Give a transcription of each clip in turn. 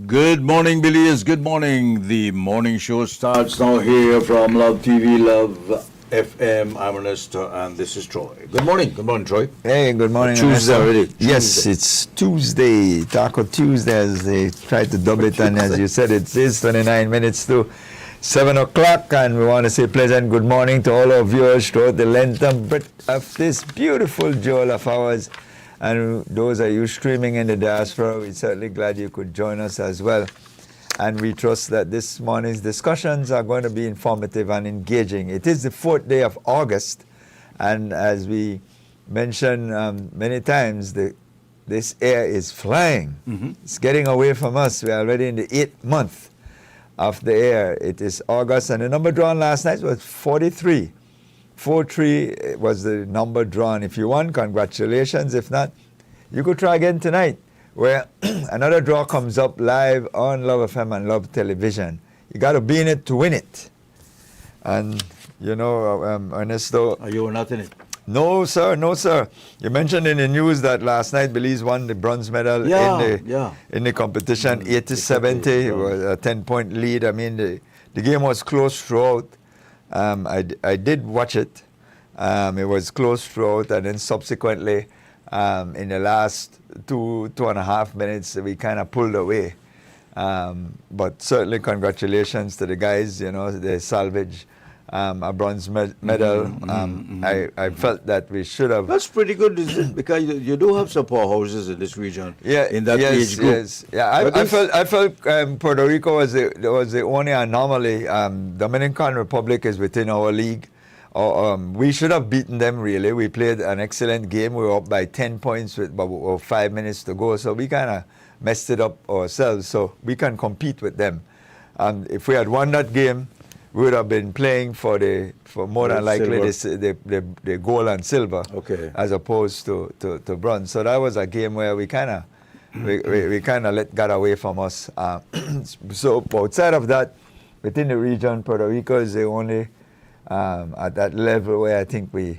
Good morning, Billies. Good morning. The morning show starts now here from Love TV, Love FM. I'm Ernesto, and this is Troy. Good morning. Good morning, Troy. Hey, good morning. Tuesday Ernesto. already. Yes, Tuesday. it's Tuesday. Taco Tuesday, as they try to double it, and as you said, it is 29 minutes to 7 o'clock, and we want to say pleasant good morning to all our viewers throughout the length and breadth of this beautiful jewel of ours. And those of you streaming in the diaspora, we're certainly glad you could join us as well. And we trust that this morning's discussions are going to be informative and engaging. It is the 4th day of August, and as we mentioned many times, this air is flying. Mm-hmm. It's getting away from us. We're already in the 8th month of the air. It is August, and the number drawn last night was 43. 4-3 was the number drawn. If you won, congratulations. If not, you could try again tonight, where another draw comes up live on Love FM and Love Television. You got to be in it to win it. And, you know, Ernesto... You were not in it? No, sir. No, sir. You mentioned in the news that last night Belize won the bronze medal in the competition, 80-70. It was a 10-point lead. I mean, the game was close throughout. I did watch it. It was close throughout, and then subsequently, in the last two and a half minutes, we kind of pulled away. But certainly, congratulations to the guys. You know, they salvaged a bronze medal. I felt that we should have. That's pretty good, isn't it? Because you do have some powerhouses in this region. Yeah, in that age group. Yes. Yeah, I felt Puerto Rico was the only anomaly. Dominican Republic is within our league. We should have beaten them, really. We played an excellent game. We were up by 10 points with about 5 minutes to go. So we kind of messed it up ourselves. So we can compete with them. If we had won that game, we would have been playing for more than likely the gold and silver, as opposed to bronze. So that was a game where we kind of we kind of got away from us. So outside of that, within the region, Puerto Rico is the only at that level where I think you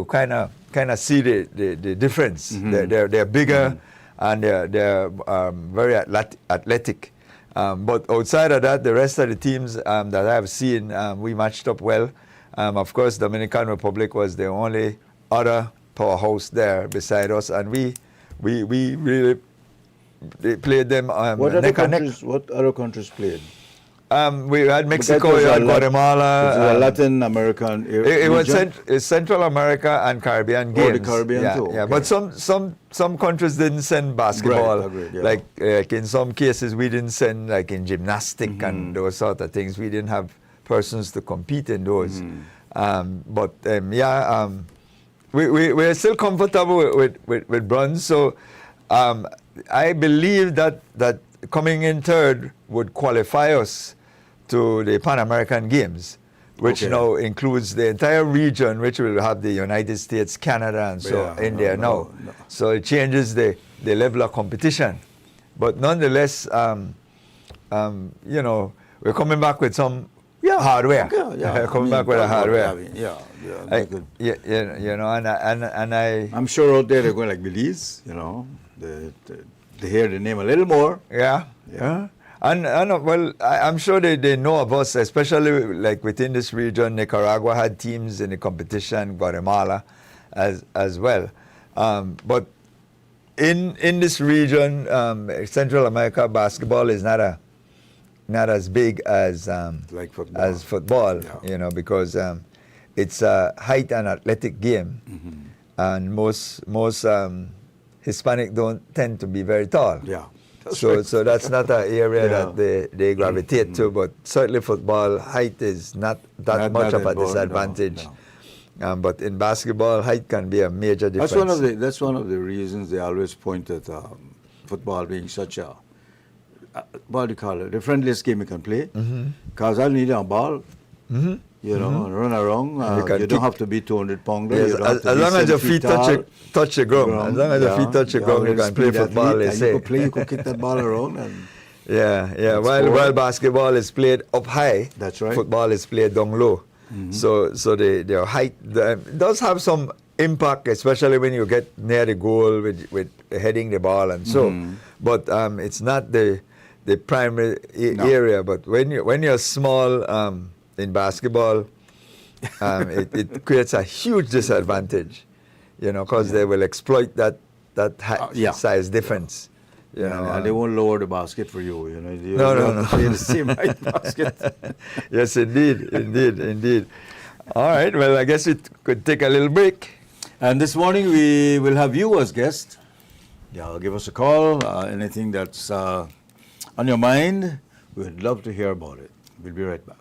kind of see the difference. Mm-hmm. They're bigger, and they're very athletic. But outside of that, the rest of the teams that I've seen, we matched up well. Of course, Dominican Republic was the only other powerhouse there beside us, and we really played them what neck and neck. What other countries played? We had Mexico, we had Guatemala. It was a Latin American It was Central America and Caribbean games. Oh, the Caribbean too. Yeah, but some countries didn't send basketball. Agreed, yeah. Like in some cases, we didn't send, like in gymnastic and those sort of things. We didn't have persons to compete in those. We're still comfortable with bronze. So I believe that coming in third would qualify us to the Pan American Games, which now includes the entire region, which will have the United States, Canada, and India now. So it changes the level of competition. But nonetheless, you know, we're coming back with some hardware. Coming back with the hardware. You know, and I'm sure out there they're going like Belize, you know, they hear the name a little more. Yeah. And well, I'm sure they know of us, especially like within this region. Nicaragua had teams in the competition, Guatemala as well. But in this region, Central America, basketball is not as big as like football. As football, you know, because it's a height and athletic game, and most Hispanic don't tend to be very tall. Yeah. So that's not an area that they gravitate to, but certainly football, height is not that much of a disadvantage. No. But in basketball, height can be a major difference. That's one of the reasons they always point at football being such a, what do you call it, the friendliest game you can play. Because I need a ball. You know, run around. You don't have to be 200 pounder. As long as your feet touch the ground. As long as your feet touch the ground, you can play football. You could kick that ball around. And While basketball is played up high, that's right. Football is played down low. So their height does have some impact, especially when you get near the goal with heading the ball and so. But it's not the primary area. But when you're small in basketball, it creates a huge disadvantage, because they will exploit that size difference. And they won't lower the basket for you. You No. have to play the same height basket. Yes, indeed. All right. Well, I guess we could take a little break. And this morning we will have you as guest. Yeah, give us a call. Anything that's on your mind, we'd love to hear about it. We'll be right back.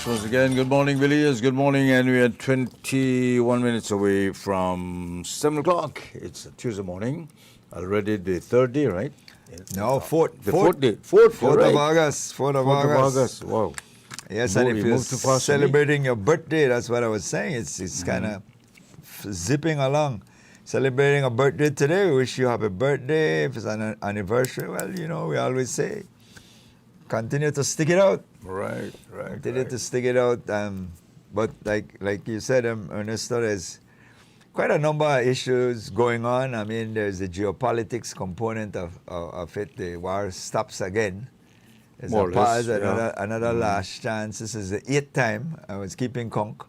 Once again, good morning, Villiers. Good morning, and we are 21 minutes away from 7 o'clock. It's a Tuesday morning. Already the third day, right? No, fourth. The fourth day. Fourth of right. August. 4th of August. Wow. Yes, and if you're celebrating your birthday, that's what I was saying. It's kind of zipping along. Celebrating a birthday today, we wish you happy birthday. If it's an anniversary, well, we always say, continue to stick it out. Right. Continue to stick it out. But like you said, Ernesto, there's quite a number of issues going on. I mean, there's the geopolitics component of it. The war stops again. There's More or less, another last chance. This is the 8th time I was keeping conk.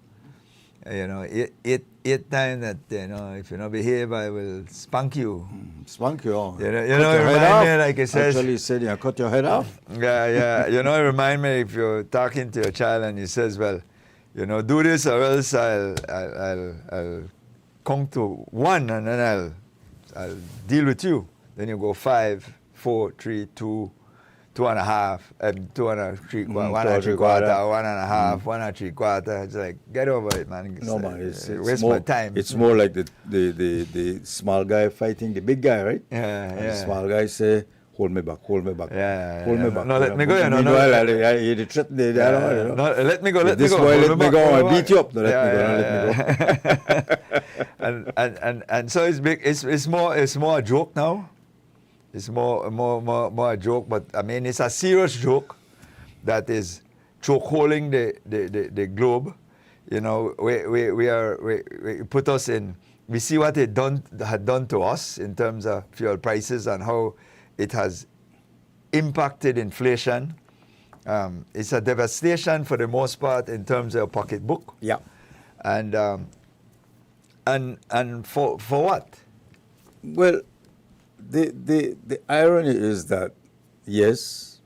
Eight time that if you don't behave, I will spunk you. Spunk you. Remind me, like it says. Actually, said, cut your head off. Yeah. Remind me if you're talking to your child and he says, well, do this or else I'll come to 1 and then I'll deal with you. Then you go 5, 4, 3, 2, 2.5, and 2 1/3, 1 3/4, 1.5, 1 3/4. It's like, get over it, man. No, man, it's waste more, my time. It's more like the small guy fighting the big guy, right? Yeah. The small guy say, hold me back. Yeah. Hold me back. No, let me go. Meanwhile, he threatened the other one. No, let me go. Let me go. I beat you up. No, let me go. and so it's big. It's more a joke now. It's more a joke, but I mean it's a serious joke that is chokeholding the globe. You know, we put us in. We see what it had done to us in terms of fuel prices and how it has impacted inflation. It's a devastation for the most part in terms of pocketbook. Yeah. And for what? Well, the irony is that, yes,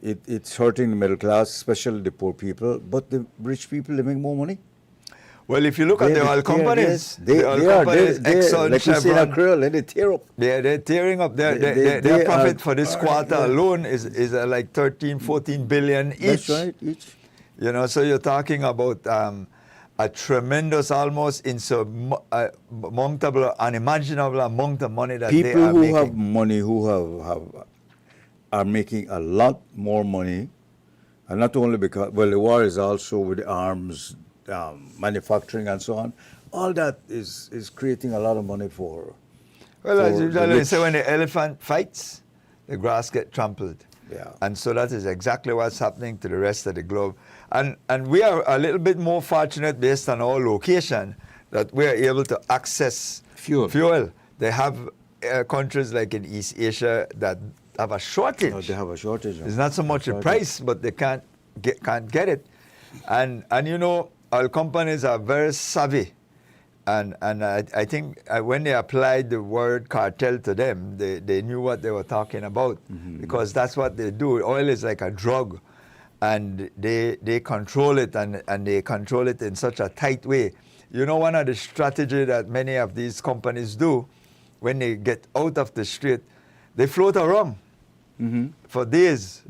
it's hurting the middle class, especially the poor people, but the rich people, they make more money. Well, if you look at the oil companies, Exxon, like we say in Chevron, Accra, they tear up. they're tearing up. Their profit for this quarter alone is like 13, 14 billion each. That's right, each. You know, so you're talking about a tremendous, almost insurmountable, unimaginable amount of money that People they are who making. have money, who are making a lot more money, and not only because, well, the war is also with the arms, manufacturing and so on. All that is creating a lot of money for. Well, as for you the say, rich. when the elephant fights, the grass gets trampled. Yeah. And so that is exactly what's happening to the rest of the globe. And we are a little bit more fortunate based on our location that we are able to access fuel. They have countries like in East Asia that have a shortage. Oh, they have a shortage. It's not so much the price, but they can't get it. And you know, oil companies are very savvy. And I think when they applied the word cartel to them, they knew what they were talking about, because that's what they do. Oil is like a drug, and they control it, and they control it in such a tight way. You know, one of the strategy that many of these companies do, when they get out of the street, they float around for days,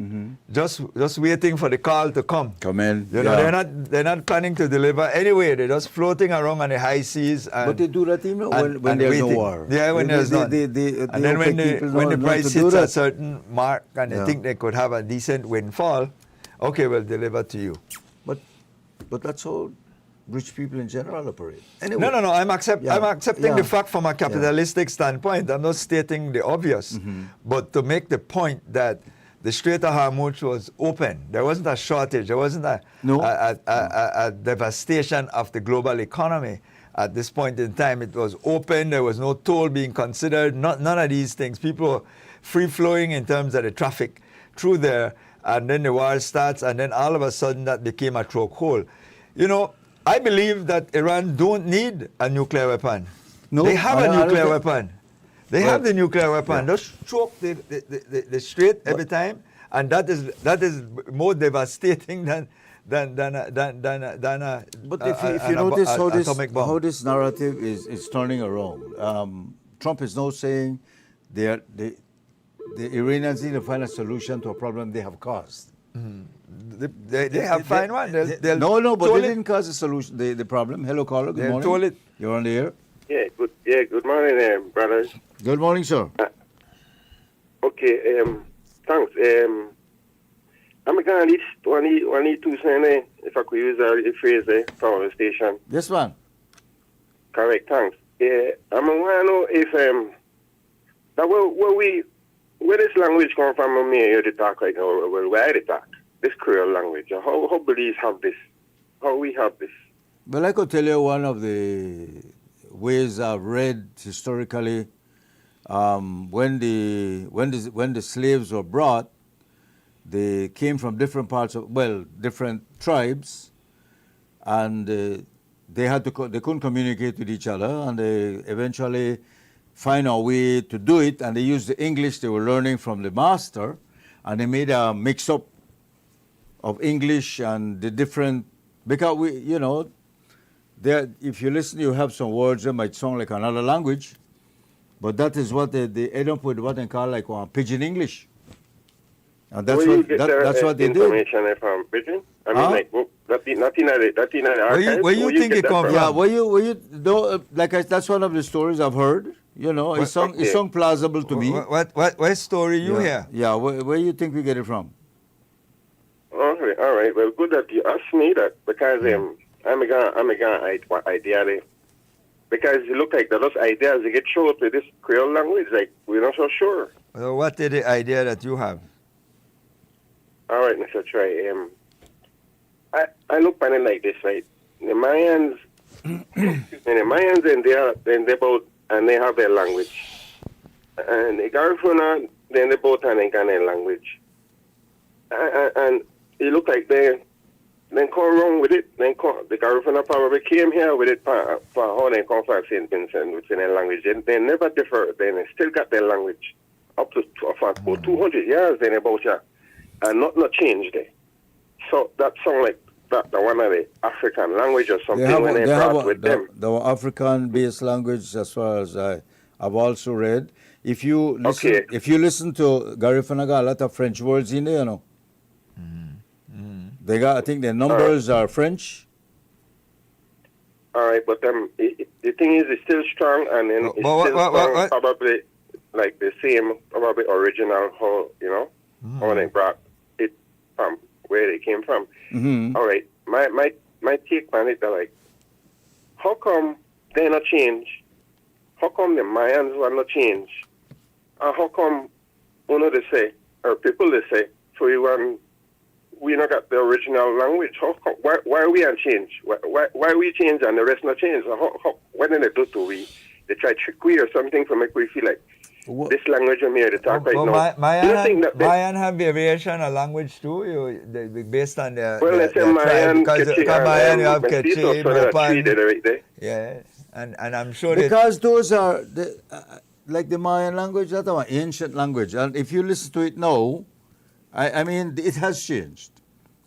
just waiting for the call to come. Come in. You know, they're not planning to deliver anyway. They're just floating around on the high seas. But they do that even when there's no war. Yeah, when there's none. And then when the price hits a certain mark and they think they could have a decent windfall, okay, we'll deliver to you. But that's how rich people in general operate. Anyway. No. I'm accepting the fact from a capitalistic standpoint. I'm not stating the obvious, but to make the point that the Strait of Hormuz was open. There wasn't a shortage. There wasn't a devastation of the global economy. At this point in time, it was open. There was no toll being considered. None of these things. People were free-flowing in terms of the traffic through there. And then the war starts, and then all of a sudden that became a chokehold. You know, I believe that Iran don't need a nuclear weapon. No, they have a nuclear weapon. They have the nuclear weapon. Yeah. Just choke the strait every time, and that is more devastating than a But if you notice how this narrative is turning around, Trump is now saying the Iranians need to find a solution to a problem they have caused. They have found one. But they didn't cause the solution, the problem. Hello, caller. Good morning. Told it. You're on the air. Good morning, brothers. Good morning, sir. Okay, thanks. I'm going to list one two cents, if I could use a phrase from the station. Yes, man. Correct, thanks. I'm want to know if where this language come from, me here to talk right now, where they talk, this Creole language, how Belize have this, how we have this. Well, I could tell you one of the ways I've read historically, when the slaves were brought, they came from different parts of, different tribes, and they couldn't communicate with each other, and they eventually find a way to do it, and they used the English they were learning from the master, and they made a mix-up of English and the different, because if you listen, you have some words that might sound like another language, but that is what they end up with, what they call like pidgin English. And that's what they did. Information from pidgin? I mean, not in the archive. Where you think it come from? Yeah, that's one of the stories I've heard. You know, it sung plausible to me. What story you hear? Yeah, where you think we get it from? All right. Well, good that you asked me that, because I'm going ideally Because it look like those ideas they get thrown with this Creole language. Like we're not so sure. So what is the idea that you have? All right, Mr. Troy. I look at it like this, right? The Mayans, and they both and they have their language, and the Garifuna then they both have their Ghanaian language, and it look like they come wrong with it. The Garifuna probably came here with it for how they come from St. Vincent within their language. They never differ. They still got their language up to for about 200 years. Then about here, and not changed there. So that sound like that the one of the African language or something when they brought with them. The African-based language, as far as I've also read. If you listen to Garifuna, got a lot of French words in there, you know. They got, I think, their numbers are French. All right, but the thing is, it's still strong, and then it's still strong, probably like the same, probably original, how how they brought it from where they came from. All right, my take on it, like, how come they not change? How come the Mayans will not change? And how come they say, or people they say, so we not got the original language? How come, why we not change? Why we change and the rest not change? What did they do to we? They try to trick we or something to make we feel like this language I'm here to talk right now. Mayan have variation of language too, based on their let's say Mayan, because Mayan you have Quechua, Mopan. Yeah, and I'm sure because those are like the Mayan language, that's an ancient language, and if you listen to it now, I mean it has changed.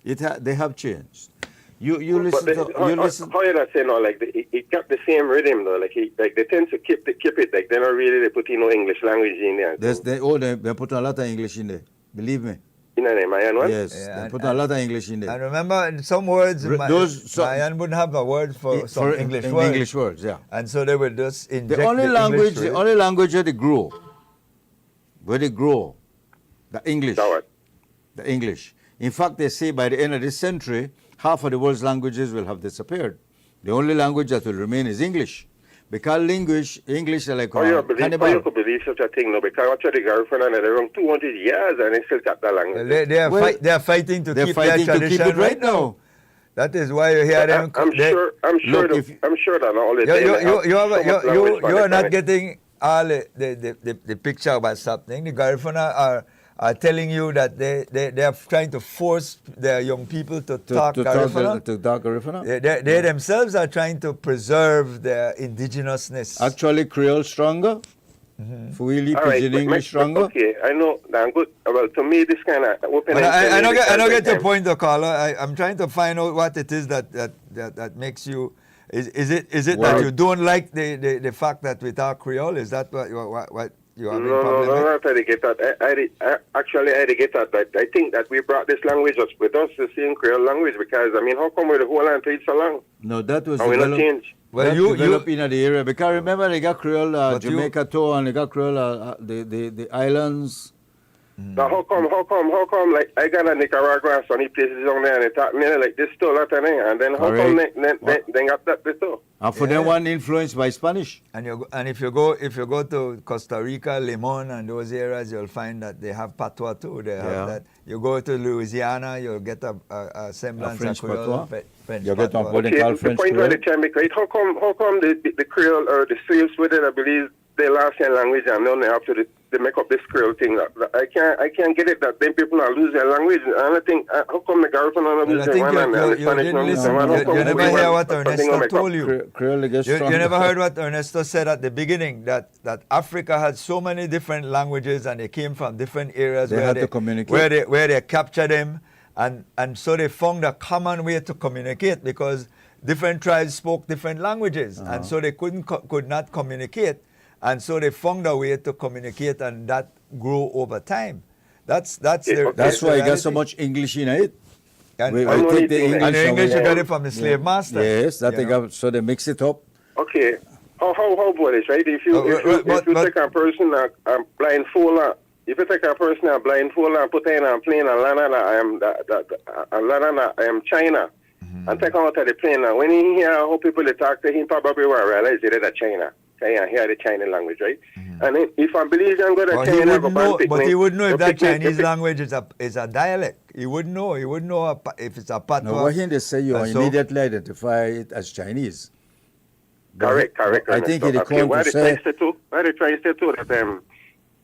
They have changed. You listen to how you not say no? Like it kept the same rhythm though. Like they tend to keep it. Like they not really they put no English language in there. They put a lot of English in there. Believe me. In the Mayan one. Yes, they put a lot of English in there. And remember, in some words, Mayan wouldn't have a word for some English words. English words, yeah. And so they would just inject the only language where they grow, the English. The English. In fact, they say by the end of this century, half of the world's languages will have disappeared. The only language that will remain is English. Because English are like cannibal. You could believe such a thing, no? Because what's the Garifuna, they're around 200 years and they still got that language. They are fighting to keep their tradition right now. That is why you hear them. I'm sure that all the you are not getting all the picture about something. The Garifuna are telling you that they are trying to force their young people to talk Garifuna. They themselves are trying to preserve their indigenousness. Actually, Creole stronger. Fuili, Pidgin English stronger. Okay, I know. I'm good. Well, to me, this kind of open. I don't get your point, though, Carla. I'm trying to find out what it is that makes you. Is it that you don't like the fact that we talk Creole? Is that what you have? No, I try to get that. I get that. But I think that we brought this language with us, the same Creole language, because I mean, how come we the whole land take so long? No, that was developed. Well, you developed in the area because remember they got Creole Jamaica too, and they got Creole the islands. Now how come like I got a Nicaragua and sunny places down there and they talk me like this still that and then how come they got that too? And for them one influenced by Spanish. And if you go to Costa Rica, Limon and those areas, you'll find that they have patois too. They have that. You go to Louisiana, you'll get a semblance French of Creole. French you get what they call French point where they can make right. How come the Creole or the slaves with it? I believe they lost their language and now they have to they make up this Creole thing. I can't get it that then people are losing their language. And I think how come the Garifuna are losing one and the Spanish are losing one? You never hear what Ernesto told you. You never heard what Ernesto said at the beginning that Africa had so many different languages and they came from different areas where they captured them and so they found a common way to communicate because different tribes spoke different languages and so they could not communicate. And so they found a way to communicate, and that grew over time. That's why you got so much English in it. And we take the English. And the English you got it from the slave master. Yes, that they got. So they mix it up. Okay, how about this, right? If you take a person and blindfold, if you take a person and blindfold and put in and plane and land I am China. and take him out of the plane. Now, when he hear how people they talk to him, probably will realize it is China. Okay, and hear the Chinese language, right? And then if I believe I'm going to But China, he wouldn't know if that Chinese language is a dialect. He wouldn't know. He wouldn't know if it's a patois. No, what they say you So- immediately identify it as Chinese. Correct. I think it is okay, going why to they say, try to say too that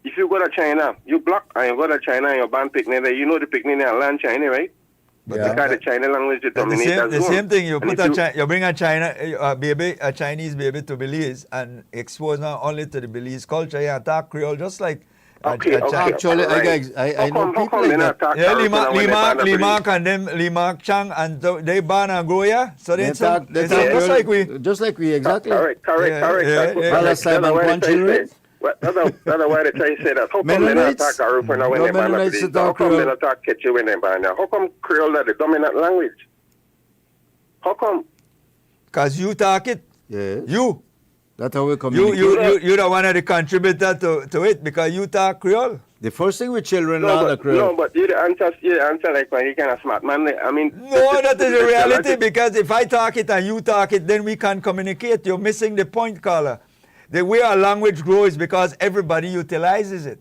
if you go to China, you block and you go to China and you ban picnic there, you know the picnic in land China, right? Yeah. Because the Chinese language The dominates that the zone. same thing. You And put if you bring a Chinese baby to Belize and expose not only to the Belize culture. You attack Creole just like Okay, okay. Actually, Alright. I know How people come like they not that. attack yeah, Caribbean when they ban the Limak and them Limak Chang and they ban and go yeah. So They it's talk- they it's talk just real- like we. Just like we, exactly. Correct. Yeah, That's yeah. what- That's that's Simon why they Kwan try to children. say. That's why they try to say that. How come they not Mennonites? attack Caribbean when No, they ban the Mennonites Belize? talk How come they Creole. not attack Quechua when they ban that? How come Creole is the dominant language? How come? Cause you talk it. Yes. You That's how we communicate. you're the one of the contributor to it because you talk Creole. The first thing with children learn the No, Creole. but you the answer like when you kind of smart man. I mean, No, that is the reality logic- because if I talk it and you talk it, then we can communicate. You're missing the point, caller. The way our language grows is because everybody utilizes it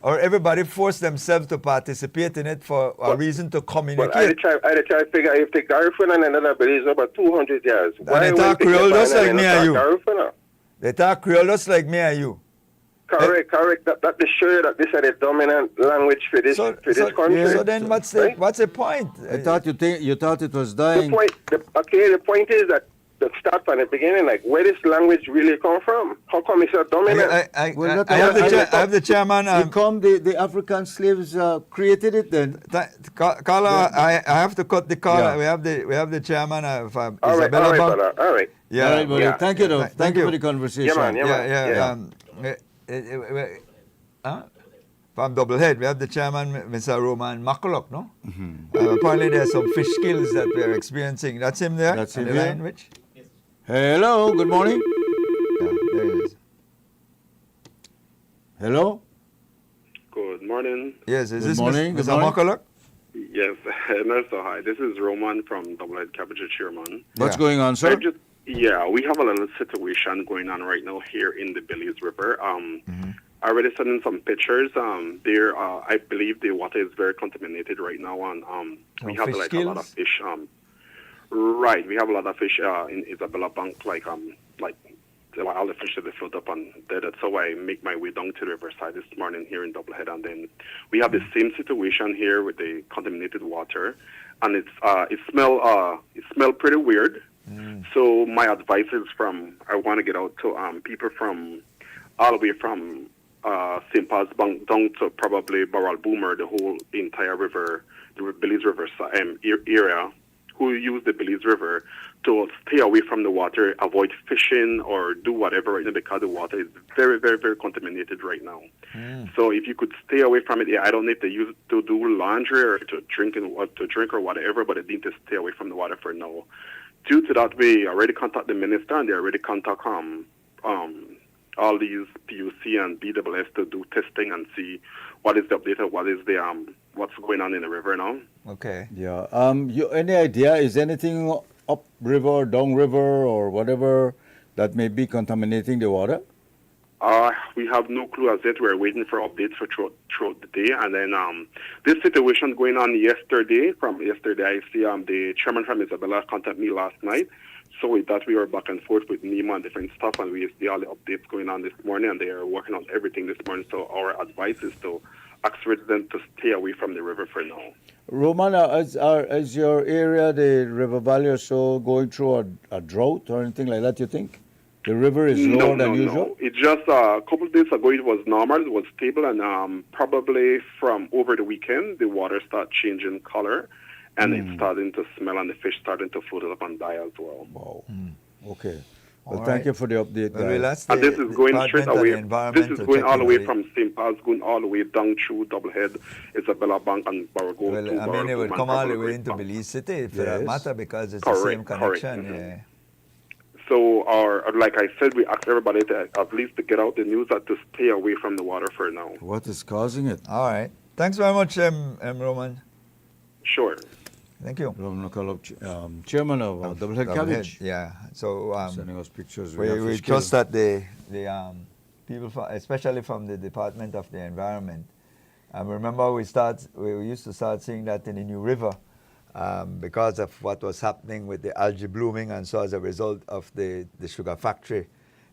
or everybody force themselves to participate in it for a reason to Well, communicate. I try to figure if the Garifuna and another Belize over 200 years. they talk when Creole people just find like out me they and talk you. Garifuna? They talk Creole just like me and you. Correct. That they show you that this is the dominant language for this country. So then what's the point? I thought you thought it was The dying. the point is that the start from the beginning, like where this language really come from? How come it's so dominant? I Well, not- I have I- I have the chairman. The African slaves created it then. Caller, I have to cut the caller. Yeah. We have the chairman of all right, Isabella Bank. brother. All right. Yeah, All right, buddy. yeah. Thank you, though. Thank Thank you you. for the conversation. Yeah, man, yeah. Yeah. From Doublehead, we have the chairman, Mr. Roman Makalok, no? Apparently there's some fish skills that we're experiencing. That's him there? That's on him the here. line, Rich? Hello, good morning. Yeah, there he is. Hello? Good morning. Yes, is Good this morning, good Mr. morning. Makalok? Yes, Nelson, hi. This is Roman from Doublehead Capital Chairman. What's Yeah. going on, sir? We have a little situation going on right now here in the Belize River. I already sent in some pictures. I believe the water is very contaminated right now, and we have fish like a lot of skills? fish. Right, we have a lot of fish in Isabella Bank, like all the fish that they float up on there. That's how I make my way down to the riverside this morning here in Doublehead, and then we have the same situation here with the contaminated water, and it smell pretty weird. So my advice is I want to get out to people from all the way from St. Paul's Bank down to probably Barrel Boomer, the whole entire river, the Belize River area, who use the Belize River to stay away from the water, avoid fishing or do whatever right now because the water is very, very, very contaminated right now. So if you could stay away from it, I don't need to use to do laundry or to drink or whatever, but I need to stay away from the water for now. Due to that, we already contact the minister and they already contact all these PUC and BWS to do testing and see what is the update of what's going on in the river now. Okay. Yeah. Any idea? Is anything up river, down river, or whatever that may be contaminating the water? We have no clue as yet. We're waiting for updates throughout the day. And then this situation going on yesterday, I see the chairman from Isabella contacted me last night. So with that, we were back and forth with NEMA and different stuff, and we see all the updates going on this morning, and they are working on everything this morning. So our advice is to ask residents to stay away from the river for now. Romana, is your area, the river valley or so, going through a drought or anything like that, you think? The river is lower than usual? No. It just a couple of days ago it was normal, it was stable, and probably from over the weekend the water started changing color, and it's starting to smell, and the fish starting to float up and die as well. Wow. Okay. All Well, thank right. you for the update, Well, guys. we'll ask And the this is going straight Department of away. the Environment This is to going check all the way into it. from St. Paul's, going all the way down through Doublehead, Isabella Bank, and Barrago. Well, I mean, it would come all the way into Belize City for that Yes. matter because it's Correct, the same correct, connection. mhm. Yeah. So, like I said, we ask everybody to at least to get out the news that to stay away from the water for now. What is causing it? All right. Thanks very much, Roman. Sure. Thank you. Ram Nakalov, chairman of Doublehead Cabbage. Yeah. So Sending us pictures. we have we fish kill. trust that the people, especially from the Department of the Environment, remember we used to start seeing that in the New River because of what was happening with the algae blooming, and so as a result of the sugar factory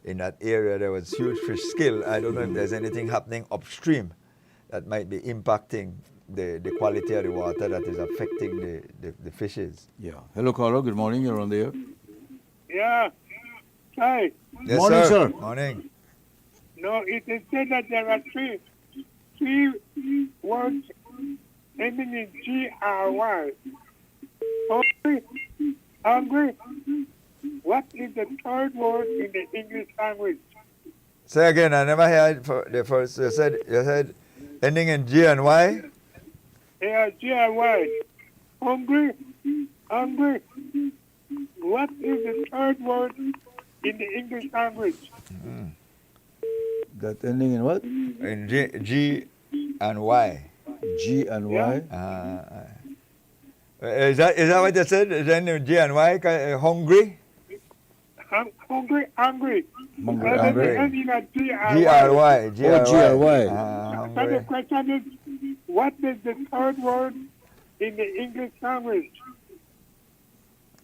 in that area, there was huge fish kill. I don't know if there's anything happening upstream that might be impacting the quality of the water that is affecting the fishes. Yeah. Hello, caller. Good morning. You're on the air. Yeah. Hi. Yes, Morning, sir. Morning. No, it is said that there are three words ending in GRY. Hungry. Hungry. What is the third word in the English language? Say again. I never heard the first. You said ending in G and Y. Yeah, GRY. Hungry. Hungry. What is the third word in the English language? That ending in what? In G and Y. G and Y. Is that what you said? Is that in G and Y? Hungry. Hungry. Hungry. Hungry, That is hungry. ending at GRY. GRY. Oh, GRY. So the Hungry. question is, what is the third word in the English language?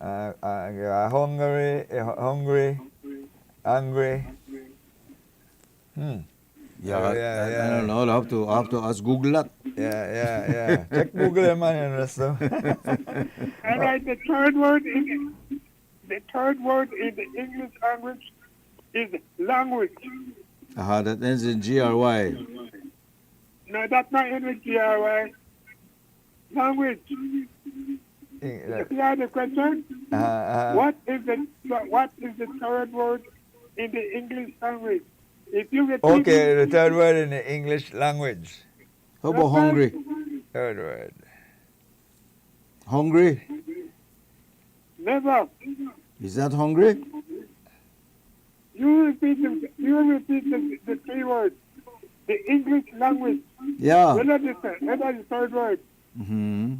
Hungry. Hungry. Angry. Yeah, Yeah, I don't know. I'll have to ask Google that. Yeah. Check Google, man, and rest of. All right, the third word in the English language is language. That ends in GRY. No, that's not in the GRY. Language. If you have the question, what is the third word in the English language? If you repeat Okay, the third word in the English language. How about hungry? Third word. Hungry? never. Is that hungry? You repeat the three words. The English language. Yeah. What is the third word? Mm-hmm.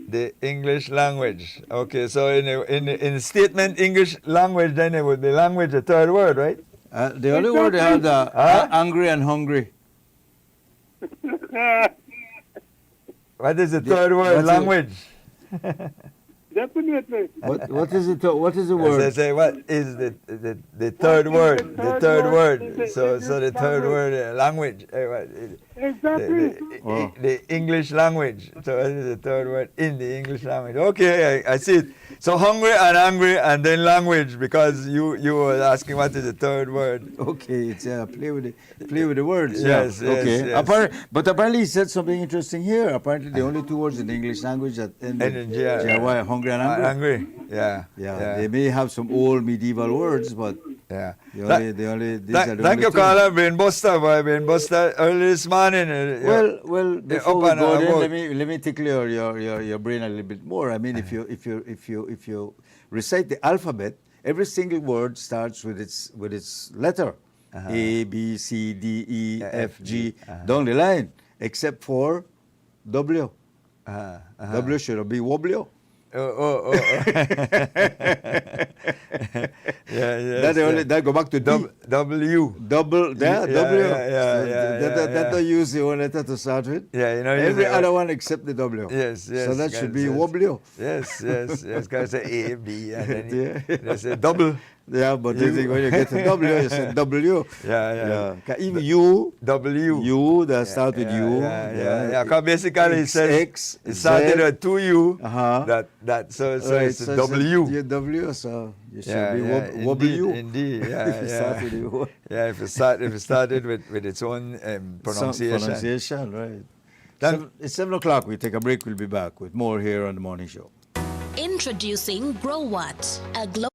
The English language. Okay, so in the statement English language, then it would be language the third word, right? The only word they have angry and hungry. What is the third word? that's Language. Definitely. What is it? What is the word? They say what is the third word? The third word. So the third word language. Exactly. The English language. So what is the third word in the English language? Okay, I see it. So hungry and angry and then language, because you were asking what is the third word. Okay, it's play with the words. Yes, yeah. Okay. yes. But apparently he said something interesting here. Apparently the only two words in the English language that end in GRY, hungry and angry. Angry. Yeah. They may have some old medieval words, but yeah. these are the only Thank you, two. Carla. Brain Buster, boy. Brain Buster early this morning. Well, before we up and go about. there, let me tickle your brain a little bit more. I mean, if you recite the alphabet, every single word starts with its letter. A, B, C, D, E, F, G, down the line, except for W. W should be wobbly. Oh. Yeah. That go back to D. W. W. Yeah. That don't use the one letter to start with. Yeah, you know. Every other one except the W. Yes. So that should be wobbly. Yes. Guys say A, B, and then they say double. Yeah, but when you get to W, you say W. Yeah. Even U. W. U that start with U. Yeah. Because basically it says X, it started Z. with 2 U. Uh-huh. So it's a W. W, so you should be W. Indeed. If you start with U. Yeah, if it started with its own pronunciation. Pronunciation, right. It's 7 o'clock. We take a break. We'll be back with more here on the morning show. Introducing Grow What, a global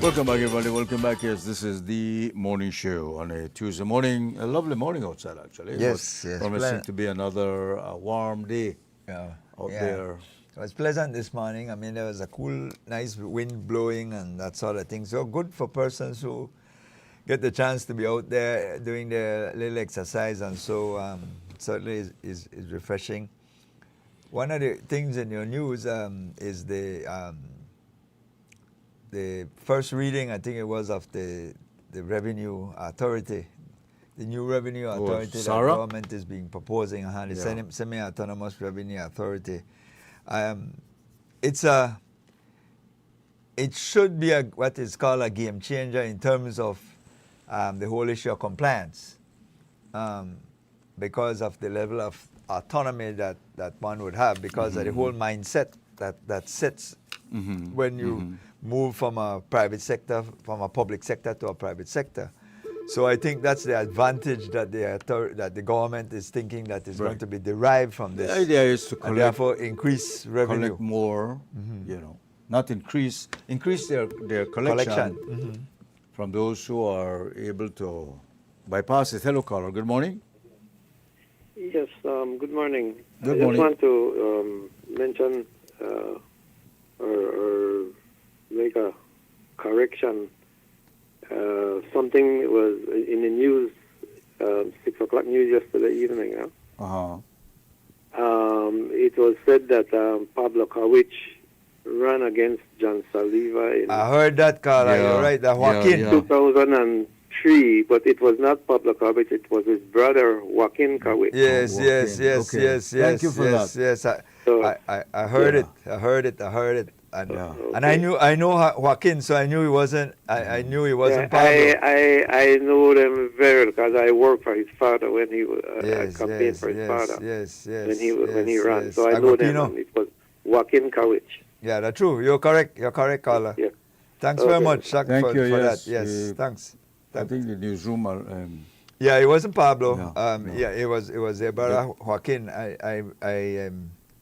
Welcome back, everybody. Welcome back. Yes, this is the morning show on a Tuesday morning. A lovely morning outside, actually. Yes, It was yes. promising to be another warm day out there. It was pleasant this morning. I mean, there was a cool, nice wind blowing and that sort of thing. So good for persons who get the chance to be out there doing their little exercise, and so certainly is refreshing. One of the things in your news is the first reading, I think it was, of the Revenue Authority, the new Revenue Authority that the SARA? government is being proposing, the Semi-Autonomous Revenue Authority. It should be what is called a game changer in terms of the whole issue of compliance, because of the level of autonomy that one would have, because of the whole mindset that sits when you move from a private sector, from a public sector to a private sector. So I think that's the advantage that the government is thinking that is going to be derived from this. The idea is to and collect, therefore increase revenue. collect more, not increase their collection from those who are able to bypass it. Hello, caller. Good morning. Yes, good morning. Good I morning. just want to mention or make a correction. Something was in the news, 6 o'clock news yesterday evening. It was said that Pablo Kawich ran against John Saliva in I heard that, caller. Yeah. You're right. That Joaquin. Yeah. 2003, but it was not Pablo Kawich, it was his brother, Joaquin Kawich. Yes, Joaquin. yes, yes, Okay. yes, yes. Thank you for yes, that. Yes, So, I heard Yeah. it. I heard it. And, Yeah. and I know Joaquin, so I knew he wasn't. I knew he wasn't Pablo. I know them very well because I worked for his father when he was campaigned for his father yes, when he ran. yes. So I know them. Agapino. And it was Joaquin Kawich. Yeah, that's true. You're correct, caller. Yeah. Thanks very Okay. much, Shak, Thank for you, yes. that. Yes, thanks. I think the newsroom Yeah, it wasn't Pablo. No, no. Yeah, it was their brother Joaquin. I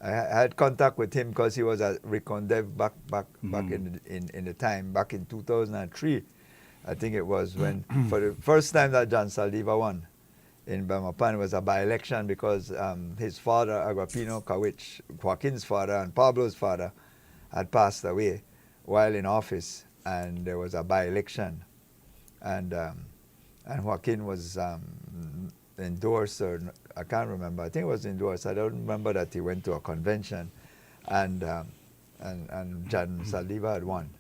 had contact with him because he was at Recondev back in the time, back in 2003. I think it was when for the first time that John Saliva won in Bamapan. It was a by-election because his father, Agapino Kawich, Joaquin's father and Pablo's father, had passed away while in office, and there was a by-election, and Joaquin was endorsed, or I can't remember. I think it was endorsed. I don't remember that he went to a convention, and John Saliva had won.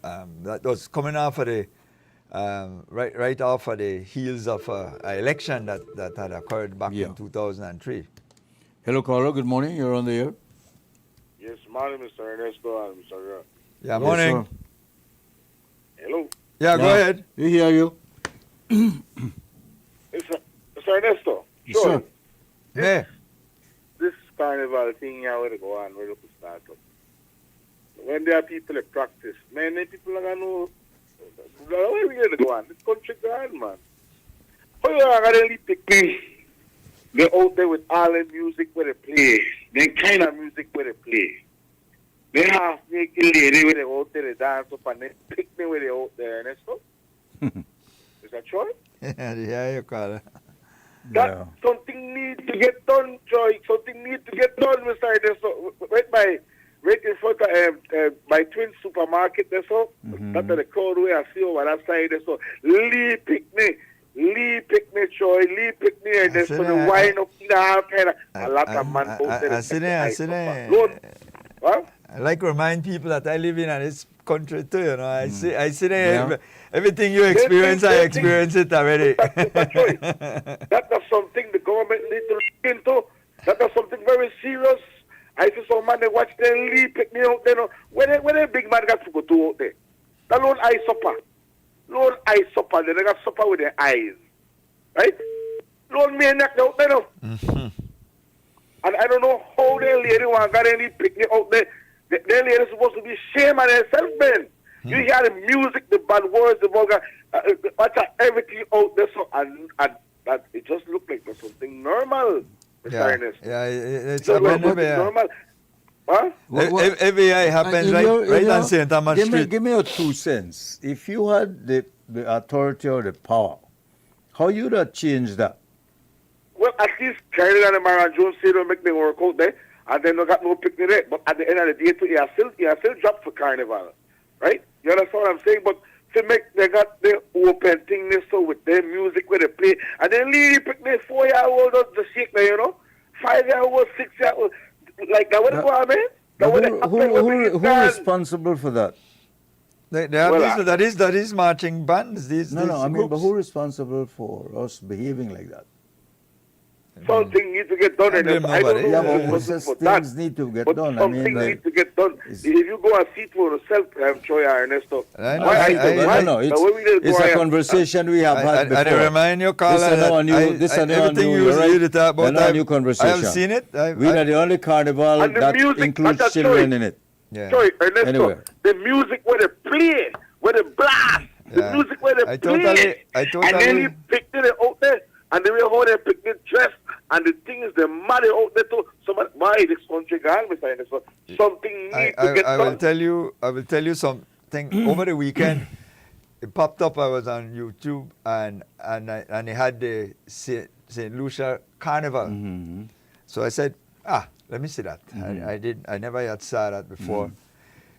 That was coming off of the right off of the heels of an election that had occurred back in 2003. Hello, caller. Good morning. You're on the air. Yes, morning, Mr. Ernesto and Mr. Ra. Yeah, Yes, morning. sir. Hello. Yeah, go ahead. We hear you. Mr. Ernesto. Yes, sir. Yeah. This carnival thing here where they go on, where they start up. When there are people that practice, many people are going to know where we going to go on. This country gone, man. How you are going to pick me? They're out there with all the music where they play. The kind of music where they play. They have naked lady where they out there, they dance up, and they pick me where they out there, Ernesto. Is that true? Yeah, you call it. That something need to get done, Joy. Something need to get done, Mr. Ernesto. Right in front of my twin supermarket, there, so that's the crowd where I see over that side, there, so Lee Picnic, Joy, Lee Picnic, and there's the wine up in the half head. A lot of man out there. I see there. What? I like to remind people that I live in this country too, you know. I see there. Everything you experience, I experience it already. That is something the government needs to look into. That is something very serious. I see some man they watch their Lee Picnic out there. When a big man got to go to out there. That lone eye supper. They got supper with their eyes. right? Lone maniac out there now. And I don't know how the lady want got any picnic out there. The lady supposed to be shame on herself, man. You hear the music, the bad words, the vulgar, everything out there. So and it just looked like something normal. It's normal. Huh? Every year it happens right on St. Thomas Street. Give me your 2 cents. If you had the authority or the power, how you would have changed that? Well, at least Carly and Mara Jones say don't make them work out there, and then they got no picnic there. But at the end of the day, too, he has still dropped for Carnival, right? You understand what I'm saying? But to make they got the open thing there, so with their music where they play, and then leave picnic 4-year-old the shake there, you know, 5-year-old, 6-year-old, like that. What go on, man? Who is responsible for that? They have that is marching bands. I mean, but who is responsible for us behaving like that? Something needs to get done. I don't know. Yeah, but things need to get done. Something needs to get done. If you go and see it for yourself, Troy Ernesto. It's a conversation we have had before. I remind you, Carla, this is a new conversation. I have seen it. We are the only carnival that includes children in it. Troy Ernesto, anyway. the music where they play, where they blast, the music where they play, and then he picked it out there. And the way how they pick the dress, and the thing is, they're mad out there too. Why this country gone, Mr. Anderson? Something needs to get done. I will tell you something. Over the weekend, it popped up. I was on YouTube, and it had the St. Lucia Carnival. Mm-hmm. So I said, let me see that. I never had saw that before.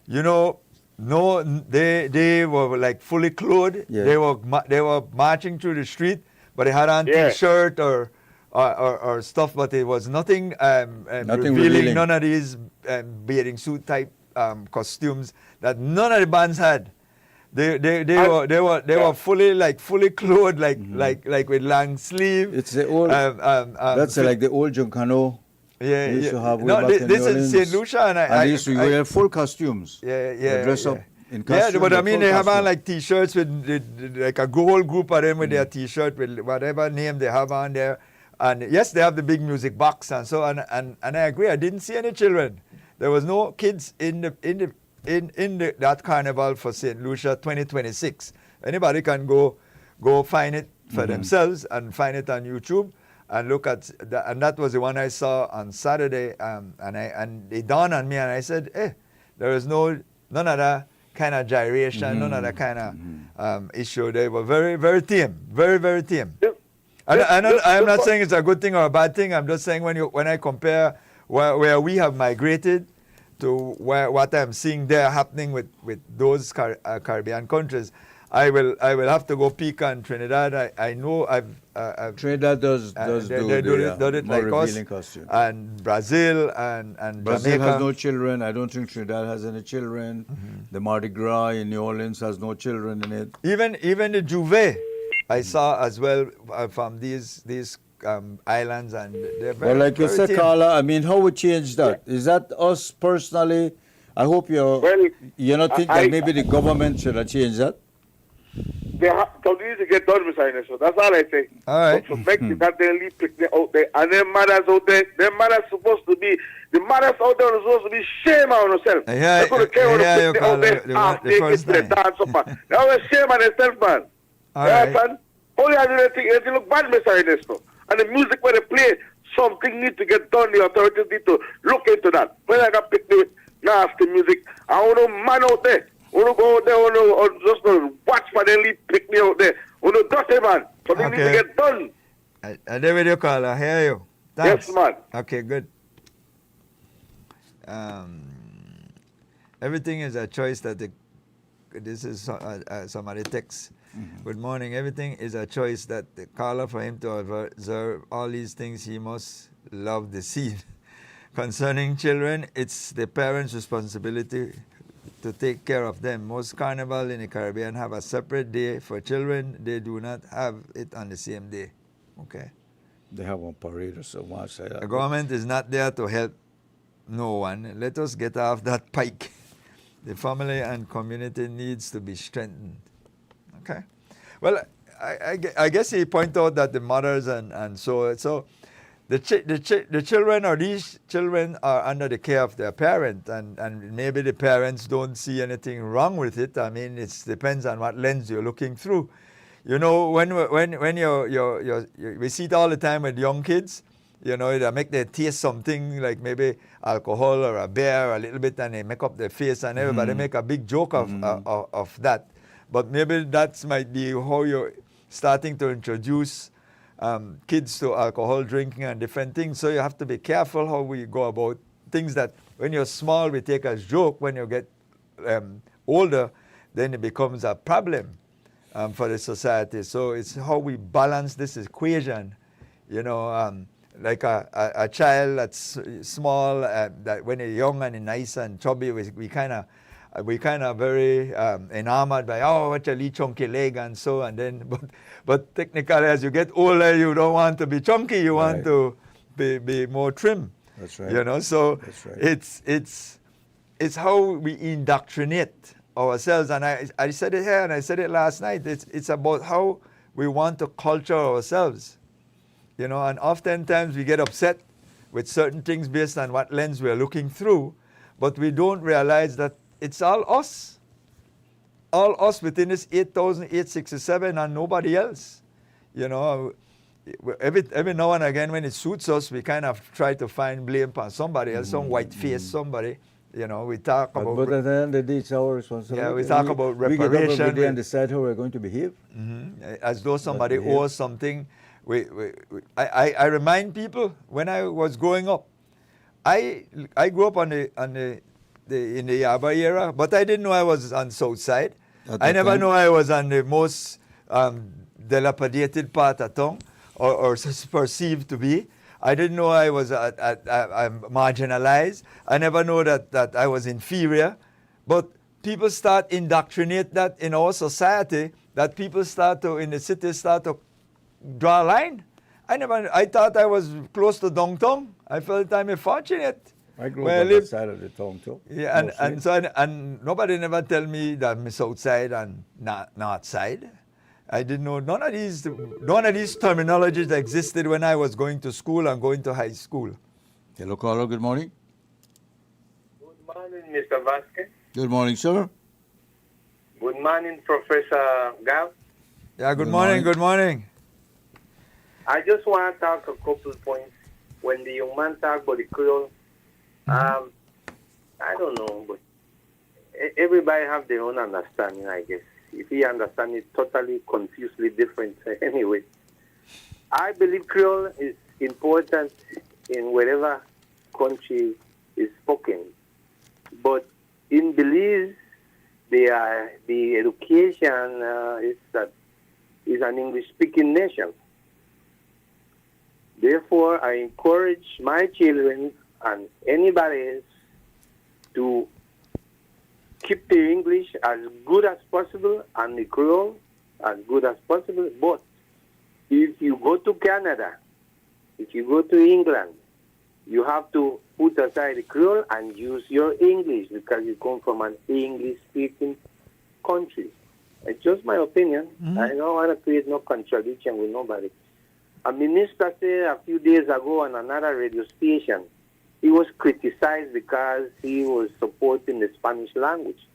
You know, no, they were like fully clothed. Yeah. They were marching through the street. But they had on T-shirt or stuff, but it was nothing revealing. None of these bathing suit type costumes that none of the bands had. They were fully clothed like with long sleeve. It's the old. That's like the old Giancano. Yeah, used to have this is St. Lucia, and they used to wear full costumes. They dress up. But I mean, they have on like T-shirts with like a whole group of them with their T-shirt with whatever name they have on there, and yes, they have the big music box and so on. And I agree. I didn't see any children. There was no kids in that carnival for St. Lucia 2026. Anybody can go find it for themselves and find it on YouTube and look at that. And that was the one I saw on Saturday. And it dawned on me, and I said, there is none of that kind of gyration, none of that kind of issue. They were very, very tame, very, very tame. I'm not saying it's a good thing or a bad thing. I'm just saying when I compare where we have migrated to what I'm seeing there happening with those Caribbean countries, I will have to go peek on Trinidad. I know Trinidad does it like us, costume. and Brazil and Brazil Jamaica has no children. I don't think Trinidad has any children. The Mardi Gras in New Orleans has no children in it. Even the Juve, I saw as well from these islands, and they're very. Well, like you said, Carla, I mean, how would change that? Is that us personally? I hope you not think that maybe the government should have changed that. Something needs to get done, Mr. Ernesto. That's all I say. All right. So make that they leave picnic out there, and them mothers out there, them mothers supposed to be, the mothers out there are supposed to be shame on themselves. They're going to carry on the picnic out there, they get to the dance up, man. They're always shame on themselves, man. All right. Son? All you have to do is look bad, Mr. Ernesto. And the music where they play, something needs to get done. The authorities need to look into that. When I got picnic with nasty music, I want no man out there. I want to go out there, or just watch for them leave picnic out there. I want to dirty, man. Something needs to get done. I there with you, Carla. I hear you. Thanks. Yes, man. Okay, good. Everything is a choice that this is somebody texts. Good morning. Everything is a choice that Carla, for him to observe all these things, he must love the seed. Concerning children, it's the parents' responsibility to take care of them. Most carnival in the Caribbean have a separate day for children. They do not have it on the same day. Okay. They have one parade or so much. The government is not there to help no one. Let us get off that pike. The family and community needs to be strengthened. Okay. Well, I guess he pointed out that the mothers and so the children or these children are under the care of their parent, and maybe the parents don't see anything wrong with it. I mean, it depends on what lens you're looking through. You know, when we see it all the time with young kids. You know, they make them taste something like maybe alcohol or a beer a little bit, and they make up their face, and everybody make a big joke of that. But maybe that might be how you're starting to introduce kids to alcohol drinking and different things. So you have to be careful how we go about things that when you're small we take as joke. When you get older, then it becomes a problem for the society. So it's how we balance this equation. You know, like a child that's small, that when they're young and nice and chubby, we kind of very enamored by, oh, what a little chunky leg and so, and then but technically as you get older you don't want to be chunky, you want to be more trim. That's right. You know, so That's right. it's how we indoctrinate ourselves, and I said it here and I said it last night. It's about how we want to culture ourselves. You know, and oftentimes we get upset with certain things based on what lens we're looking through, but we don't realize that it's all us within this 8,867 and nobody else. You know, every now and again when it suits us, we kind of try to find blame on somebody else, some white face somebody. You know, we talk about... But at the end of the day, it's our responsibility. Yeah, we talk about We get up reparation. every day and decide how we're going to behave. As though somebody owes something. I remind people when I was growing up, I grew up in the Yaba era, but I didn't know I was on South Side. I never knew I was on the most dilapidated part of town, or perceived to be. I didn't know I was marginalized. I never knew that I was inferior. But people start indoctrinate that in our society, that people in the city start to draw a line. I thought I was close to downtown. I felt I'm fortunate. I grew up on that side of the town too. Yeah, and nobody never tell me that I'm south side and north side. I didn't know none of these terminologies that existed when I was going to school and going to high school. Hello, caller. Good morning. Good morning, Mr. Vasquez. Good morning, sir. Good morning, Professor Gav. Yeah, good morning. Good morning. I just want to talk a couple points. When the young man talk about the Creole, I don't know, but everybody have their own understanding, I guess. If he understand it totally confusedly different anyway. I believe Creole is important in whatever country is spoken. But in Belize, the education is an English-speaking nation. Therefore, I encourage my children and anybody else to keep the English as good as possible and the Creole as good as possible. But if you go to Canada, if you go to England, you have to put aside the Creole and use your English because you come from an English-speaking country. It's just my opinion. I don't want to create no contradiction with nobody. A minister said a few days ago on another radio station, he was criticized because he was supporting the Spanish language.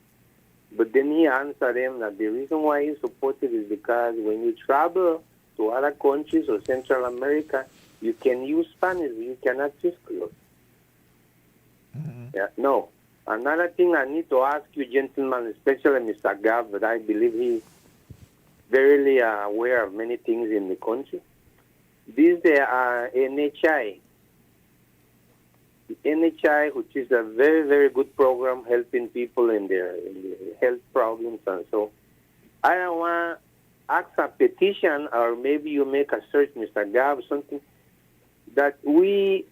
But then he answered him that the reason why he supported is because when you travel to other countries or Central America, you can use Spanish, you cannot use Creole. Yeah, no. Another thing I need to ask you, gentlemen, especially Mr. Gav, but I believe he's very aware of many things in the country. These are NHI. NHI, which is a very, very good program helping people in their health problems and so. I don't want to ask a petition, or maybe you make a search, Mr. Gav, something, that we,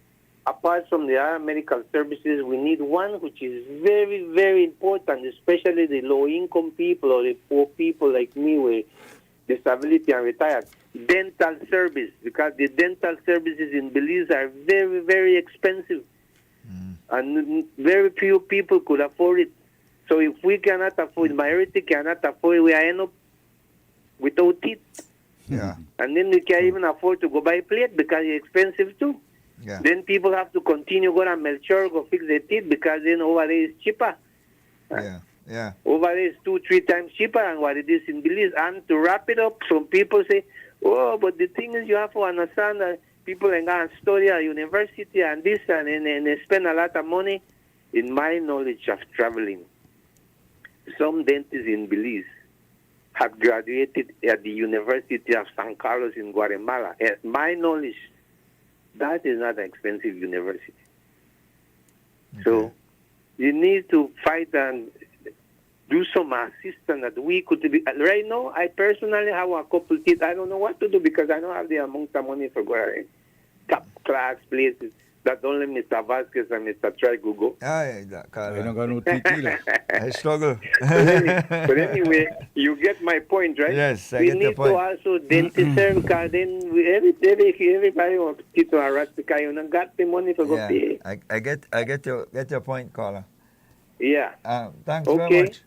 apart from the other medical services, we need one which is very, very important, especially the low-income people or the poor people like me with disability and retired. Dental service, because the dental services in Belize are very, very expensive. And very few people could afford it. So if we cannot afford, majority cannot afford it, we end up without it. Yeah. And then we can't even afford to go buy plate because it's expensive too. Yeah. Then people have to continue go to Melchor, go fix their teeth because then over there is cheaper. Yeah. Yeah. Over there is 2-3 times cheaper than what it is in Belize. And to wrap it up, some people say, oh, but the thing is you have to understand that people ain't going to study at university and this and they spend a lot of money. In my knowledge of traveling, some dentists in Belize have graduated at the University of San Carlos in Guatemala. At my knowledge, that is not an expensive university. Okay. So you need to fight and do some assistance that we could be. Right now, I personally have a couple teeth. I don't know what to do because I don't have the amount of money for going top class places that only Mr. Vasquez and Mr. Trigugo. I don't got no teeth either. I struggle. But anyway, you get my point, right? Yes, I we get the need point. to also dentist because then everybody wants to teeth or rat because you don't got the money to go pay. I get your point, caller. Yeah. Thanks okay. very much.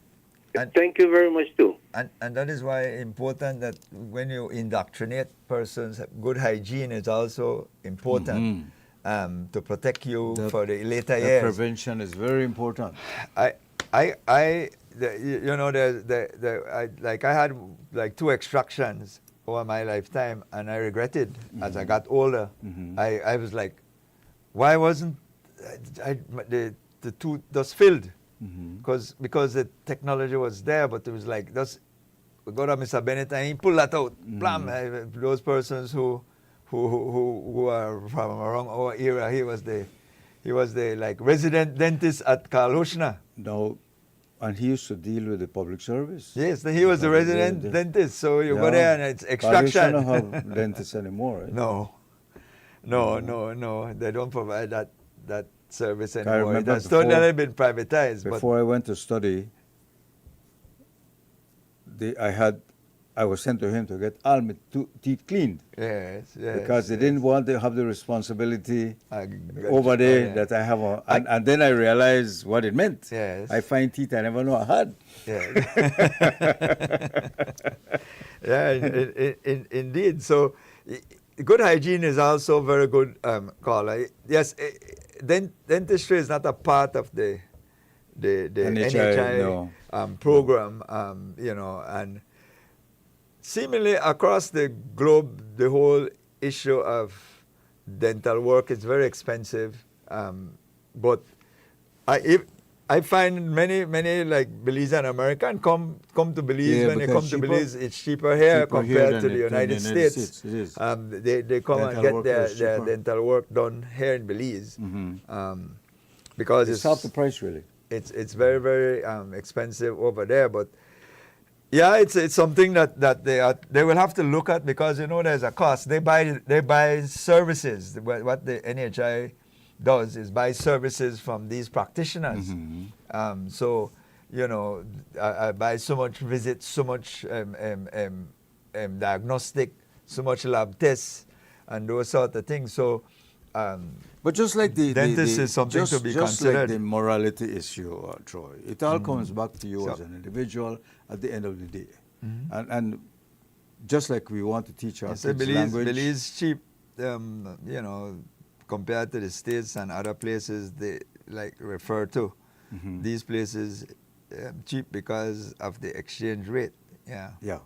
And, thank you very much too. And that is why it's important that when you indoctrinate persons, good hygiene is also important to protect you for the later years. Prevention is very important. I had like 2 extractions over my lifetime, and I regretted as I got older. I was like, why wasn't the tooth just filled? Because the technology was there, but it was like, just go to Mr. Bennett and he pulled that out. Blam! Those persons who are from around our era, he was the like resident dentist at Karl Huschner. No, and he used to deal with the public service. Yes, he was the resident dentist. So you go there and it's extraction. Karl Huschner don't have dentists anymore, right? No. They don't provide that service anymore. It has totally been privatized. Before I went to study, I was sent to him to get all my teeth cleaned. Yes. Because they didn't want to have the responsibility over there that I have. And then I realized what it meant. Yes. I find teeth I never know I had. Indeed. So good hygiene is also very good, caller. Yes, dentistry is not a part of the NHI program, and seemingly across the globe, the whole issue of dental work is very expensive. But I find many like Belize and American come to Belize. When they come to Belize, it's cheaper here compared to the United States. They come and get their dental work done here in Belize, because it's half the price really. It's very, very expensive over there, but yeah, it's something that they will have to look at, because there's a cost. They buy services. What the NHI does is buy services from these practitioners. So I buy so much visits, so much diagnostic, so much lab tests, and those sort of things. So. But just like the dentist is something to be considered. Just like the morality issue, Troy, it all comes back to you as an individual at the end of the day. And just like we want to teach our kids language. Belize cheap, compared to the States and other places they like refer to. These places cheap because of the exchange rate. Yeah,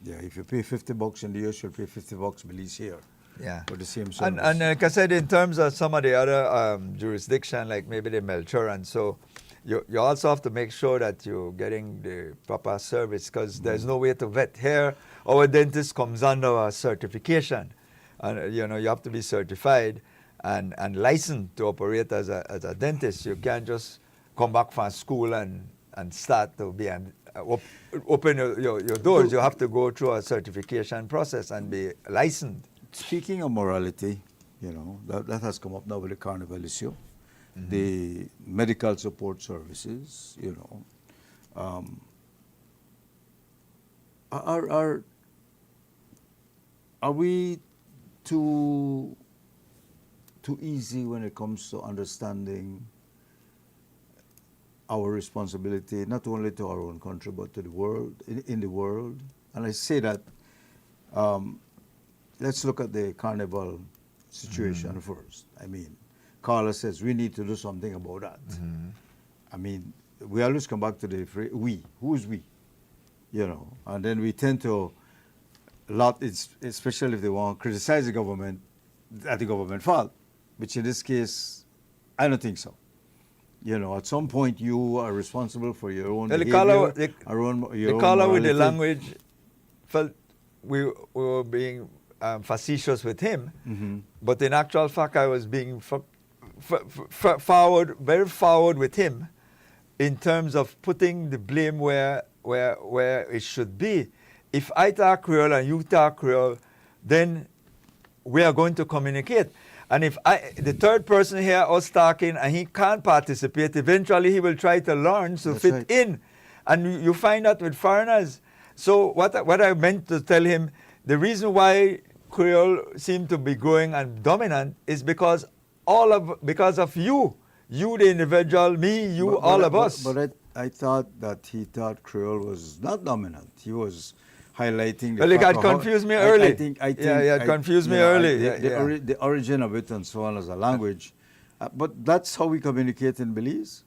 if you pay $50 in the US, you'll pay $50 Belize here. Yeah, for the same service. And like I said, in terms of some of the other jurisdiction, like maybe the Melchor, and so you also have to make sure that you're getting the proper service, because there's no way to vet here. Our dentist comes under a certification, and you have to be certified and licensed to operate as a dentist. You can't just come back from school and start to be open your doors. You have to go through a certification process and be licensed. Speaking of morality, that has come up now with the Carnival issue, the medical support services, are we too easy when it comes to understanding our responsibility, not only to our own country, but to the world, in the world? And I say that let's look at the carnival situation first. I mean, Carla says we need to do something about that. I mean, we always come back to the phrase, we. Who is we? You know, and then we tend to, especially if they want to criticize the government, at the government fault, which in this case, I don't think so. You know, at some point you are responsible for your own behavior, the your caller own with the morality. language felt we were being facetious with him, but in actual fact I was being very forward with him in terms of putting the blame where it should be. If I talk Creole and you talk Creole, then we are going to communicate. And if the third person here us talking and he can't participate, eventually he will try to learn to fit in. And you find that with foreigners. So what I meant to tell him, the reason why Creole seemed to be growing and dominant is because of you. You the individual, me, you, all of us. But I thought that he thought Creole was not dominant. He was highlighting the well, it fact had of how- confused me early. I think it confused me you know, early. The origin of it and so on as a language. But that's how we communicate in Belize.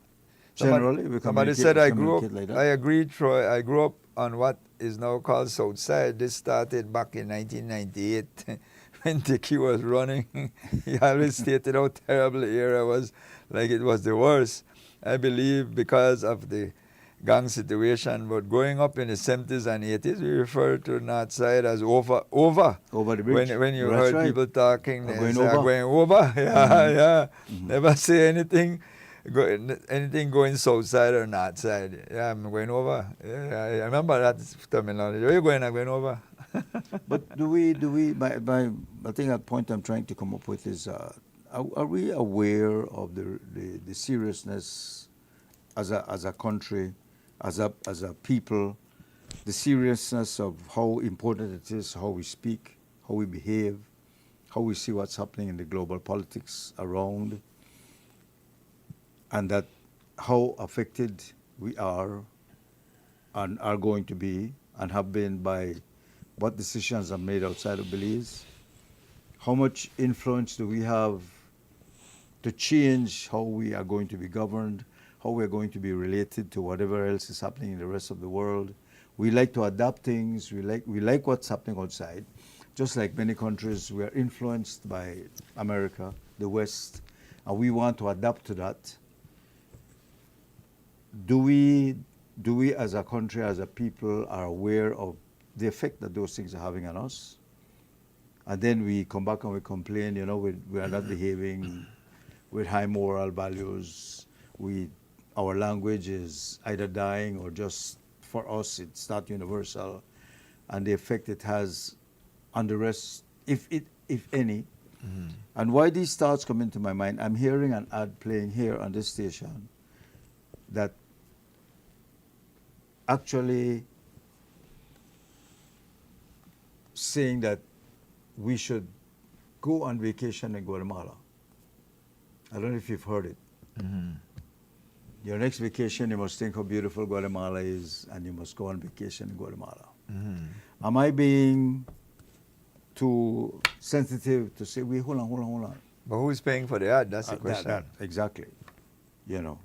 Generally, we somebody communicate, said I grew up. communicate like that. I agree, Troy. I grew up on what is now called Southside. This started back in 1998 when Dickie was running. He always stated how terrible the era was, like it was the worst. I believe because of the gang situation, but growing up in the 70s and 80s, we refer to North Side as over the bridge. When you That's heard right. people talking, they Going say, over. going over. Yeah. Never say anything. Anything going south side or north side. Yeah, I'm going over. Yeah, I remember that terminology. Where you going? I'm going over. But do we? I think a point I'm trying to come up with is, are we aware of the seriousness as a country, as a people, the seriousness of how important it is, how we speak, how we behave, how we see what's happening in the global politics around, and that how affected we are and are going to be and have been by what decisions are made outside of Belize? How much influence do we have to change how we are going to be governed, how we are going to be related to whatever else is happening in the rest of the world? We like to adapt things. We like what's happening outside. Just like many countries, we are influenced by America, the West, and we want to adapt to that. Do we as a country, as a people, are aware of the effect that those things are having on us? And then we come back and we complain, you know, we are not behaving with high moral values. Our language is either dying or just, for us, it's not universal. And the effect it has on the rest, if any. And why these thoughts come into my mind, I'm hearing an ad playing here on this station that actually saying that we should go on vacation in Guatemala. I don't know if you've heard it. Your next vacation, you must think how beautiful Guatemala is, and you must go on vacation in Guatemala. Am I being too sensitive to say, wait, hold on. But who's paying for the ad? That's the question. Exactly. You know.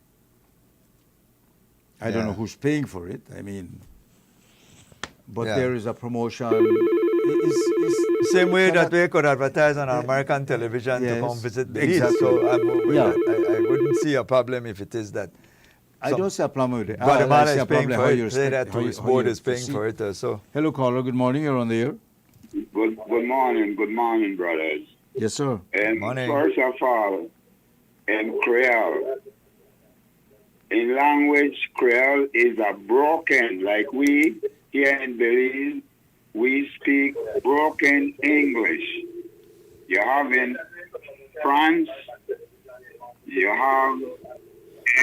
I don't know who's paying for it. I mean, but there is a promotion. Same way that we could advertise on American television to come visit Belize. Exactly. So I wouldn't see a problem if it is that. I don't see a problem with it. Guatemala I see is a paying problem for how it. you Say that respect- how his you board is paying proceed. for it. So. Hello, caller. Good morning. You're on the air. Good morning, brothers. Yes, sir. And Morning. first of all, in Creole, in language, Creole is a broken, like we here in Belize, we speak broken English. You have in France, you have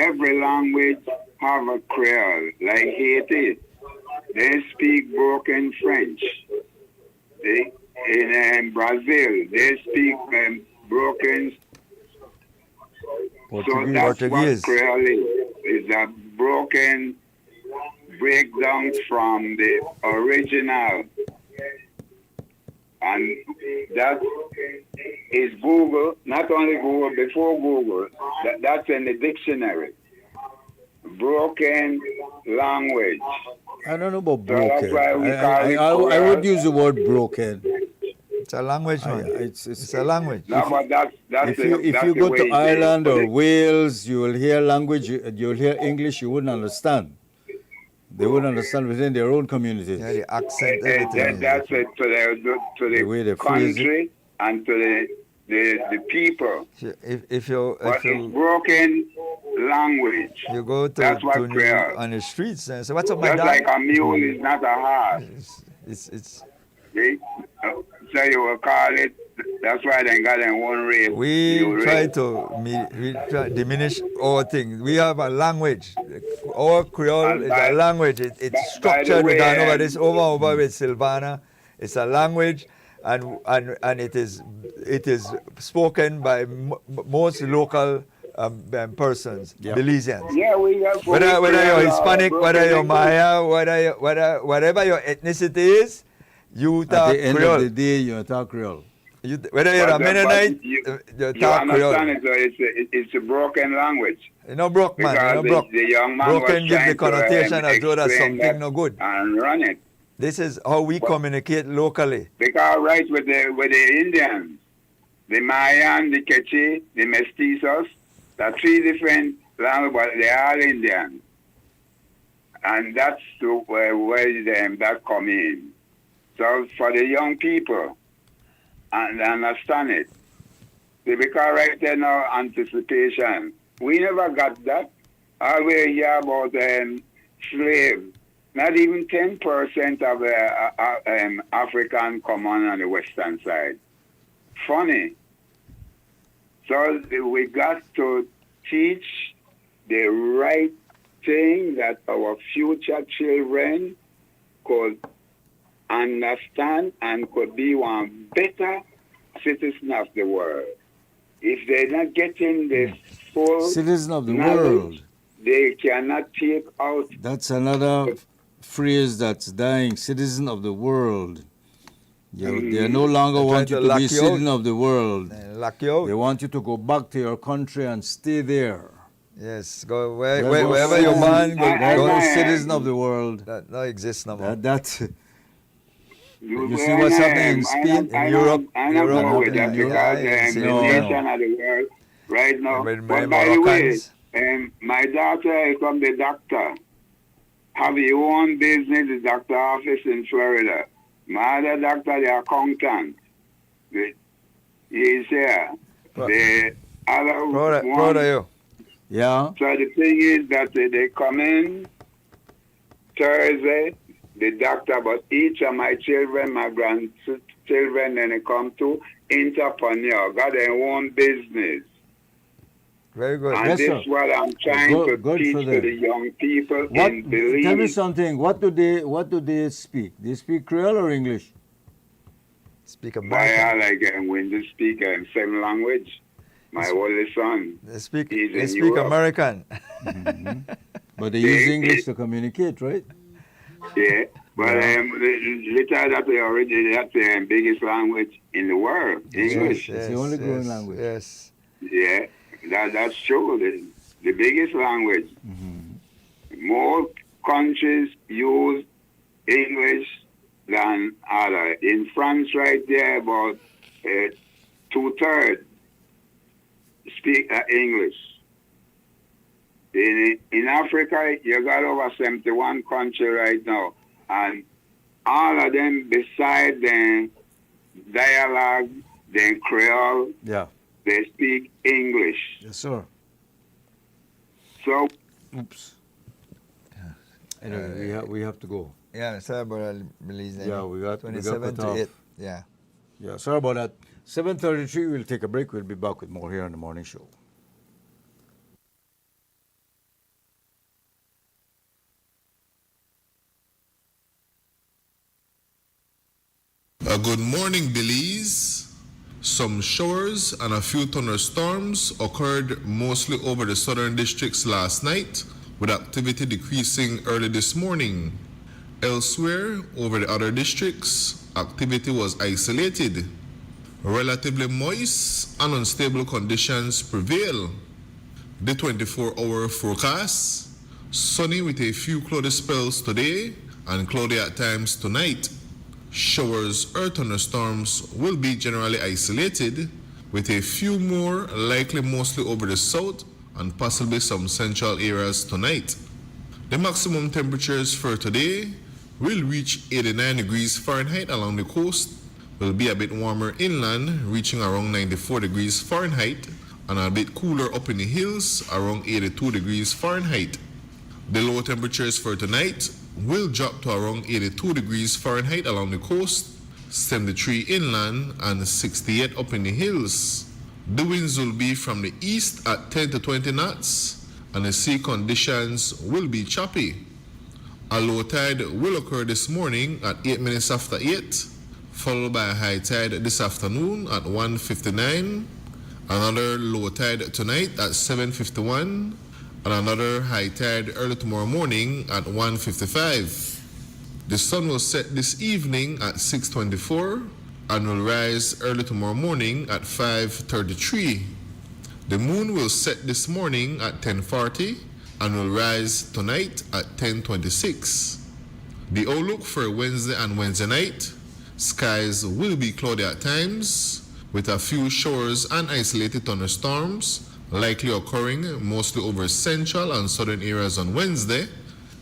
every language have a Creole, like Haiti. They speak broken French. In Brazil, they speak broken. So that's what Creole is a broken breakdown from the original. And that is Google, not only Google, before Google, that's in the dictionary. Broken language. I don't know about So that's broken. why we call it I would Creole. use the word broken. It's a language, man. It's a language. No, but that's If you go to Ireland or Wales, you will hear language, you will hear English you wouldn't understand. They wouldn't understand within their own communities. Yeah, the accent, everything. That's it to The way they the phrase country and to the people. If you But it's broken language. you go That's what to Creole. on the streets and say, "What's up, my Just dad?" like a mule is not a horse. It's See? So you will call it. That's why they got in one race. we try to diminish our thing. We have a language. Our Creole is a language. It's by the structured. We way, gone over this over with Silvana. It's a language, and it is spoken by most local persons, Belizeans. Yeah, we have. Whether you're Hispanic, whether you're Maya, whatever your ethnicity is, you At talk the end Creole. of the day, you talk Creole. Whether you're a Mennonite, you You talk Creole. understand it? So it's a broken language. You know, broke man. You know, Because broke. the young man Broken was give the trying to, connotation as though that's explain something that no good. and run it. This is how we communicate locally. Because right with the Indians, the Mayan, the Quechua, the Mestizos, there are three different languages, but they are all Indians. And that's where that come in. So for the young people, and understand it. Because right there now, anticipation. We never got that. All we hear about slaves. Not even 10% of African come on the western side. Funny. So we got to teach the right thing that our future children could understand and could be one better citizen of the world. If they're not getting the full Citizen of the knowledge, world. they cannot take out. That's another phrase that's dying. Citizen of the world. They no longer want you to be citizen of the world. Lock you out. They want you to go back to your country and stay there. Yes, go wherever your man Go go. to citizen of the world. That exists no more. You see what's happening in Spain, in Europe, I don't know with that because the nation of the world right now. With But by the way, Moroccans. my daughter is from the doctor. Have your own business, the doctor office in Florida. My other doctor, the accountant. He's here. The other one. Proud of you. Yeah. So the thing is that they come in Thursday, the doctor, but each of my children, my grandchildren, then they come to entrepreneur, got their own business. Very good. And Yes, this sir. is what I'm trying to Good teach for to them. the young people What? in Belize. Tell me something. What do they speak? They speak Creole or English? Speak Why American. I like when they speak same language. My oldest son. They speak He's in Europe. American. But they use English to communicate, right? Yeah. But later that they already that's the biggest language in the world, English. It's the only growing language. Yes. Yeah, that's true. The biggest language. More countries use English than other. In France, right there, about 2/3 speak English. In Africa, you got over 71 countries right now, and all of them, beside the dialogue, the Creole, Yeah. they speak English. Yes, sir. So, Oops. Anyway, we have to go. Yeah, sorry about that, Belize. Yeah, we got 27 cut to off. 8. Yeah. Yeah, sorry about that. 7:33. We'll take a break. We'll be back with more here on the morning show. Good morning, Belize. Some showers and a few thunderstorms occurred mostly over the southern districts last night, with activity decreasing early this morning. Elsewhere, over the other districts, activity was isolated. Relatively moist and unstable conditions prevail. The 24-hour forecast: sunny with a few cloudy spells today and cloudy at times tonight. Showers or thunderstorms will be generally isolated, with a few more likely mostly over the south and possibly some central areas tonight. The maximum temperatures for today will reach 89 degrees Fahrenheit along the coast, will be a bit warmer inland, reaching around 94 degrees Fahrenheit, and a bit cooler up in the hills, around 82 degrees Fahrenheit. The low temperatures for tonight will drop to around 82 degrees Fahrenheit along the coast, 73 inland, and 68 up in the hills. The winds will be from the east at 10 to 20 knots, and the sea conditions will be choppy. A low tide will occur this morning at 8 minutes after 8, followed by a high tide this afternoon at 1:59, another low tide tonight at 7:51, and another high tide early tomorrow morning at 1:55. The sun will set this evening at 6:24 and will rise early tomorrow morning at 5:33. The moon will set this morning at 10:40 and will rise tonight at 10:26. The outlook for Wednesday and Wednesday night: skies will be cloudy at times, with a few showers and isolated thunderstorms likely occurring mostly over central and southern areas on Wednesday,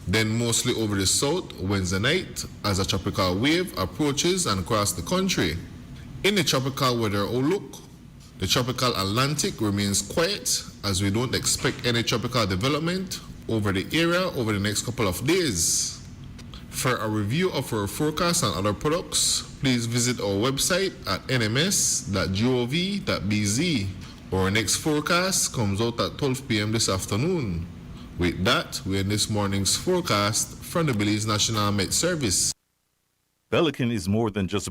then mostly over the south Wednesday night as a tropical wave approaches and across the country. In the tropical weather outlook, the tropical Atlantic remains quiet as we don't expect any tropical development over the area over the next couple of days. For a review of our forecast and other products, please visit our website at nms.gov.bz. Our next forecast comes out at 12 p.m. this afternoon. With that, we end this morning's forecast from the Belize National Met Service. Pelican is more than just a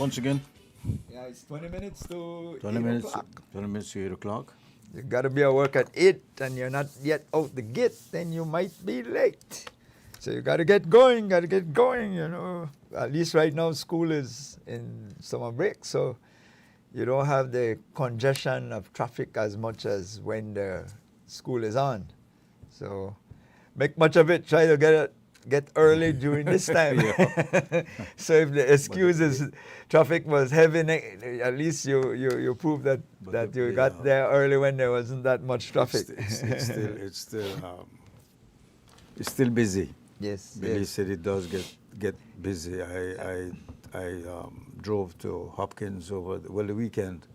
once again. Yeah, it's 20 minutes to 20 8 minutes. o'clock. 20 minutes to 8 o'clock. You got to be at work at 8 and you're not yet out the gate, then you might be late. So you got to get going, you know. At least right now school is in summer break, so you don't have the congestion of traffic as much as when the school is on. So make much of it. Try to get early during this time. So if the excuse is traffic was heavy, at least you prove that you got there early when there wasn't that much traffic. It's still busy. Yes. Billy said it does get busy. I drove to Hopkins over the weekend.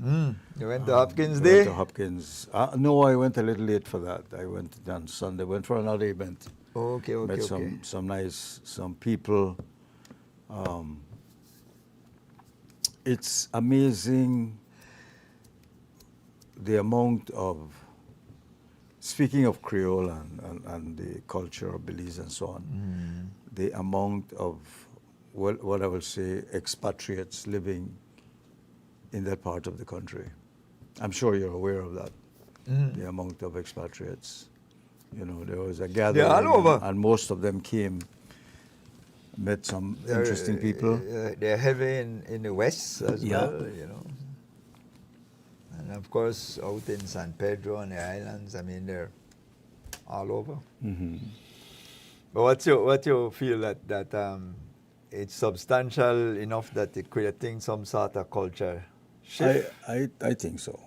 You went to Hopkins I Day? went to Hopkins. No, I went a little late for that. I went on Sunday. Went for another event. Okay. Met some people. It's amazing the amount of, speaking of Creole and the culture of Belize and so on, the amount of what I will say expatriates living in that part of the country. I'm sure you're aware of that. The amount of expatriates. You know, there was a gathering, all over. and most of them came, met some interesting people. They're heavy in the west as well, you know. And of course, out in San Pedro and the islands, I mean, they're all over. But what you feel that it's substantial enough that it's creating some sort of culture shift? I think so.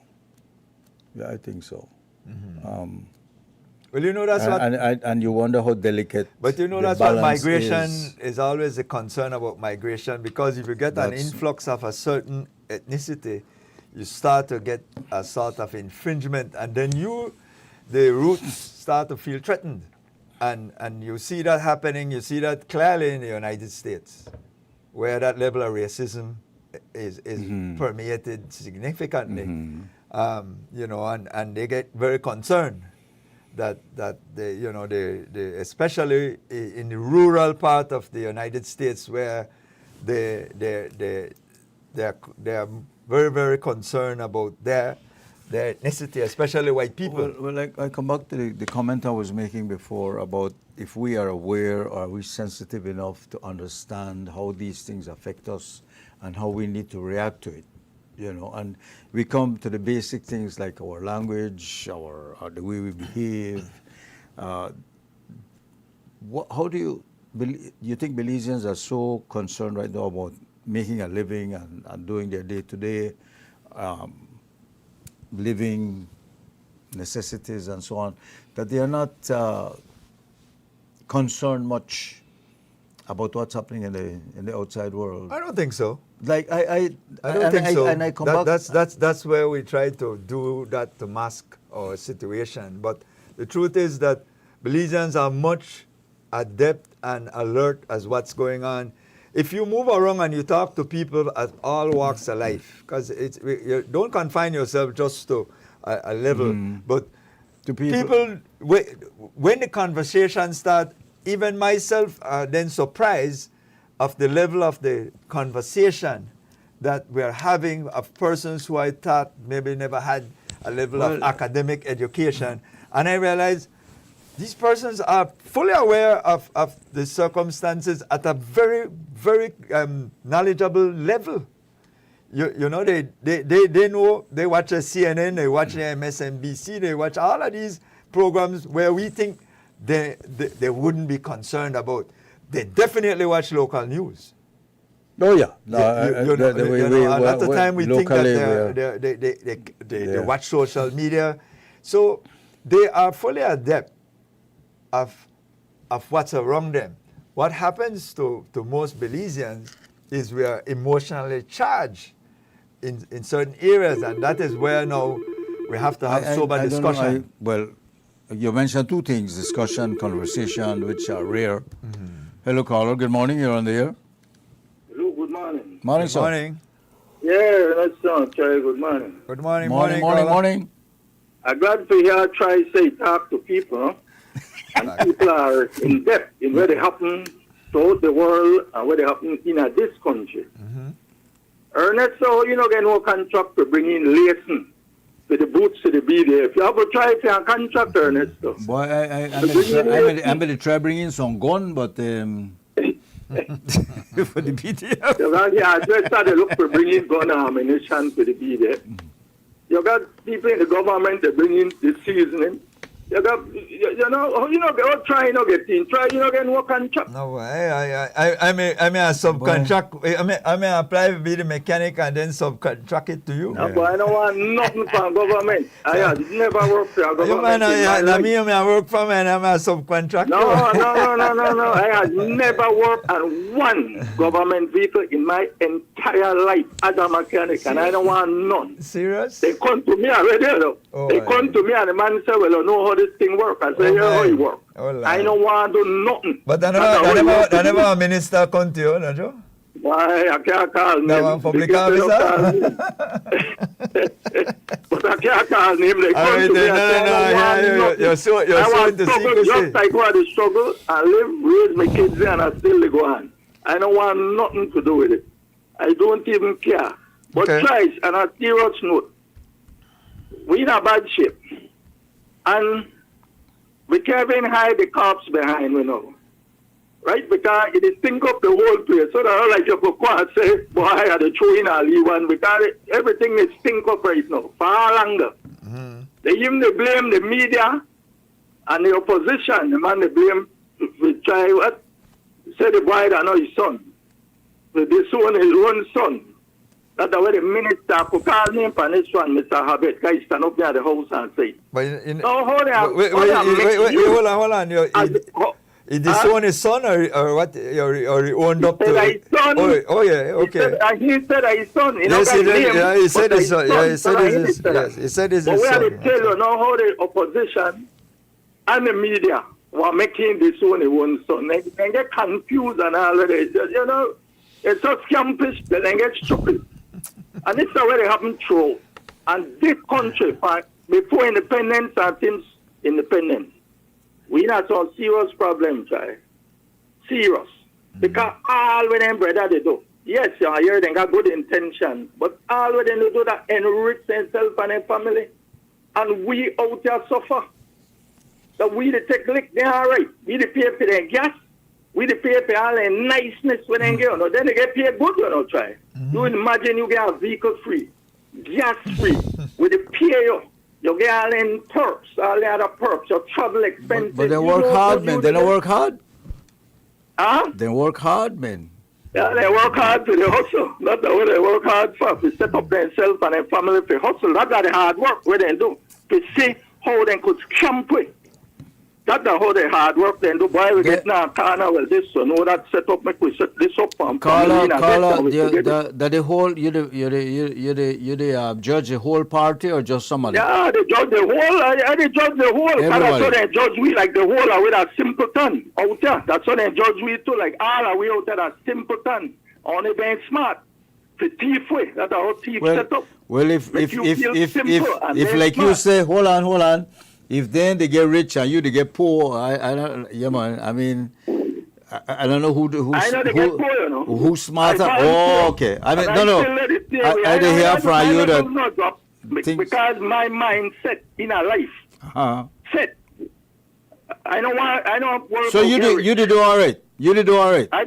Yeah, I think so. Well, you know, that's what... And you wonder how delicate. But you know, that's what migration is always a concern about migration, because if you get an influx of a certain ethnicity, you start to get a sort of infringement, and then the roots start to feel threatened. And you see that happening, you see that clearly in the United States, where that level of racism is permeated significantly. You know, and they get very concerned that they, you know, they especially in the rural part of the United States, where they are very, very concerned about their ethnicity, especially white people. Well, I come back to the comment I was making before about if we are aware, or are we sensitive enough to understand how these things affect us and how we need to react to it. You know, and we come to the basic things like our language, the way we behave. How do you think Belizeans are so concerned right now about making a living and doing their day-to-day living necessities and so on, that they are not concerned much about what's happening in the outside world? I don't think so. Like I don't think so. And I come back. That's where we try to do that to mask our situation. But the truth is that Belizeans are much adept and alert as what's going on. If you move around and you talk to people at all walks of life, because you don't confine yourself just to a level, but to people when the conversation starts, even myself are then surprised of the level of the conversation that we're having of persons who I thought maybe never had a level of academic education. And I realized these persons are fully aware of the circumstances at a very, very knowledgeable level. You know, they know, they watch a CNN, they watch MSNBC, they watch all of these programs where we think they wouldn't be concerned about. They definitely watch local news. Oh yeah, a lot of time we think that they watch social media, so they are fully adept of what's around them. What happens to most Belizeans is we are emotionally charged in certain areas, and that is where now we have to have sober discussion. Well, you mentioned two things: discussion, conversation, which are rare. Hello, caller. Good morning. You're on the air. Hello. Good morning. Morning, Good sir. morning. Yeah, that's Charlie. Good morning. Good morning. Morning. I'm glad to hear try say talk to people, and people are in depth in what they happen throughout the world and what they happen in this country. Ernest, so you know, get no contract to bring in Layson for the boots to the BDF. You have to try for a contract, Ernest. So. Boy, I'm going to try bringing some gun, but for the BDF. Yeah, I just started look for bringing gun ammunition for the BDF. You got people in the government that bring in the seasoning. You got, go try, get in. Try, get no contract. No, I may a subcontract. I may apply to be the mechanic and then subcontract it to you. No, but I don't want nothing from government. I have never worked for a government. Me, I work for me and I'm a subcontractor. No. I have never worked on one government vehicle in my entire life as a mechanic, and I don't want none. Serious? They come to me already, though. They come to me and the man say, well, I know how this thing works. I say, yeah, how it works. I don't want to do nothing. But I never a minister come to you, no, Joe? Why, I can't call him. No, public officer? But I can't call him. They come to me and say, you're so into secrecy. Just like what I struggle, I live, raise my kids there, and I still go on. I don't want nothing to do with it. I don't even care. But twice, on a serious note, we in a bad shape. And we can't even hide the cops behind, right? Because it stink up the whole place. So that like you could go and say, boy, I had to throw in a leave one because everything is stink up right now, far longer. They even blame the media and the opposition. The man they blame, we try what? Say the boy that know his son. They disown his own son. That's the way the minister could call me for this one, Mr. Habet. Guy stand up there at the house and say, hold on. He disowned his son or what? Or he owned up to his son. Okay. He said his son. Yes, he said his son. He said his son. But we have to tell you now how the opposition and the media were making disown his own son. They get confused and all of this. It's so scampish that they get stupid. And this is where they happen through. And this country, before independence and since independence, we have some serious problems, right? Serious. Because all with them brother they do. Yes, you hear they got good intention, but all with them they do that enrich themselves and their family. And we out here suffer. So we the take lick, they all right. We the pay for their gas. We the pay for all the niceness when they get, then they get paid good, try. You imagine you get a vehicle free, gas free, with the pay you get all in perks, all the other perks, your travel expenses. But they work hard, man. They don't work hard. Huh? They work hard, man. Yeah, they work hard for the hustle. That's the way they work hard for. To set up themselves and their family for hustle. That's the hard work where they do. To see how they could scamp with. That's how they hard work then do. Boy, we get now corner well this so know that set up make we set this up and Carla, the whole you the judge the whole party or just somebody? Yeah, they judge the whole. They judge the whole. That's how they judge we like the whole are with a simpleton out there. That's how they judge we too like all are we out there a simpleton. Only being smart. The thief way. That's how thief set up. Well, if like you say, hold on. If then they get rich and you they get poor, I don't. Yeah, man. I mean, I don't know who's smarter. Oh, okay. I mean, no. I didn't hear from you that. Because my mindset in a life set. I don't work. So you did do all right. You did do all right. I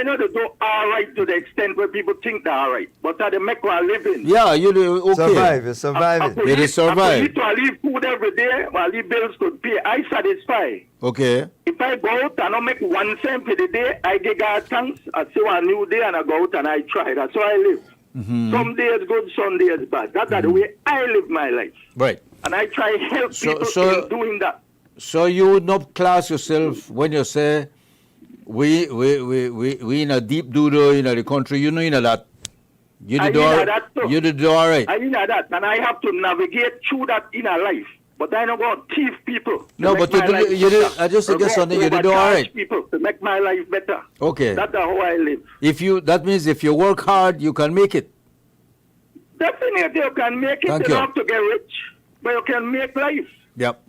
know they do all right to the extent where people think they're all right, but they make a living. Yeah, you do okay. You're surviving. They survive. I leave food every day, I leave bills to pay. I satisfy. Okay. If I go out and I make 1 cent for the day, I give God thanks. I see a new day and I go out and I try. That's how I live. Some days good, some days bad. That's the way I live my life. Right. And I try help people in doing that. So you would not class yourself when you say we in a deep doodle in the country, you know that. You did all right. I know that, and I have to navigate through that in a life. But I don't go thief people. No, but you did. I just guess something. You did all right. People to make my life better. Okay. That's how I live. That means if you work hard, you can make it. Definitely, you can make it. You don't have to get rich, but you can make life. Yep.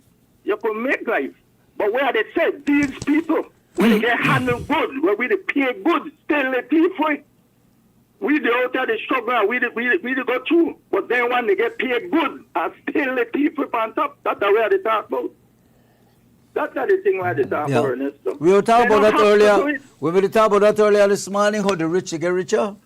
You can make life. But where they said these people, when they get handled good, where we pay good, still the thief way. We the out of the struggle, we the go through. But then when they get paid good and still the people on top, that's the way they talk about. That's the thing why they talk about, Ernesto. We were talking They about don't that have to do earlier. it. We were talking about that earlier this morning, how the rich get richer.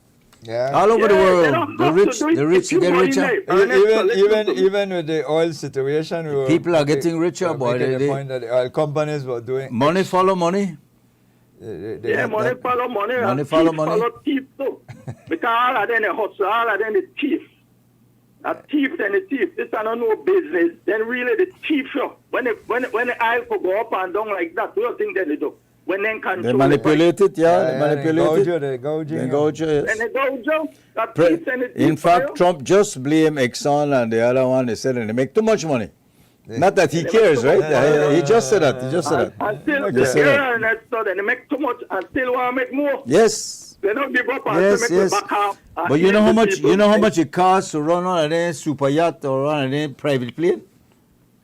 Yeah. All over the Yeah, they world, don't the have to rich do it. get If you richer. money, Ernesto, listen to me. Even with the oil situation, we were People are getting richer, boy. making the point that the oil companies were doing Money follow money. they Yeah, had money that- follow money. Money and follow thief money. follow thief too. Because all of them the hustle, all of them the thief. A thief then the thief. This is not no business. Then really the thief, yo. When the oil could go up and down like that, what do you think they do? When they control They manipulate it, yeah. They manipulate it. They gouge you. They gouge you, When yes. they go, Joe, that thief then the thief. In fact, Trump just blamed Exxon and the other one. They said they make too much money. Not that he cares, right? He just said that. He just said that. And still, They said that. and that's so then they make too much and still want to make more. Yes. They don't give up and Yes, make yes. the back half. and But you know kill how the much people. you know how much it costs to run on a super yacht or on a private plane?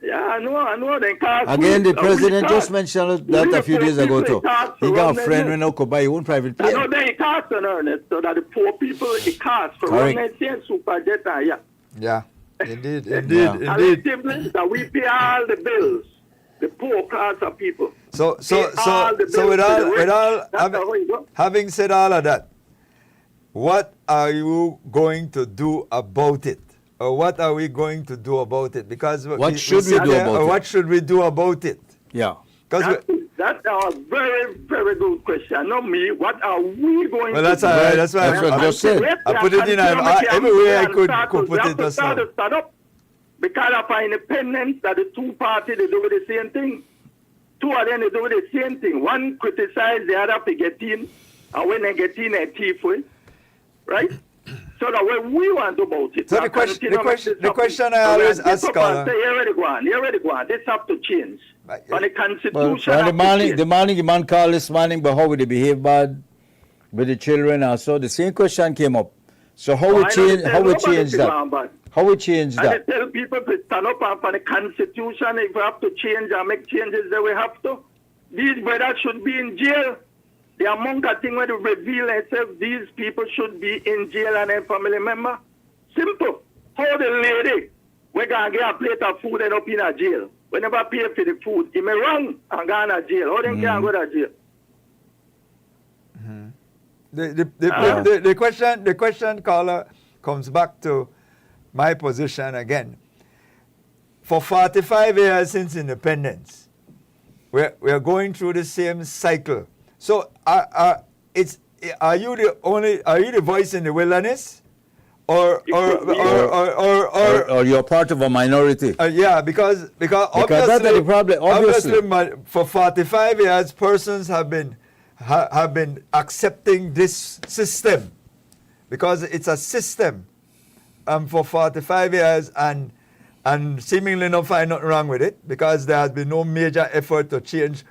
Yeah, I know. They cost Again, the we president cost. just mentioned that a few days ago too. He got a friend when who could buy his own private I know plane. they cost on earnest, so that the poor people it costs for Correct. running the super jet and yeah. Yeah. Indeed, Yeah. indeed, And the indeed. difference that we pay all the bills, the poor class of people. So Pay all the bills to with the all rich. That's the way it goes. having said all of that, what are you going to do about it? Or what are we going to do about it? Because What should we sit do there, about or it? What should we do about it? Yeah. Because That's a very, very good question. Not me. What are we going well, to that's do? all right. That's why That's what I just said. I put it in every way I could put it just now. Start up. Because of our independence, that the two parties, they do the same thing. Two of them, they do the same thing. One criticize the other to get in, and when they get in, they thief with. Right? So that way we want to about it. So Now, the question I So always we ask get up and Carla- say, here we go on, here we go on. This have to change. And the constitution Well, have to the morning, the man called this morning, but how would they behave bad with the children also? The same question came up. So how we change? How we change that? How we change And that? they tell people to stand up and for the constitution, if we have to change and make changes, then we have to. These brothers should be in jail. The among of things where they reveal themselves, these people should be in jail and their family member. Simple. How the lady, we going to get a plate of food and up in a jail. We never pay for the food. It may wrong and go to jail. How they can go to jail? The question, caller, comes back to my position again. For 45 years since independence, we're going through the same cycle. So are you the voice in the wilderness, or you're part of a minority? yeah, because obviously, that's the problem. Obviously, for 45 years, persons have been accepting this system because it's a system for 45 years and seemingly not find nothing wrong with it because there has been no major effort to change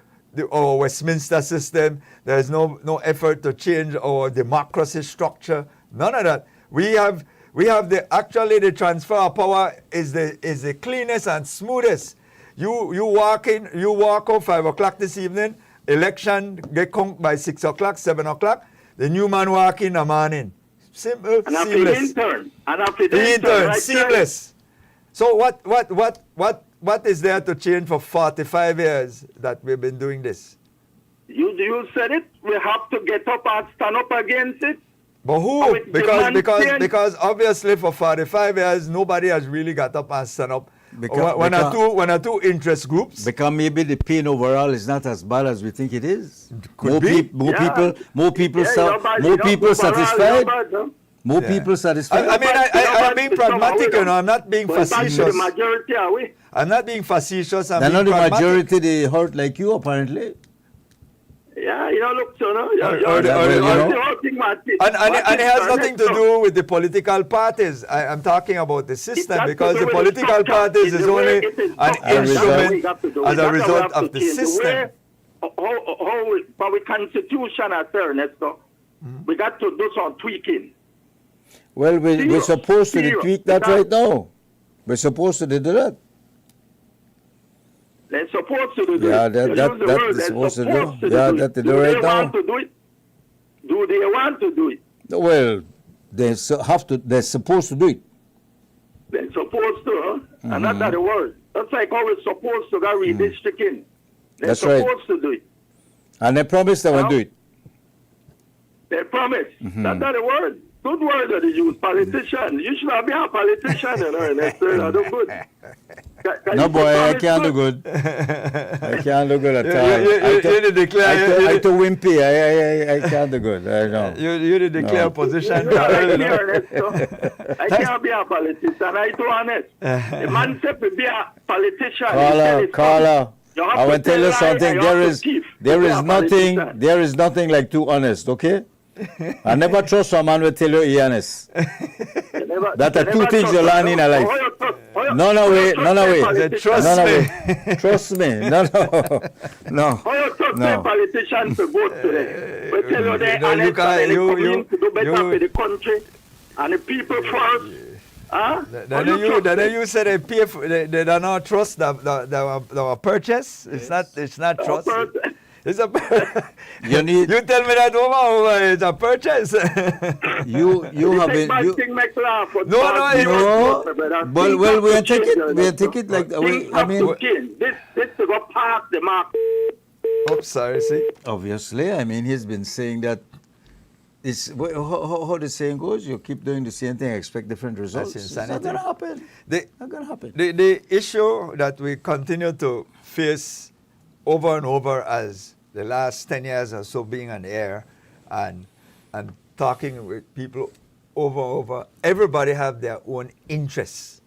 our Westminster system. There is no effort to change our democracy structure. None of that. We have the transfer of power is the cleanest and smoothest. You walk out 5 o'clock this evening. Election get counted by 6 o'clock, 7 o'clock. The new man walk in the morning. Simple, And after seamless. the intern. And after the The intern, right seamless. So what is there to change for 45 years that we've been doing this? You said it. We have to get up and stand up against it. But who? Because obviously for 45 years nobody has really got up and stand up. One or two interest groups. Because maybe the pain overall is not as bad as we think it is. Could be. More people satisfied. More people satisfied. I mean, I'm being pragmatic, I'm not being facetious. The majority are we? I'm not being facetious. I'm They're being not the pragmatic. majority, they hurt like you apparently. Yeah, look, so no. And it has nothing to do with the political parties. I'm talking about the system because the political parties is only an instrument as a result of the system. But with constitution as fairness, we got to do some tweaking. Well, we're supposed to tweak that right now. We're supposed to do that. They're supposed to do Yeah, it. that is supposed to do. Yeah, that they do right now. Want to do it? Do they want to do it? Well, They're supposed to do it. They're supposed to, and that's not the word. That's like how we're supposed to go redistricting. They're That's right. supposed to do it. And they promised they will do it. They promise. That's not the word. Good word that they use. Politician. You should not be a politician, you know, and that's do good. No, boy, I can't do good. I can't do good at all. You declare. I too wimpy. I can't do good. I know. You did declare position. I can't be a politician. I too honest. The man said to be a politician. Caller. I will tell you something. There is nothing like too honest. Okay. I never trust someone will tell you he honest. That are two things you learn in a life. No way. Trust me. No. Politicians to vote today. We tell you they honest and they come to do better for the country and the people first. Then you said they pay for, they do not trust the purchase. It's not trust. It's a you tell me that over it's a purchase. you have been well we'll take it like I mean this to go past the mark. Oops, sorry, see. Obviously, I mean he's been saying that it's how the saying goes, you keep doing the same thing, expect different results. That's insanity. It's not gonna happen. The issue that we continue to face over and over as the last 10 years or so being on the air and talking with people over, everybody have their own interests.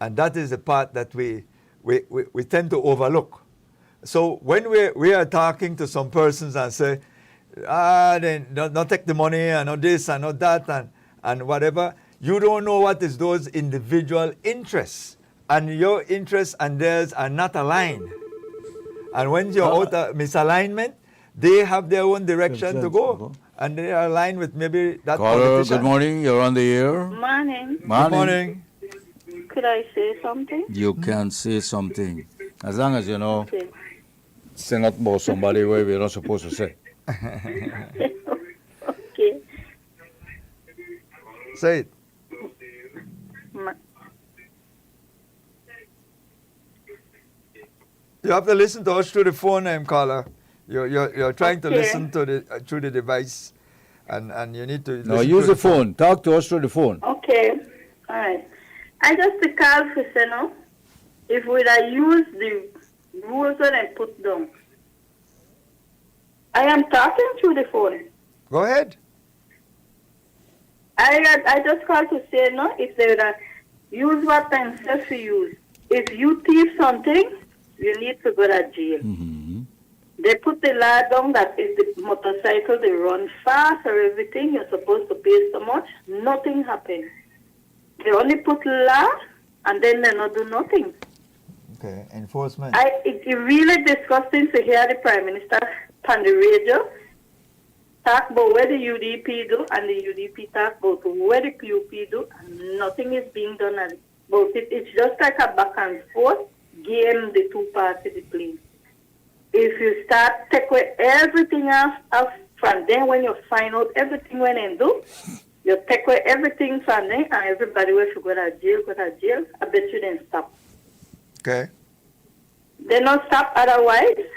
And that is the part that we tend to overlook. So when we are talking to some persons and say, then don't take the money and not this and not that and whatever, you don't know what is those individual interests. And your interests and theirs are not aligned. And when you're out of misalignment, they have their own direction to go. And they are aligned with maybe that politician. Good morning. You're on the air. Morning. Good morning. Could I say something? You can say something. As long as you know, Okay. say not about somebody where we're not supposed to say. Okay. Say it. You have to listen to us through the phone, caller. You're trying to listen to through the device, and you need to. No, use the phone. Talk to us through the phone. Okay. All right. I just to call for say no. If we had used the rules that I put down. I am talking through the phone. Go ahead. I just called to say no. If they would use what I'm supposed to use. If you thief something, you need to go to jail. They put the law down that if the motorcycle they run fast or everything, you're supposed to pay so much. Nothing happened. They only put law and then they not do nothing. Okay, enforcement. It's really disgusting to hear the Prime Minister on the radio talk about what the UDP do and the UDP talk about what the PUP do and nothing is being done about it. It's just like a back and forth game the two parties play. If you start take away everything off from them, when you find out everything when they do, you take away everything from them and everybody will go to jail, I bet you then stop. Okay. They not stop otherwise.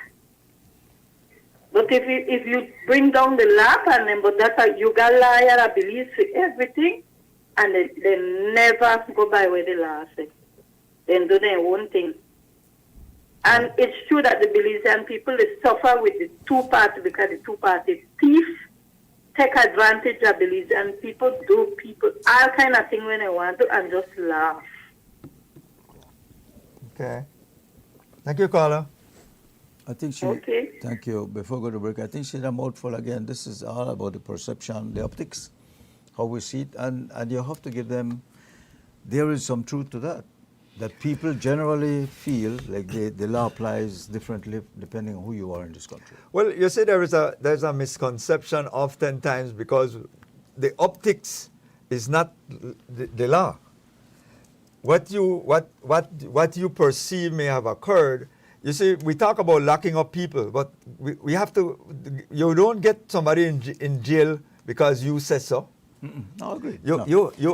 But if you bring down the law on them, but that's you got liar, I believe, for everything, and they never go by where the law says. They do their own thing. And it's true that the Belizean people they suffer with the two parties because the two parties thief, take advantage of Belizean people, do people all kind of thing when they want to, and just laugh. Okay. Thank you, caller. I think she. Okay. Thank you. Before we go to break, I think she's a mouthful again. This is all about the perception, the optics, how we see it, and you have to give them. There is some truth to that. That people generally feel like the law applies differently depending on who you are in this country. Well, you see, there's a misconception oftentimes because the optics is not the law. What you perceive may have occurred. You see, we talk about locking up people, but we have to. You don't get somebody in jail because you said so. No, I agree.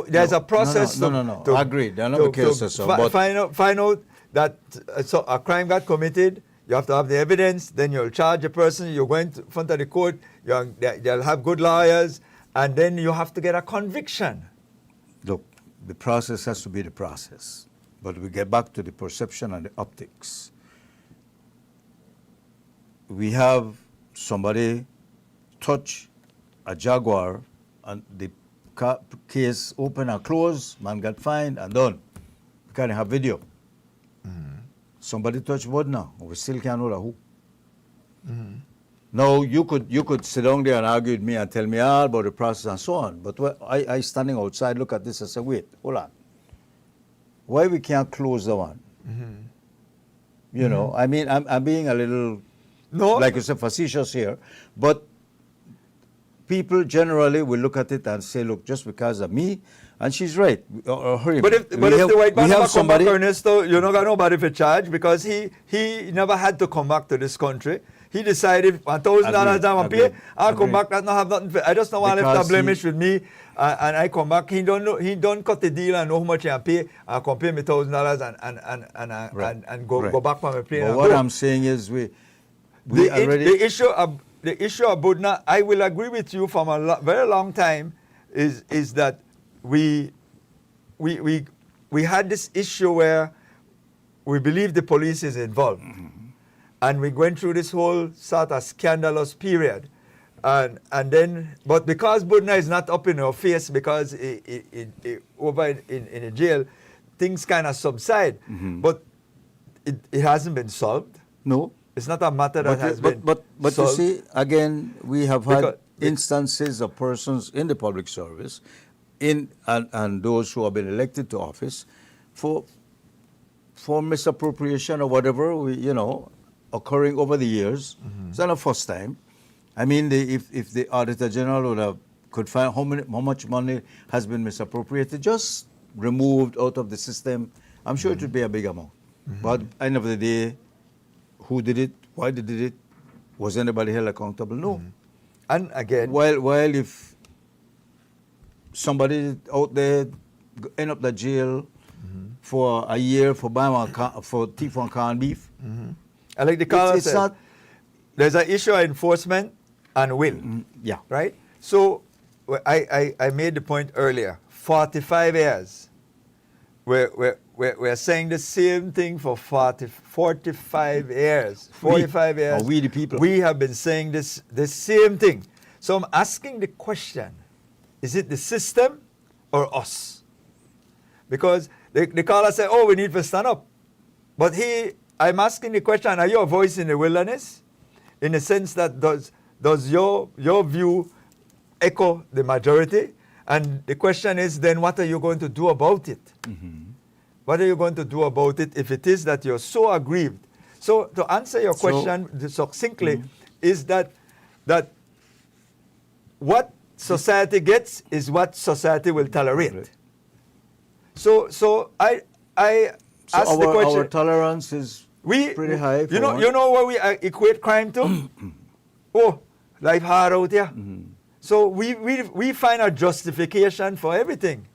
There's a process. No. I agree. There are no cases. Find out that so a crime got committed. You have to have the evidence. Then you'll charge a person. You're going to front of the court. They'll have good lawyers, and then you have to get a conviction. Look, the process has to be the process. But we get back to the perception and the optics. We have somebody touch a Jaguar and the case open and close, man got fined and done. We can't have video. Somebody touch Bodna, we still can't know who. Now you could sit down there and argue with me and tell me all about the process and so on. But I standing outside look at this and say, wait, hold on. Why we can't close the one? You know, I mean, I'm being a little, like you said, facetious here, but people generally will look at it and say, look, just because of me, and she's right, or him. But if the white man never come back, Ernesto, you're not got nobody for charge because he never had to come back to this country. He decided $1,000 I pay. I'll come back. That not have nothing. I just don't want to left a blemish with me, and I come back. He don't know. He don't cut the deal and know how much I pay. I come pay me $1,000 and go back from my plane. But what I'm saying is the issue of Budna, I will agree with you from a very long time, is that we had this issue where we believe the police is involved. And we went through this whole sort of scandalous period. And then, but because Budna is not up in our face, because over in the jail, things kind of subside. But it hasn't been solved. No. It's not a matter that has been But you solved. see, again, we have had instances of persons in the public service and those who have been elected to office for misappropriation or whatever, occurring over the years. It's not the first time. I mean, if the Auditor General could find how much money has been misappropriated, just removed out of the system, I'm sure it would be a big amount. But at the end of the day, who did it? Why they did it? Was anybody held accountable? No. And again, while if somebody out there end up the jail for a year for thief on corned beef. I like the caller said, there's an issue of enforcement and will. Yeah. Right? So I made the point earlier, 45 years. We're saying the same thing for 45 years. 45 years. We the people. We have been saying the same thing. So I'm asking the question, is it the system or us? Because the caller said, oh, we need to stand up. But I'm asking the question, are you a voice in the wilderness? In the sense that does your view echo the majority? And the question is then, what are you going to do about it? What are you going to do about it if it is that you're so aggrieved? So to answer your question succinctly, is that what society gets is what society will tolerate. So I ask the question. Our tolerance is pretty high. You know what we equate crime to? Life hard out here. So we find a justification for everything.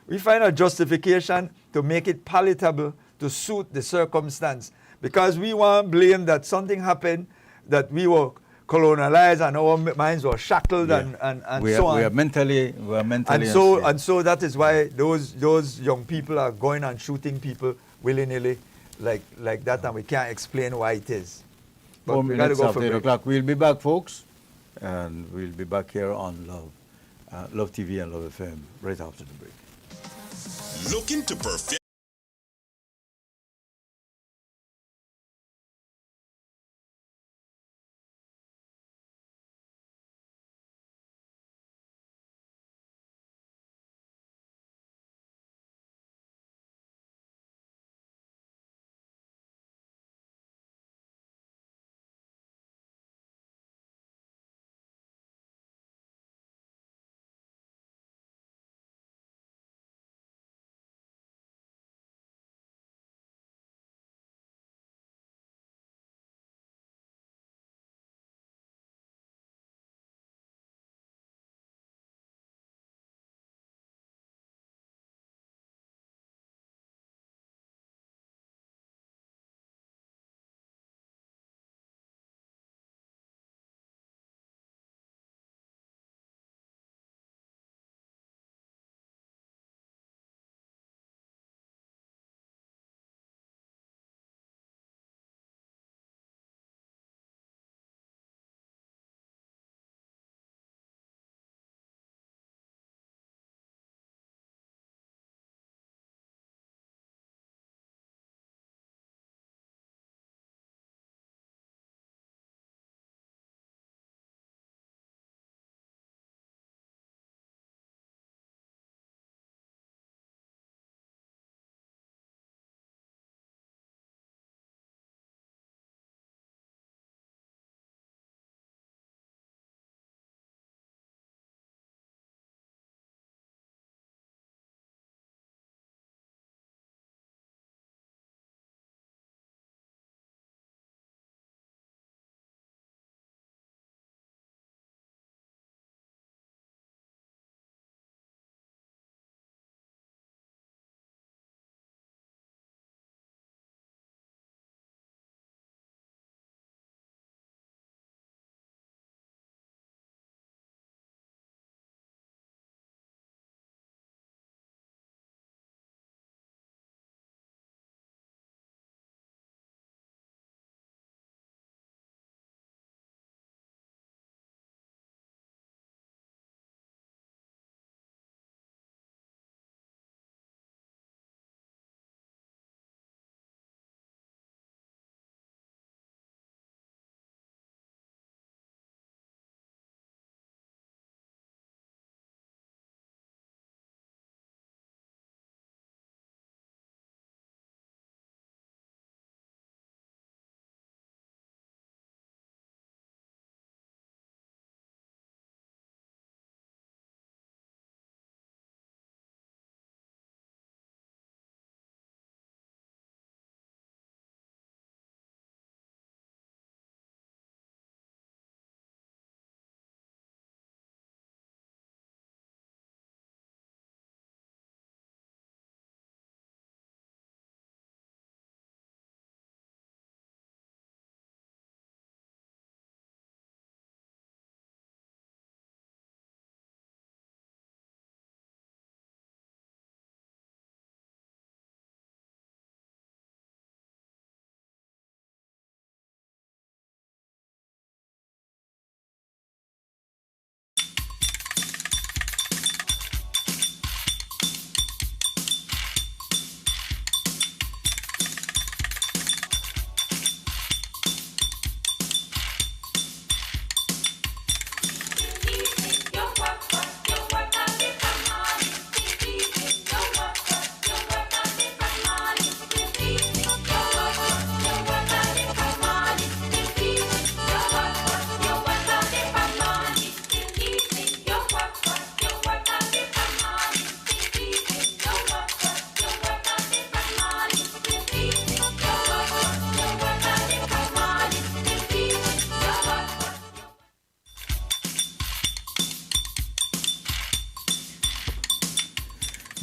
We find a justification to make it palatable to suit the circumstance. Because we want to blame that something happened, that we were colonialized and our minds were shackled and so on. We are mentally and so that is why those young people are going and shooting people willy-nilly like that, and we can't explain why it is. But 4 we got to minutes go after for 8 break. o'clock. We'll be back, folks. And we'll be back here on Love TV and Love FM right after the break. Looking to perfect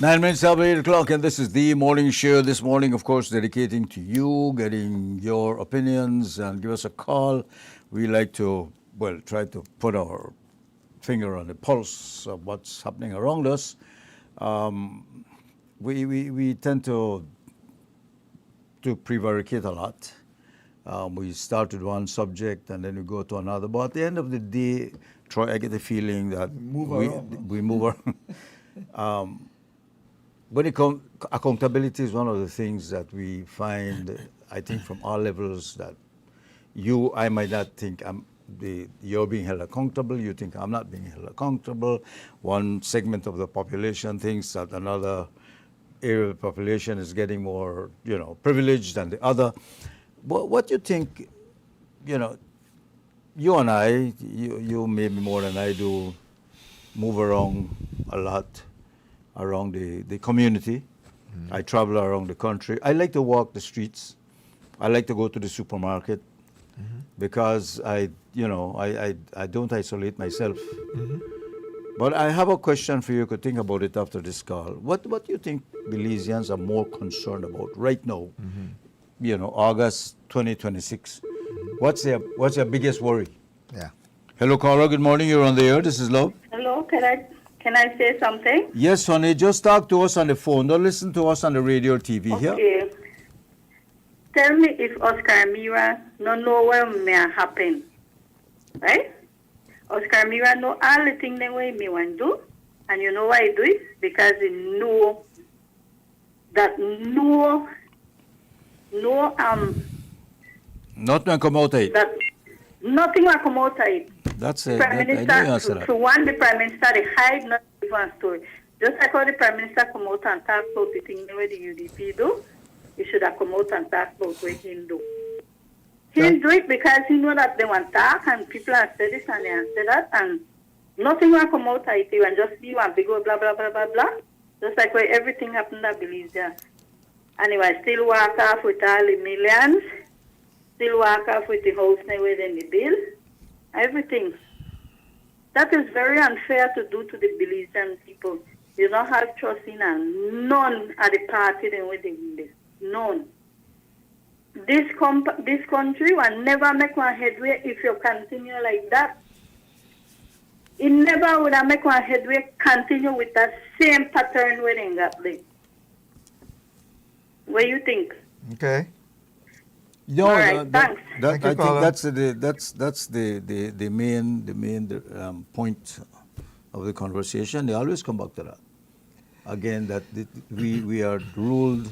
9 minutes after 8 o'clock, and this is the morning show. This morning, of course, dedicating to you, getting your opinions, and give us a call. We like to, well, try to put our finger on the pulse of what's happening around us. We tend to prevaricate a lot. We start with one subject and then we go to another. But at the end of the day, Troy, I get the feeling that we move around. When it comes, accountability is one of the things that we find, I think, from all levels that I might not think you're being held accountable, you think I'm not being held accountable. One segment of the population thinks that another area of the population is getting more, privileged than the other. But what do you think, you and I, you maybe more than I do, move around a lot around the community. I travel around the country. I like to walk the streets. I like to go to the supermarket because I don't isolate myself. But I have a question for you. You could think about it after this call. What do you think Belizeans are more concerned about right now? August 2026. What's their biggest worry? Yeah. Hello, caller. Good morning. You're on the air. This is Love. Hello, can I say something? Yes, honey. Just talk to us on the phone. Don't listen to us on the radio or TV here. Okay. Tell me if Oscar Mira no know what may happen, right? Oscar Mira know all the things the way me want to do, and you know why he do it? Because he know that Nothing will come out of it. That nothing will come out of it. That's it. Prime Minister, to one, the Prime Minister, they hide not even story. Just like how the Prime Minister come out and talk about the thing the way the UDP do, he should have come out and talk about what he do. He'll do it because he know that they want to talk and people have said this and they have said that and nothing will come out of it. You and just be one big old blah, blah, blah, blah, blah. Just like where everything happened at Belize. Anyway, still walk off with all the millions, still walk off with the house within the bill, everything. That is very unfair to do to the Belizean people. You don't have trust in none at the party than with the none. This country will never make one headway if you continue like that. It never would have make one headway continue with that same pattern where they got there. What do you think? Okay. No, all right, thanks. Thank you, I think caller. that's the main point of the conversation. They always come back to that. Again, that we are ruled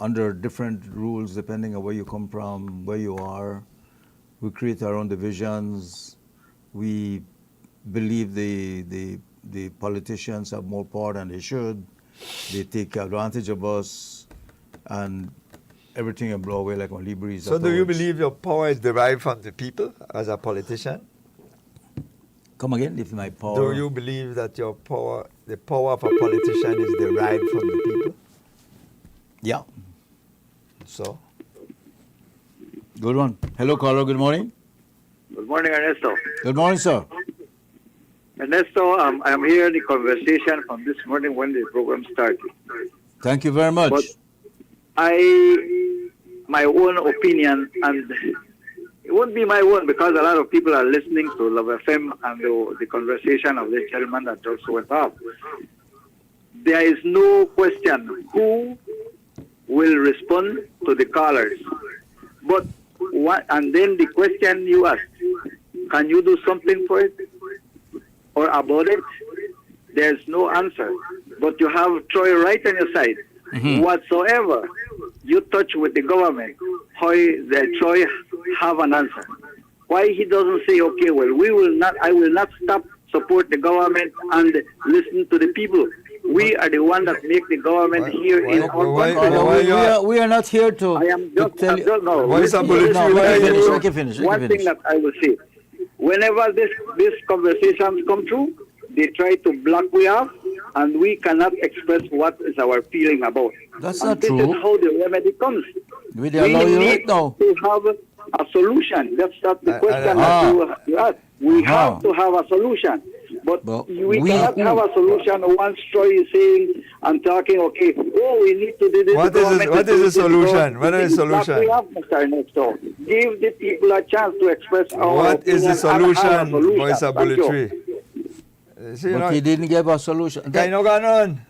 under different rules depending on where you come from, where you are. We create our own divisions. We believe the politicians have more power than they should. They take advantage of us, and everything will blow away like on Libris. So do you believe your power is derived from the people as a politician? Come again, if my power... Do you believe that your power, the power of a politician is derived from the people? Yeah. So? Good one. Hello, caller. Good morning. Good morning, Ernesto. Good morning, sir. Ernesto, I'm hearing the conversation from this morning when the program started. Thank you very much. But my own opinion, and it won't be my own because a lot of people are listening to Love FM and the conversation of this gentleman that just went off. There is no question who will respond to the callers. But what? And then the question you asked, can you do something for it or about it? There's no answer. But you have Troy right on your side. Whatsoever you touch with the government, how the Troy have an answer. Why he doesn't say, okay, well, I will not stop support the government and listen to the people. We are the one that make the government here in our country. We are not here to. I am just tell you. No, One thing that I will say, whenever this conversations come through, they try to block we off, and we cannot express what is our feeling about. That's and not this true. This is how the remedy comes. We need to have a solution. That's not the question that you asked. We have to have a solution. But But Well, we we- cannot have a solution. One story saying and talking, okay, we need to do this. What is the solution? What is the solution? We have, Mr. Ernesto. Give the people a chance to express our What is the opinion and have a solution, Voice Thank Bulletry? But he didn't give a solution. Okay, no ganon.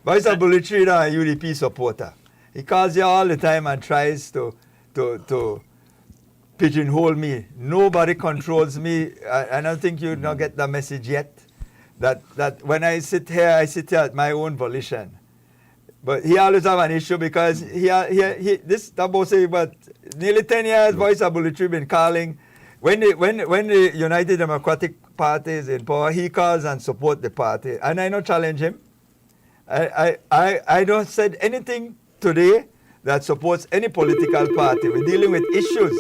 Voice Bulletry is a UDP supporter. He calls you all the time and tries to pigeonhole me. Nobody controls me. I don't think you not get the message yet. That when I sit here at my own volition. But he always have an issue because this Tabo say, but nearly 10 years Voice of Bulletry been calling. When the United Democratic Party is in power, he calls and support the party. And I don't challenge him. I don't said anything today that supports any political party. We're dealing with issues.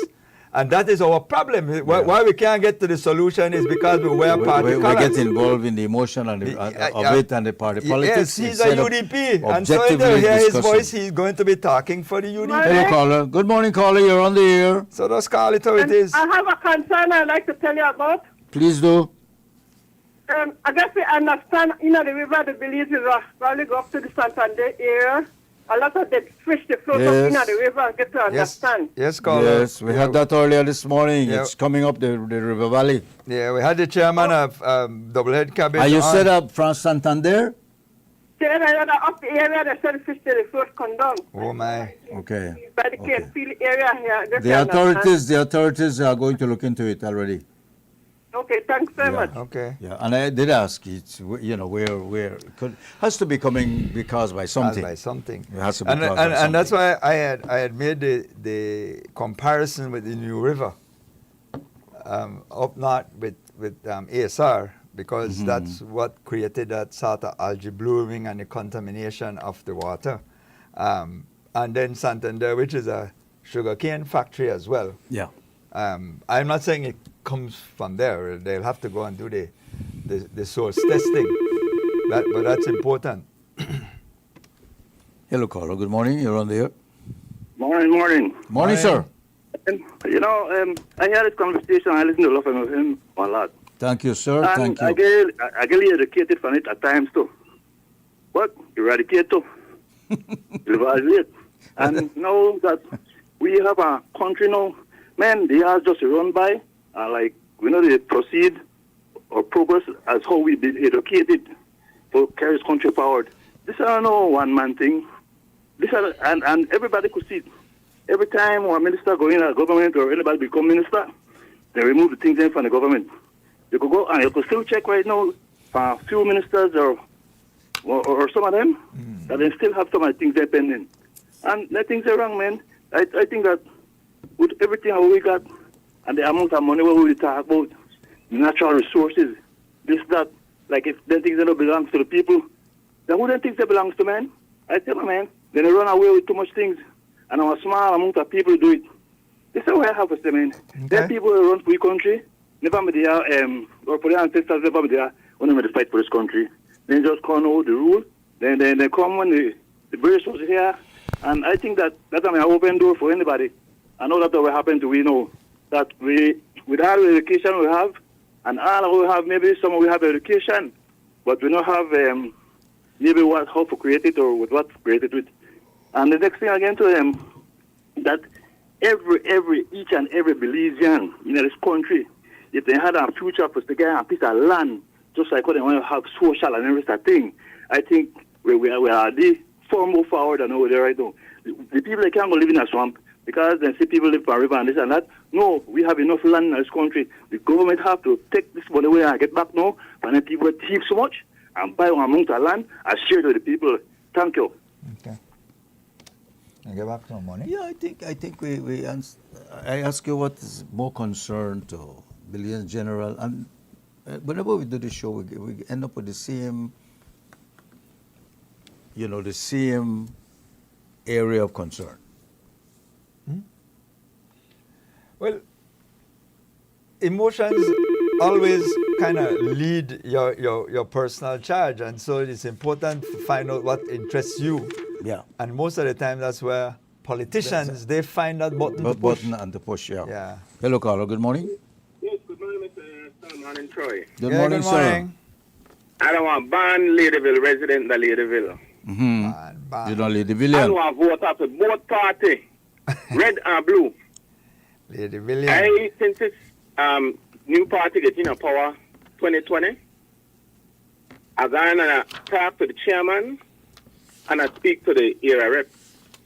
And that is our problem. Why we can't get to the solution is because we wear party we colors. get involved in the emotion and of it and the party politics. Yes, he's a UDP. And so if you hear his voice, he's going to be talking for the UDP. Hello, caller. Good morning, caller. You're on the air. So let's call it how it is. I have a concern I'd like to tell you about. Please do. I guess we understand, the river, the Belize River, probably go up to the Santander area. A lot of the fish, they float up Yes. the river and get to understand. Yes, caller. Yes, we had that earlier this morning. Yeah. It's coming up the River Valley. Yeah, we had the chairman of Doublehead Cabbage. Are you on. set up from Santander? Up the area, they said the fish, they float come down. Oh, my. Okay. By the Cape Field area here. Get to The authorities are going to look into it already. Okay, thanks very much. Okay. Yeah, and I did ask, it's, where could has to be coming because by something. By something. It has to be And, caused and, by and that's something. why I had made the comparison with the New River up north with ASR, because that's what created that sort of algae blooming and the contamination of the water. And then Santander, which is a sugarcane factory as well. Yeah. I'm not saying it comes from there. They'll have to go and do the source testing. But that's important. Hello, caller. Good morning. You're on the air. Morning. Morning, sir. I had this conversation. I listened to a lot of him a lot. Thank you, sir. And Thank you. I get educated from it at times too. But eradicate too. Evaluate. And now that we have a country now, man, they are just run by, they proceed or progress as how we be educated to carry this country forward. This is no one-man thing. And everybody could see it. Every time a minister go in a government or anybody become minister, they remove the things in from the government. You could go and you could still check right now for a few ministers or some of them, that they still have some of the things they're pending. And the things are wrong, man. I think that with everything how we got and the amount of money we talk about, natural resources, this, that, like if them things don't belong to the people, then who them things they belongs to, man? I tell you, man, then they run away with too much things, and a small amount of people do it. This is what I have to say, man. Okay. Them people who run for the country, never be there, or for their ancestors, never be there when they fight for this country. They just can't know the rule. Then they come when the British was here, and I think that's an open door for anybody. I know that will happen to we know that we, with all the education we have, and all we have, maybe some we have education, but we don't have maybe how to create it or with what to create it with. And the next thing again to them, that each and every Belizean in this country, if they had a future for to get a piece of land, just like what they want to have social and every thing, I think we are the far more forward than over there right now. The people, they can't go live in a swamp because they see people live by a river and this and that. No, we have enough land in this country. The government have to take this money away and get back now, and then people thief so much and buy one amount of land and share it with the people. Thank you. Okay. And get back some money? Yeah, I think we I ask you what is more concern to Belizean general, and whenever we do the show, we end up with the same, the same area of concern. Well, emotions always kind of lead your personal charge, and so it's important to find out what interests you. Yeah. And most of the time, that's where politicians, they find that button to push. Button and to push, yeah. Yeah. Hello, Carlo. Good morning. Yes, good morning, Mr. Good morning, Troy. Good morning, good sir. morning. I don't want ban Ladyville resident of Ladyville. Mm-hmm. You don't Ladyville. I don't want to vote after both party, red and blue. Ladyville. Since this new party getting in power 2020, I gone and I talk to the chairman and I speak to the area rep.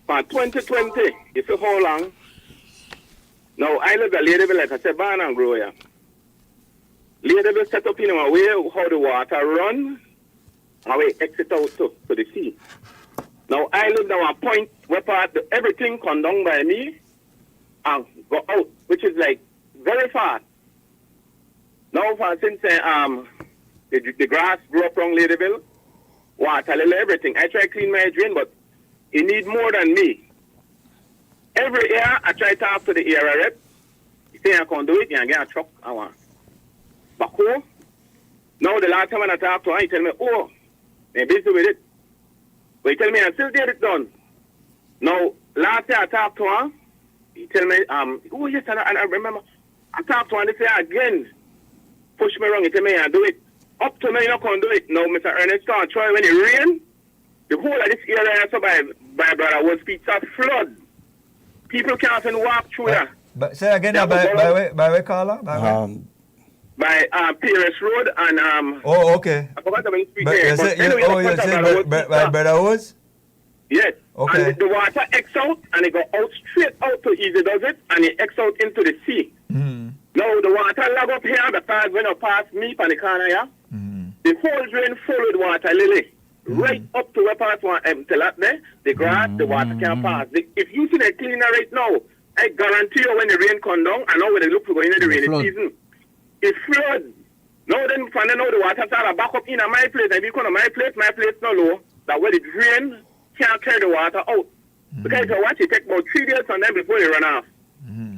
For 2020, you see how long? Now, I live at Ladyville, like I said, born and grow here. Ladyville set up in a way how the water run, how it exit out to the sea. Now, I live at a point where everything come down by me and go out, which is like very fast. Now, since the grass grew up around Ladyville, water, everything. I try to clean my drain, but it need more than me. Every year, I try to talk to the area rep. He say I can do it, you can get a truck, I want. But who? Now, the last time when I talk to him, he tell me, oh, they're busy with it. But he tell me, I still get it done. Now, last year I talked to him, he tell me, oh, yes, and I remember, I talked to him, they say again, push me wrong, he tell me, I do it. Up to now, you not can do it. Now, Mr. Ernest Troy, when it rain, the whole of this area also by Brother Woods Pizza flood. People can't even walk through there. But say again, by where, Carla? By Paris Road and Oh, okay. I forgot the street But there. you say by Brother Woods? Yes. Okay. And the water X out and it go out straight out to Easy Does It and it X out into the sea. Mm-hmm. Now the water lag up here because when you pass me on the corner here, the whole drain full with water, Lily. Right up to where part one empty lot there, the grass, the water can't pass. If you see the cleaner right now, I guarantee you when the rain come down, I know when they look for going into the rainy season, it flood. Now then, from then now the water start back up in my place. And if you come to my place no low, that where the drain can't carry the water out. Because if you watch it, take about 3 days from them before they run off.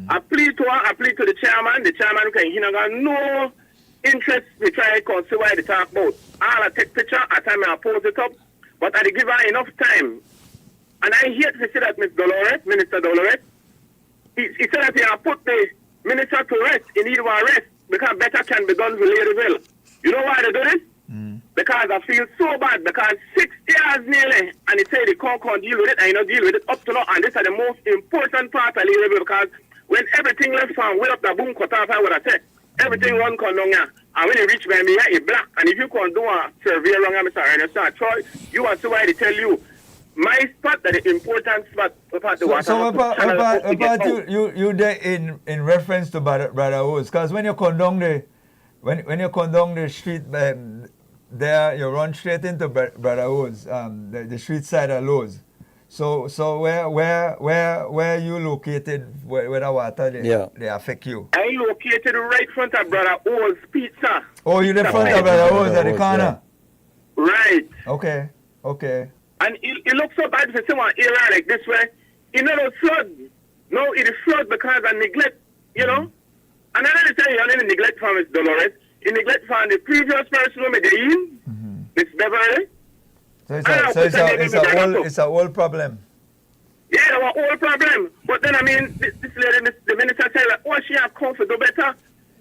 I plead to the chairman can he not got no interest to try to see why they talk about. I'll take picture, at time I post it up, but I give her enough time. And I hate to see that Minister Dolores, he said that he has put the minister to rest, he need one rest, because better can be done for Ladyville. You know why they do this? Because I feel so bad, because 6 years nearly, and he said they can't deal with it, and you know deal with it up to now, and this is the most important part of Ladyville, because when everything left from way up the boom cut off, I would have said, everything run come down here. And when you reach by me, it's black. And if you can do a survey wrong, Mr. Ernest Troy, you want to why they tell you my spot that the important spot about the water. So about you there in reference to Brother Woods, because when you come down the street there, you run straight into Brother Woods, the street side of Lowe's. So where you located where the water they affect you? I located right front of Brother O's Pizza. Oh, you in front of Brother O's at the corner? Yeah. Right. Okay. And it looks so bad for someone area like this way. It never flood. No, it is flood because of neglect, you know? And I understand you only neglect from Miss Dolores. You neglect from the previous person who made the in, Miss Beverly. So it's a whole problem. Yeah, it's a whole problem. But then, I mean, this lady, the minister said, like, oh, she has come to do better.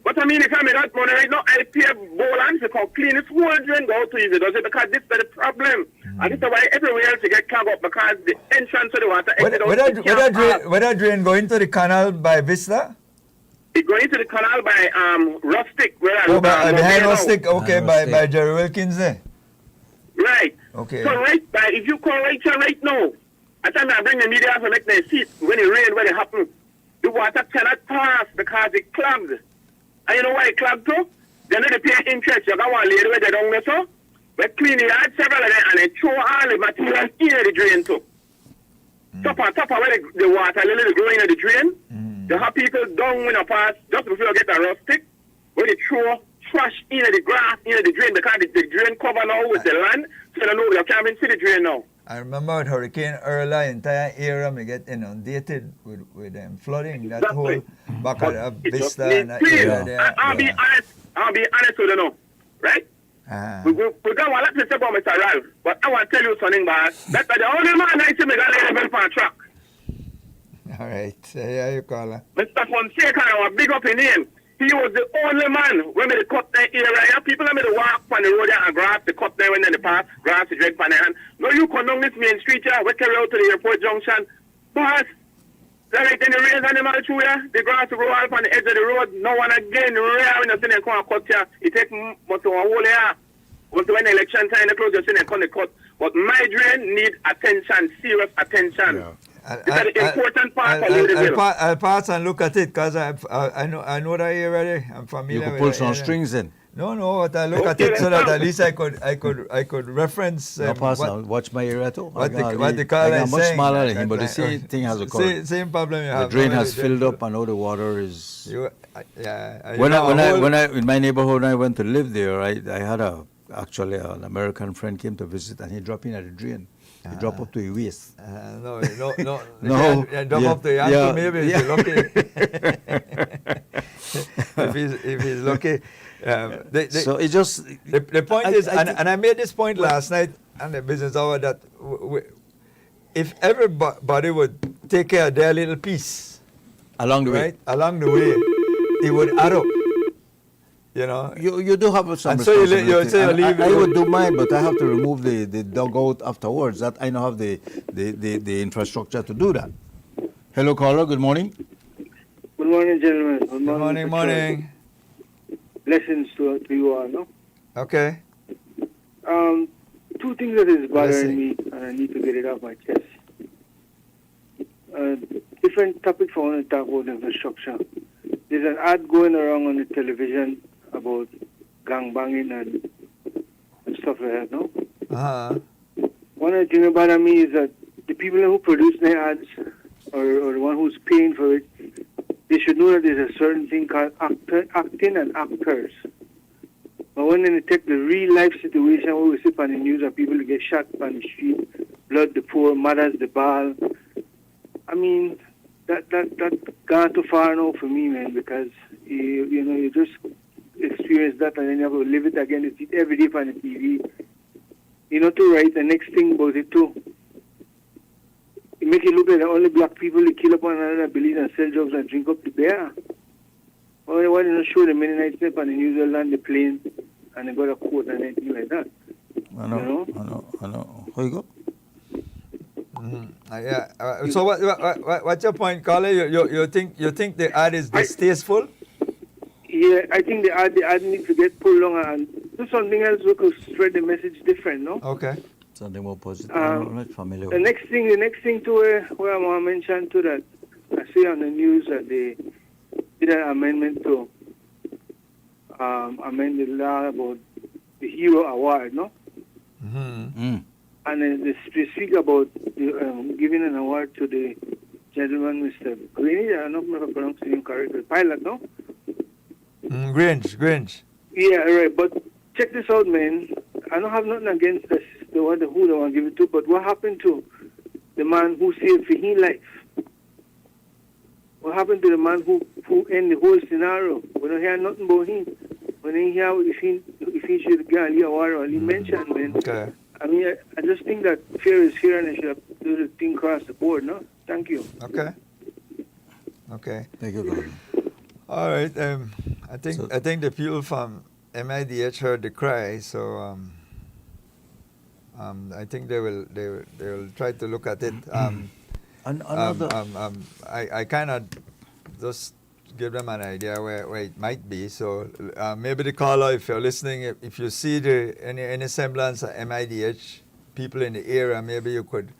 But I mean, if I made that money right now, I pay Boland to come clean this whole drain, go to Easy Does It, because this is the problem. And this is why everywhere else you get clogged up, because the entrance to the water... Where that drain go into the canal by Vista? It go into the canal by Rustic, where behind Rustic, okay, by Jerry Wilkins there. Right. Okay. So if you call right now, I tell me I bring the media to make them see when it rain, when it happens, the water cannot pass because it clogs. And you know why it clogged too? They need to pay interest. You got one lady where they don't know so. They clean the yard, several of them, and they throw all the material in the drain too. Top on top of where the water literally go in the drain. They have people down when you pass, just before you get the Rustic, where they throw trash in the grass, in the drain, because the drain cover now with the land, so you know you can't even see the drain now. I remember with Hurricane Earla, entire area may get inundated with flooding. That whole back of Vista and that area there. I'll be honest with you now, right? We got one lot to say about Mr. Ralph, but I want to tell you something, boss. That's the only man I see me got a level for a truck. All right, here you call her. Mr. Fonseca, I want big up in him. He was the only man when they cut their area. People made to walk on the road and grass, they cut there when they pass, grass is drag on their hand. No, you come down this main street here, we carry out to the airport junction. But like in the rains animal through here, the grass will grow up on the edge of the road. No one again, rare when you see them come and cut here. It takes much of a whole year. Once when election time, they close, you see them come and cut. But my drain need attention, serious attention. Yeah. It's an important part of Ladyville. I'll pass and look at it because I know that area already. I'm familiar with it. You could pull some strings in. No, but I look at it so that at least I could reference. Watch my area too. What the caller is much saying. smaller than him, but the same thing has occurred. Same problem you have. The drain has filled up and all the water is. When in my neighborhood, when I went to live there, I had actually an American friend came to visit and he dropped in at the drain. He dropped up to your waist. No. Drop up to your ankle maybe if you're lucky. if he's lucky. So it just the point is, and I made this point last night on the business hour that if everybody would take care of their little piece along the way, it would add up. You know, you do have some responsibility. I would do mine, but I have to remove the dugout afterwards. That I don't have the infrastructure to do that. Hello, caller. Good morning. Good morning, gentlemen. Good morning. Blessings to you all, no? Okay. Two things that is bothering me, and I need to get it off my chest. Different topics I want to talk about infrastructure. There's an ad going around on the television about gangbanging and stuff like that, no? One of the things that bother me is that the people who produce the ads or the one who's paying for it, they should know that there's a certain thing called acting and actors. But when they take the real life situation where we sit on the news and people get shot on the street, blood the poor, mothers the ball, I mean, that gone too far now for me, man, because you just experience that and then you have to live it again. You see it every day on the TV. You know, to write the next thing about it too. It make it look like the only black people they kill up one another, believe and sell drugs and drink up the beer. Why they not show the many nights on the New Zealand, the plane, and they got a court and anything like that? I know. How you go? So what's your point, caller? You think the ad is distasteful? Yeah, I think the ad needs to get pulled along and do something else we could spread the message different, no? Okay. Something more positive. I'm not familiar the next thing to where I want to mention to that, I see on the news that they did an amendment to amend the law about the Hero Award, no? And then they speak about giving an award to the gentleman, Mr. Grange. I don't know if I pronounced his name correctly. Pilot, no? Grange. Yeah, right. But check this out, man. I don't have nothing against this, who they want to give it to, but what happened to the man who saved for his life? What happened to the man who ended the whole scenario? We don't hear nothing about him. We don't hear if he should get a award or he mentioned, man. Okay. I mean, I just think that fear is fear and I should do the thing across the board, no? Thank you. Okay. Thank you, God. All right. I think the people from MIDH heard the cry, so I think they will try to look at it. I kind of just give them an idea where it might be. So maybe the caller, if you're listening, if you see any semblance of MIDH people in the area, maybe you could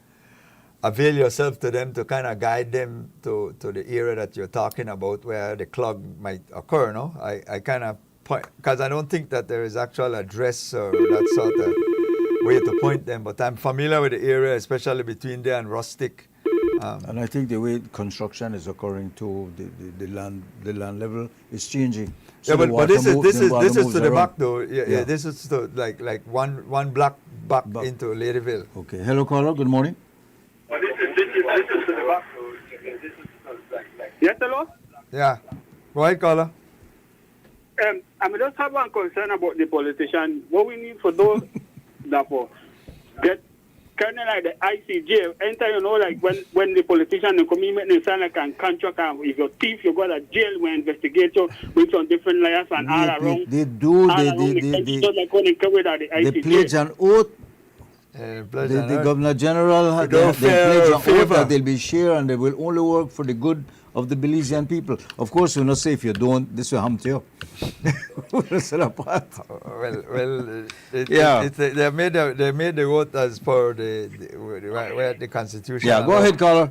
avail yourself to them to kind of guide them to the area that you're talking about where the clog might occur, no? I kind of point, because I don't think that there is actual address or that sort of way to point them, but I'm familiar with the area, especially between there and Rustic. And I think the way construction is occurring too, the land level is changing. So but this is to the back though. Yeah. This is to like one block back into Ladyville. Okay. Hello, caller. Good morning. Yes, hello? Yeah. Go ahead, caller. I just have one concern about the politician. What we need for those that for get kind of like the ICJ. Anytime, you know, like when the politician they come in, they sign like a contract, if you're thief, you go to jail, we investigate you with some different layers and all around. They do, they like when they come with the ICJ. they pledge an oath. The Governor General they pledge an oath that they'll be share and they will only work for the good of the Belizean people. Of course, we're not say if you don't, this will happen to you. They made the vote as per the Constitution. Yeah, go ahead, caller.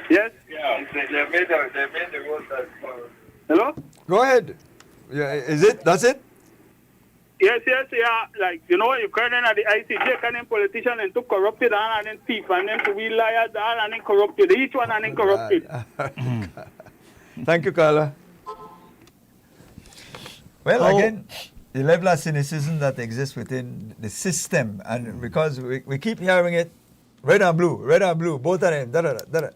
Yes. Yeah, they made the vote as per. Hello. Go ahead. Yeah, is it? That's it. Yes, yeah. Like, you know, you can't at the ICJ, can politician and took corrupted and then thief and then to be liars and then corrupted. Each one and then corrupted. Thank you, Carla. Well, again, the level of cynicism that exists within the system, and because we keep hearing it, red and blue, both of them, da-da-da.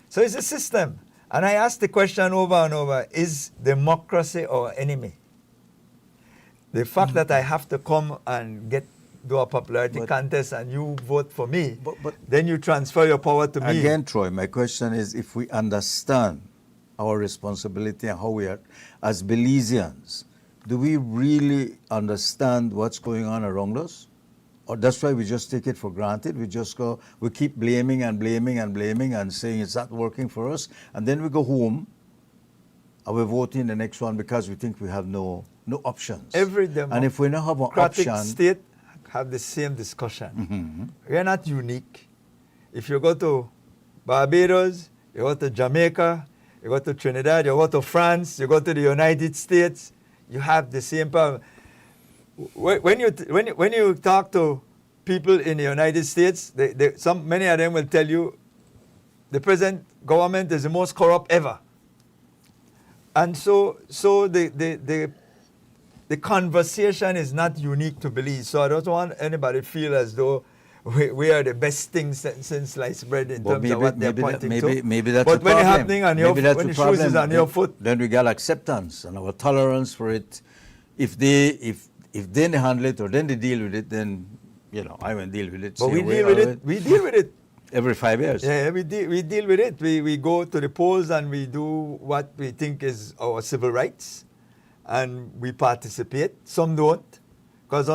So it's a system. And I ask the question over and over, is democracy our enemy? The fact that I have to come and do a popularity contest and you vote for me, then you transfer your power to me. Again, Troy, my question is if we understand our responsibility and how we are, as Belizeans, do we really understand what's going on around us? Or that's why we just take it for granted? We keep blaming and saying it's not working for us, and then we go home and we're voting the next one because we think we have no options. And if we don't have an option, state have the same discussion. We're not unique. If you go to Barbados, you go to Jamaica, you go to Trinidad, you go to France, you go to the United States, you have the same problem. When you talk to people in the United States, many of them will tell you the present government is the most corrupt ever. And so the conversation is not unique to Belize. So I don't want anybody to feel as though we are the best thing since sliced bread in terms of what they're pointing to. Maybe that's but the when problem. It's happening on your, when the shoes is on your foot, then we got acceptance and our tolerance for it. If they handle it or then they deal with it, then I won't deal with it. But we deal with it. We deal with it. Every 5 years. Yeah, we deal with it. We go to the polls and we do what we think is our civil rights, and we participate. Some don't, because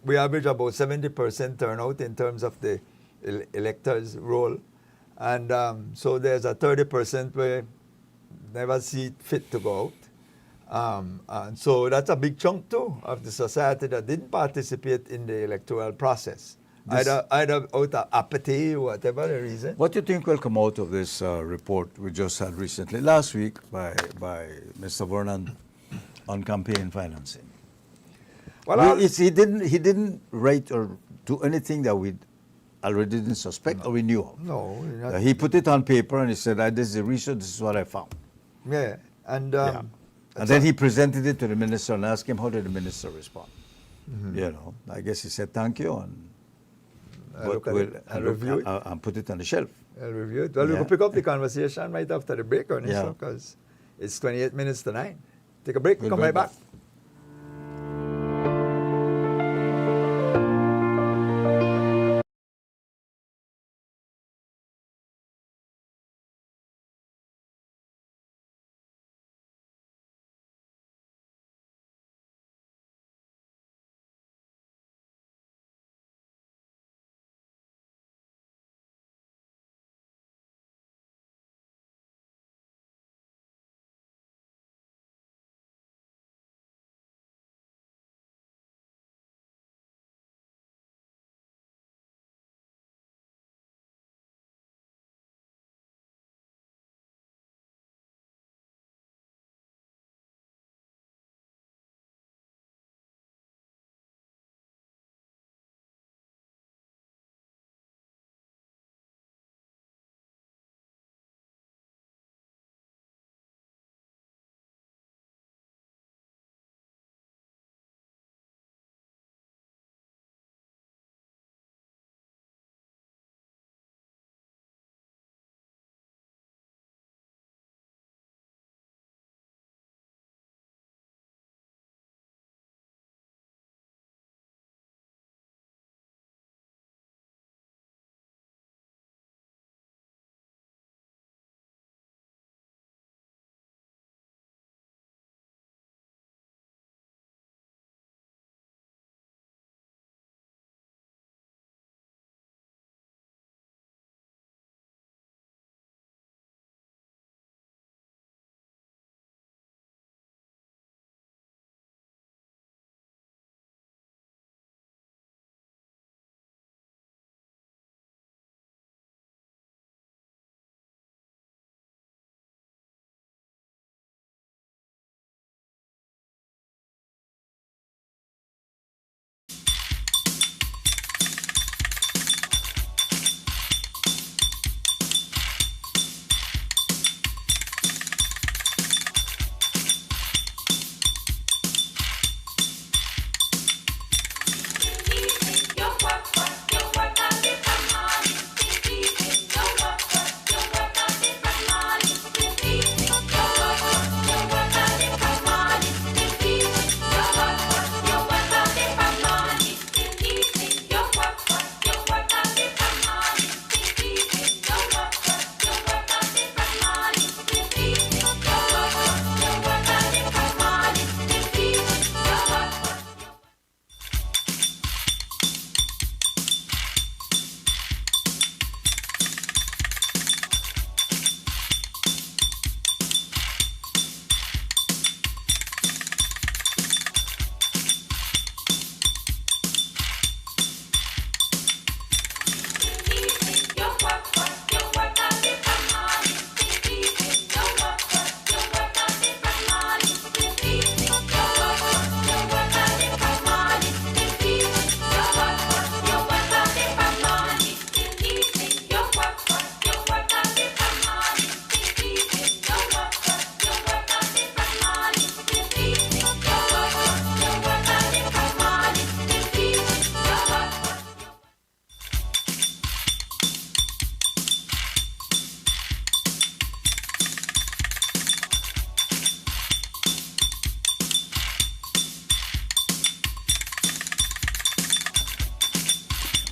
we average about 70% turnout in terms of the electors' role, and so there's a 30% where never see it fit to go out, and so that's a big chunk too of the society that didn't participate in the electoral process. Either out of apathy or whatever the reason. What do you think will come out of this report we just had recently, last week, by Mr. Vernon on campaign financing? Well, he didn't write or do anything that we already didn't suspect or we knew of. No. He put it on paper and he said, "This is the research. This is what I found." Yeah, and then he presented it to the minister and asked him, how did the minister respond? I guess he said thank you and. I'll review it. I'll put it on the shelf. I'll review it. Well, we will pick up the conversation right after the break, because it's 28 minutes to 9. Take a break, come right back.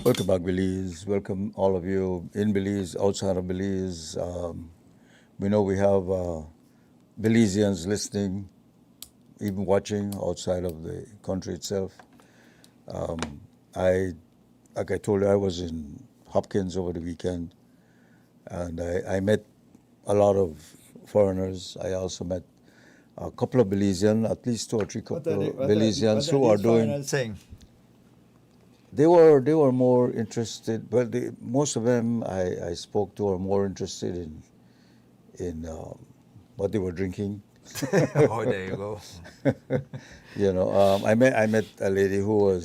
Welcome back, Belize. Welcome all of you in Belize, outside of Belize. We know we have Belizeans listening, even watching outside of the country itself. Like I told you, I was in Hopkins over the weekend, and I met a lot of foreigners. I also met a couple of Belizeans, at least 2 or 3 Belizeans who are doing. Saying? They were more interested. Well, most of them I spoke to are more interested in what they were drinking. Oh, there you go. You know, I met a lady who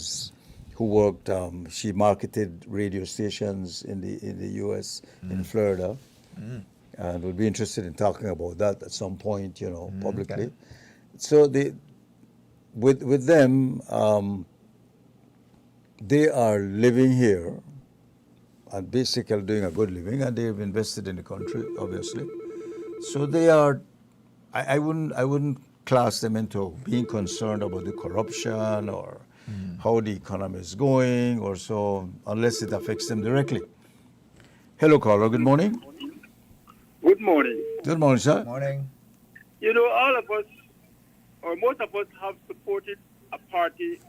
worked. She marketed radio stations in the U.S. in Florida, and would be interested in talking about that at some point. You know, publicly. Okay. So with them. They are living here and basically doing a good living, and they've invested in the country, obviously. So they are. I wouldn't class them into being concerned about the corruption or how the economy is going or so, unless it affects them directly. Hello, caller. Good morning. Good morning. Good morning, sir. Morning. You know, all of us, or most of us, have supported a party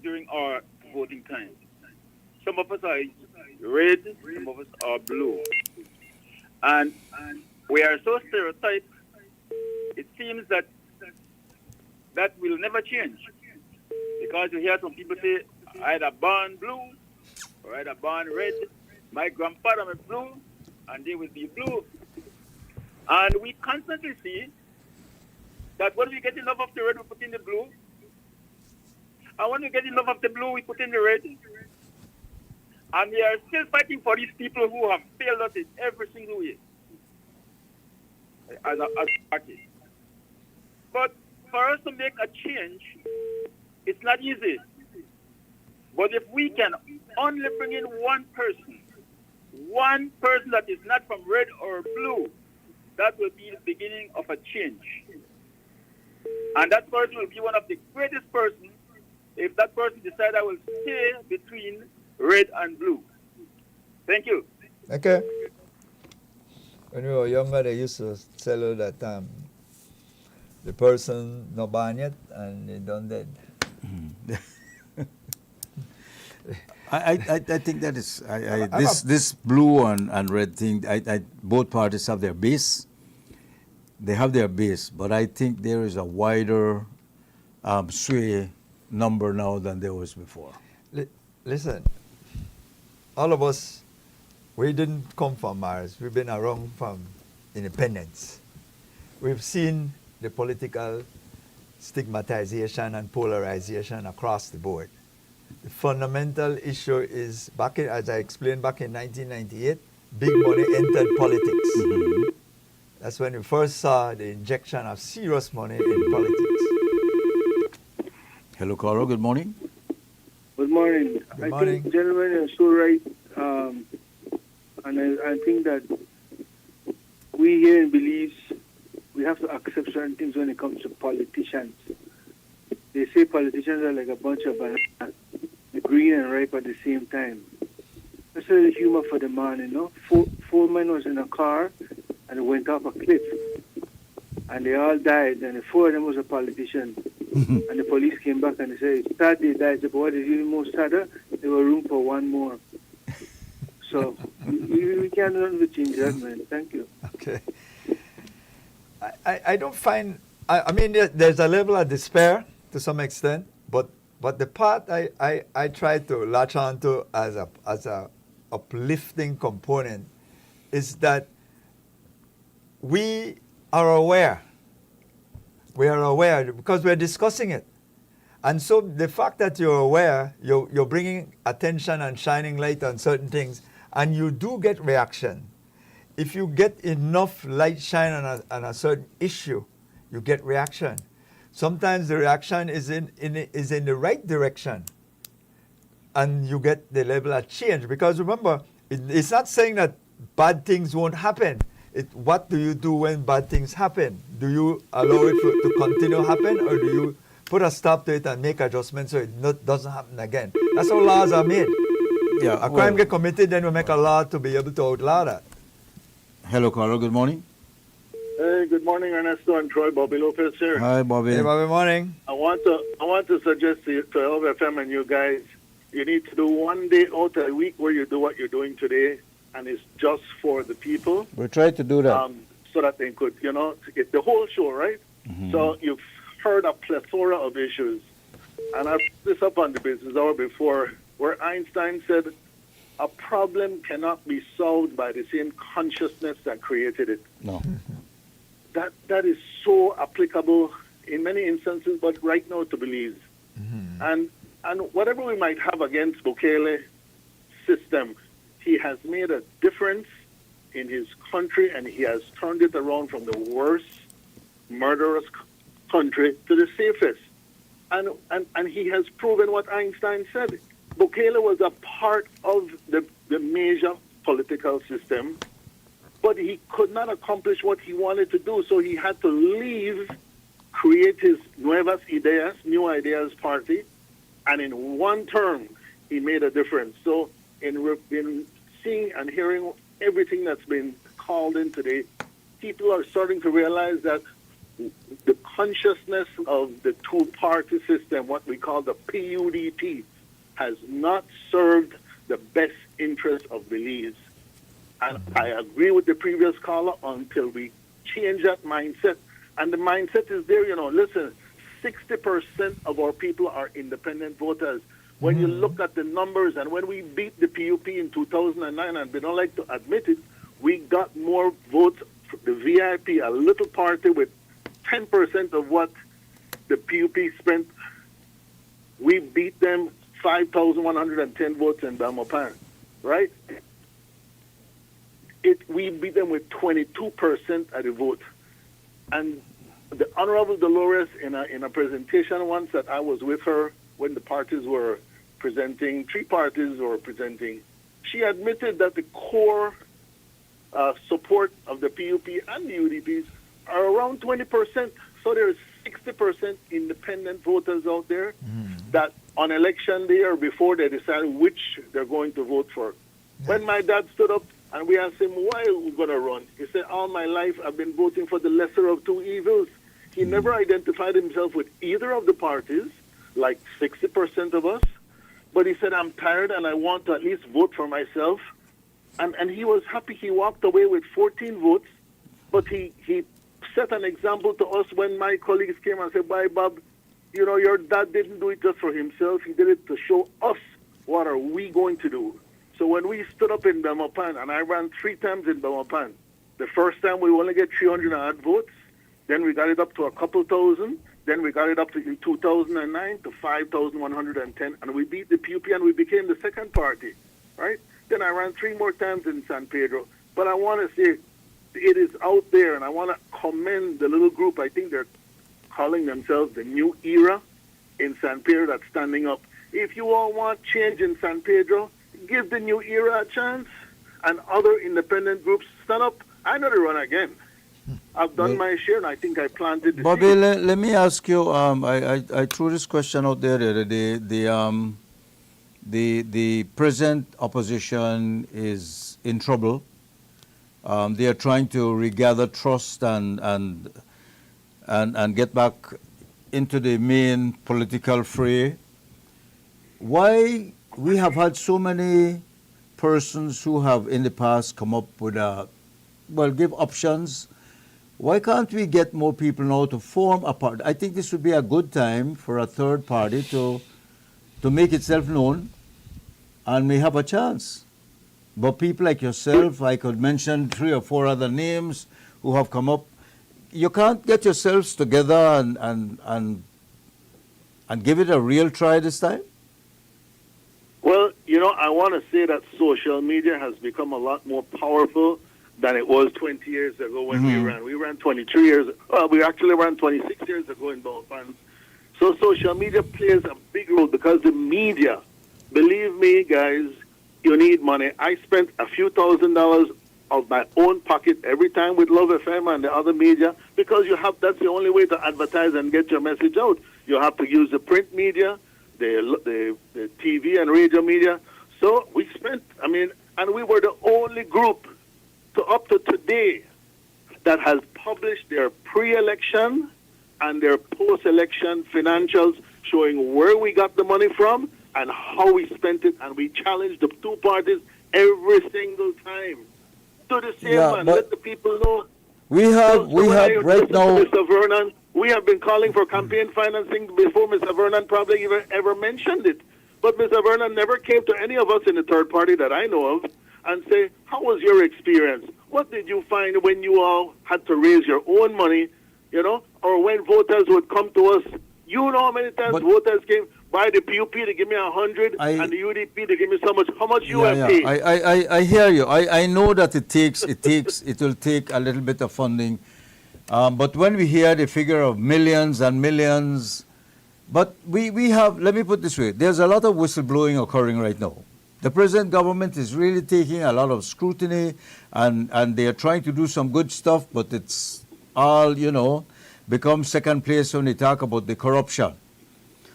during our voting time. Some of us are red, some of us are blue. And we are so stereotyped, it seems that will never change. Because you hear some people say, either born blue or either born red. My grandfather was blue, and they will be blue. And we constantly see that when we get enough of the red, we put in the blue. And when we get enough of the blue, we put in the red. And we are still fighting for these people who have failed us in every single way as a party. But for us to make a change, it's not easy. But if we can only bring in one person that is not from red or blue, that will be the beginning of a change. And that person will be one of the greatest persons if that person decides I will stay between red and blue. Thank you. Okay. When we were younger, they used to tell you that the person no born yet and they done dead. I think that is this blue and red thing. Both parties have their base. They have their base, but I think there is a wider sway number now than there was before. Listen, all of us, we didn't come from Mars. We've been around from independence. We've seen the political stigmatization and polarization across the board. The fundamental issue is, as I explained back in 1998, big money entered politics. Mm-hmm. That's when we first saw the injection of serious money in politics. Hello, Carlo. Good morning. Good morning. Good morning. I think, gentlemen, you're so right. And I think that we here in Belize, we have to accept certain things when it comes to politicians. They say politicians are like a bunch of bananas, green and ripe at the same time. That's a little humor for the man, you know. Four men was in a car and it went off a cliff. And they all died, and 4 of them was a politician. And the police came back and they said, sad they died, but what is even more sadder, there was room for one more. So we can't run with change that, man. Thank you. Okay. I don't find, I mean, there's a level of despair to some extent, but the part I try to latch on to as a uplifting component is that we are aware. We are aware because we're discussing it. And so the fact that you're aware, you're bringing attention and shining light on certain things, and you do get reaction. If you get enough light shine on a certain issue, you get reaction. Sometimes the reaction is in the right direction, and you get the level of change. Because remember, it's not saying that bad things won't happen. What do you do when bad things happen? Do you allow it to continue happen, or do you put a stop to it and make adjustments so it doesn't happen again? That's how laws are made. a crime get committed, then we make a law to be able to outlaw that. Hello, caller. Good morning. Hey, good morning, Ernesto and Troy. Bobby Lopez here. Hi, Bobby. Hey, Bobby, morning. I want to suggest to LFM and you guys, you need to do one day out a week where you do what you're doing today, and it's just for the people. We try to do that. So that they could, get the whole show, right? Mm-hmm. So you've heard a plethora of issues. And I've put this up on the business hour before, where Einstein said, a problem cannot be solved by the same consciousness that created it. No. That is so applicable in many instances, but right now to Belize. And whatever we might have against Bukele system, he has made a difference in his country, and he has turned it around from the worst murderous country to the safest. And he has proven what Einstein said. Bukele was a part of the major political system, but he could not accomplish what he wanted to do, so he had to leave, create his Nuevas Ideas, New Ideas Party, and in one term, he made a difference. So in seeing and hearing everything that's been called in today, people are starting to realize that the consciousness of the two-party system, what we call the PUDP, has not served the best interest of Belize. And I agree with the previous caller until we change that mindset. And the mindset is there, listen, 60% of our people are independent voters. When you look at the numbers, and when we beat the PUP in 2009, and we don't like to admit it, we got more votes, the VIP, a little party with 10% of what the PUP spent. We beat them 5,110 votes in Belmopan, right? We beat them with 22% of the vote. And the Honorable Dolores, in a presentation once that I was with her when the parties were presenting, three parties were presenting, she admitted that the core support of the PUP and the UDPs are around 20%. So there's 60% independent voters out there that on election day or before they decide which they're going to vote for. When my dad stood up and we asked him, why are we going to run? He said, all my life I've been voting for the lesser of two evils. He never identified himself with either of the parties, like 60% of us. But he said, I'm tired and I want to at least vote for myself. And he was happy. He walked away with 14 votes. But he set an example to us when my colleagues came and said, bye, Bob, your dad didn't do it just for himself. He did it to show us what are we going to do. So when we stood up in Belmopan, and I ran 3 times in Belmopan, the first time we only get 300 odd votes. Then we got it up to a couple thousand. Then we got it up to, in 2009 to 5,110. And we beat the PUP and we became the second party, right? Then I ran 3 more times in San Pedro. But I want to say it is out there, and I want to commend the little group. I think they're calling themselves the New Era in San Pedro that's standing up. If you all want change in San Pedro, give the New Era a chance, and other independent groups stand up. I know to run again. I've done my share, and I think I planted the Bobby, seed. let me ask you. I threw this question out there the other day. The present opposition is in trouble. They are trying to regather trust and get back into the main political fray. Why we have had so many persons who have in the past come up with give options. Why can't we get more people now to form a party? I think this would be a good time for a third party to make itself known, and may have a chance. But people like yourself, I could mention 3 or 4 other names who have come up. You can't get yourselves together and give it a real try this time? Well, I want to say that social media has become a lot more powerful than it was 20 years ago when we ran. We ran 23 years. Well, we actually ran 26 years ago in Belmopan. So social media plays a big role because the media, believe me, guys, you need money. I spent a few $1,000s of my own pocket every time with Love FM and the other media because that's the only way to advertise and get your message out. You have to use the print media, the TV and radio media. So we spent, and we were the only group up to today that has published their pre-election and their post-election financials showing where we got the money from and how we spent it, and we challenged the two parties every single time. Do the same, man. Let the people know. We have right now. Mr. Vernon, we have been calling for campaign financing before Mr. Vernon probably ever mentioned it. But Mr. Vernon never came to any of us in the third party that I know of and say, how was your experience? What did you find when you all had to raise your own money, or when voters would come to us? You know how many times voters came by the PUP to give me 100 and the UDP to give me so much. How much you have paid? I hear you. I know that it will take a little bit of funding. But when we hear the figure of millions and millions, but we have, let me put it this way, there's a lot of whistleblowing occurring right now. The present government is really taking a lot of scrutiny, and they are trying to do some good stuff, but it's all, become second place when they talk about the corruption.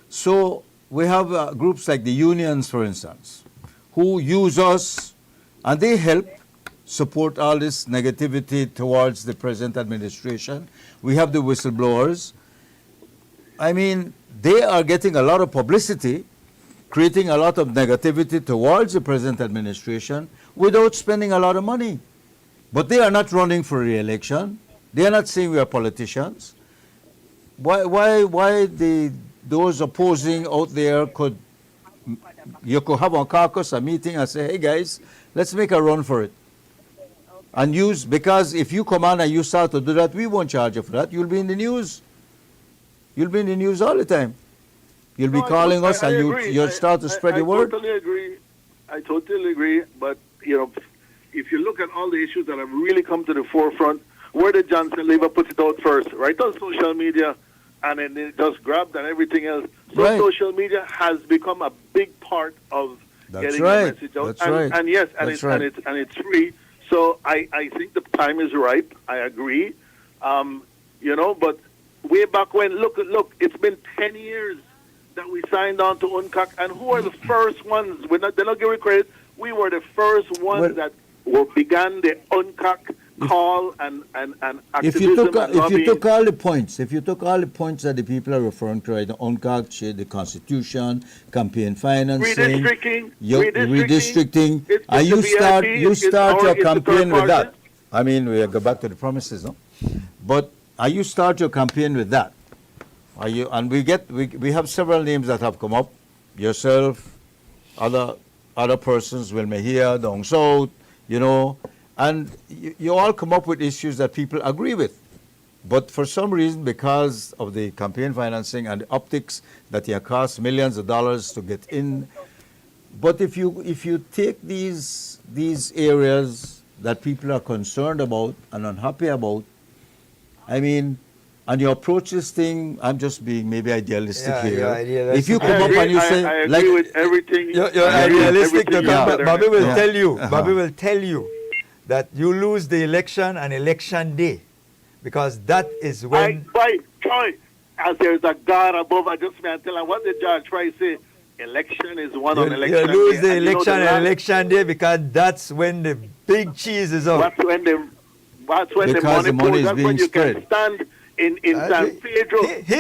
So we have groups like the unions, for instance, who use us, and they help support all this negativity towards the present administration. We have the whistleblowers. They are getting a lot of publicity, creating a lot of negativity towards the present administration without spending a lot of money. But they are not running for re-election. They are not saying we are politicians. Why those opposing out there you could have a caucus, a meeting, and say, hey guys, let's make a run for it. And because if you come on and you start to do that, we won't charge you for that. You'll be in the news. You'll be in the news all the time. You'll be calling us and you'll start to spread the word. I totally agree. But, if you look at all the issues that have really come to the forefront, where did Johnson Lever put it out first? Right on social media, and then it just grabbed and everything else. So social media has become a big part of getting the message out. And it's free. So I think the time is ripe. I agree. But way back when, look, it's been 10 years that we signed on to UNCAC, and who are the first ones? They're not giving credit. We were the first ones that began the UNCAC call and activism. If you took all the points that the people are referring to, right, the UNCAC, the Constitution, campaign financing, redistricting, and you start your campaign with that. We go back to the promises, no? But you start your campaign with that. And we have several names that have come up. Yourself, other persons, Will Mejia, Dong South, and you all come up with issues that people agree with. But for some reason, because of the campaign financing and the optics that it costs millions of dollars to get in, but if you take these areas that people are concerned about and unhappy about, and you approach this thing, I'm just being maybe idealistic here. If you come up and you say, I agree with everything. You're idealistic. Bobby will tell you. Bobby will tell you that you lose the election on election day, because that is when. Troy, as there's a God above, I just may tell him what the judge tries to say. Election is one on election day. You lose the election on election day because that's when the big cheese is out. That's when the money is being spread. Can stand in San Pedro. He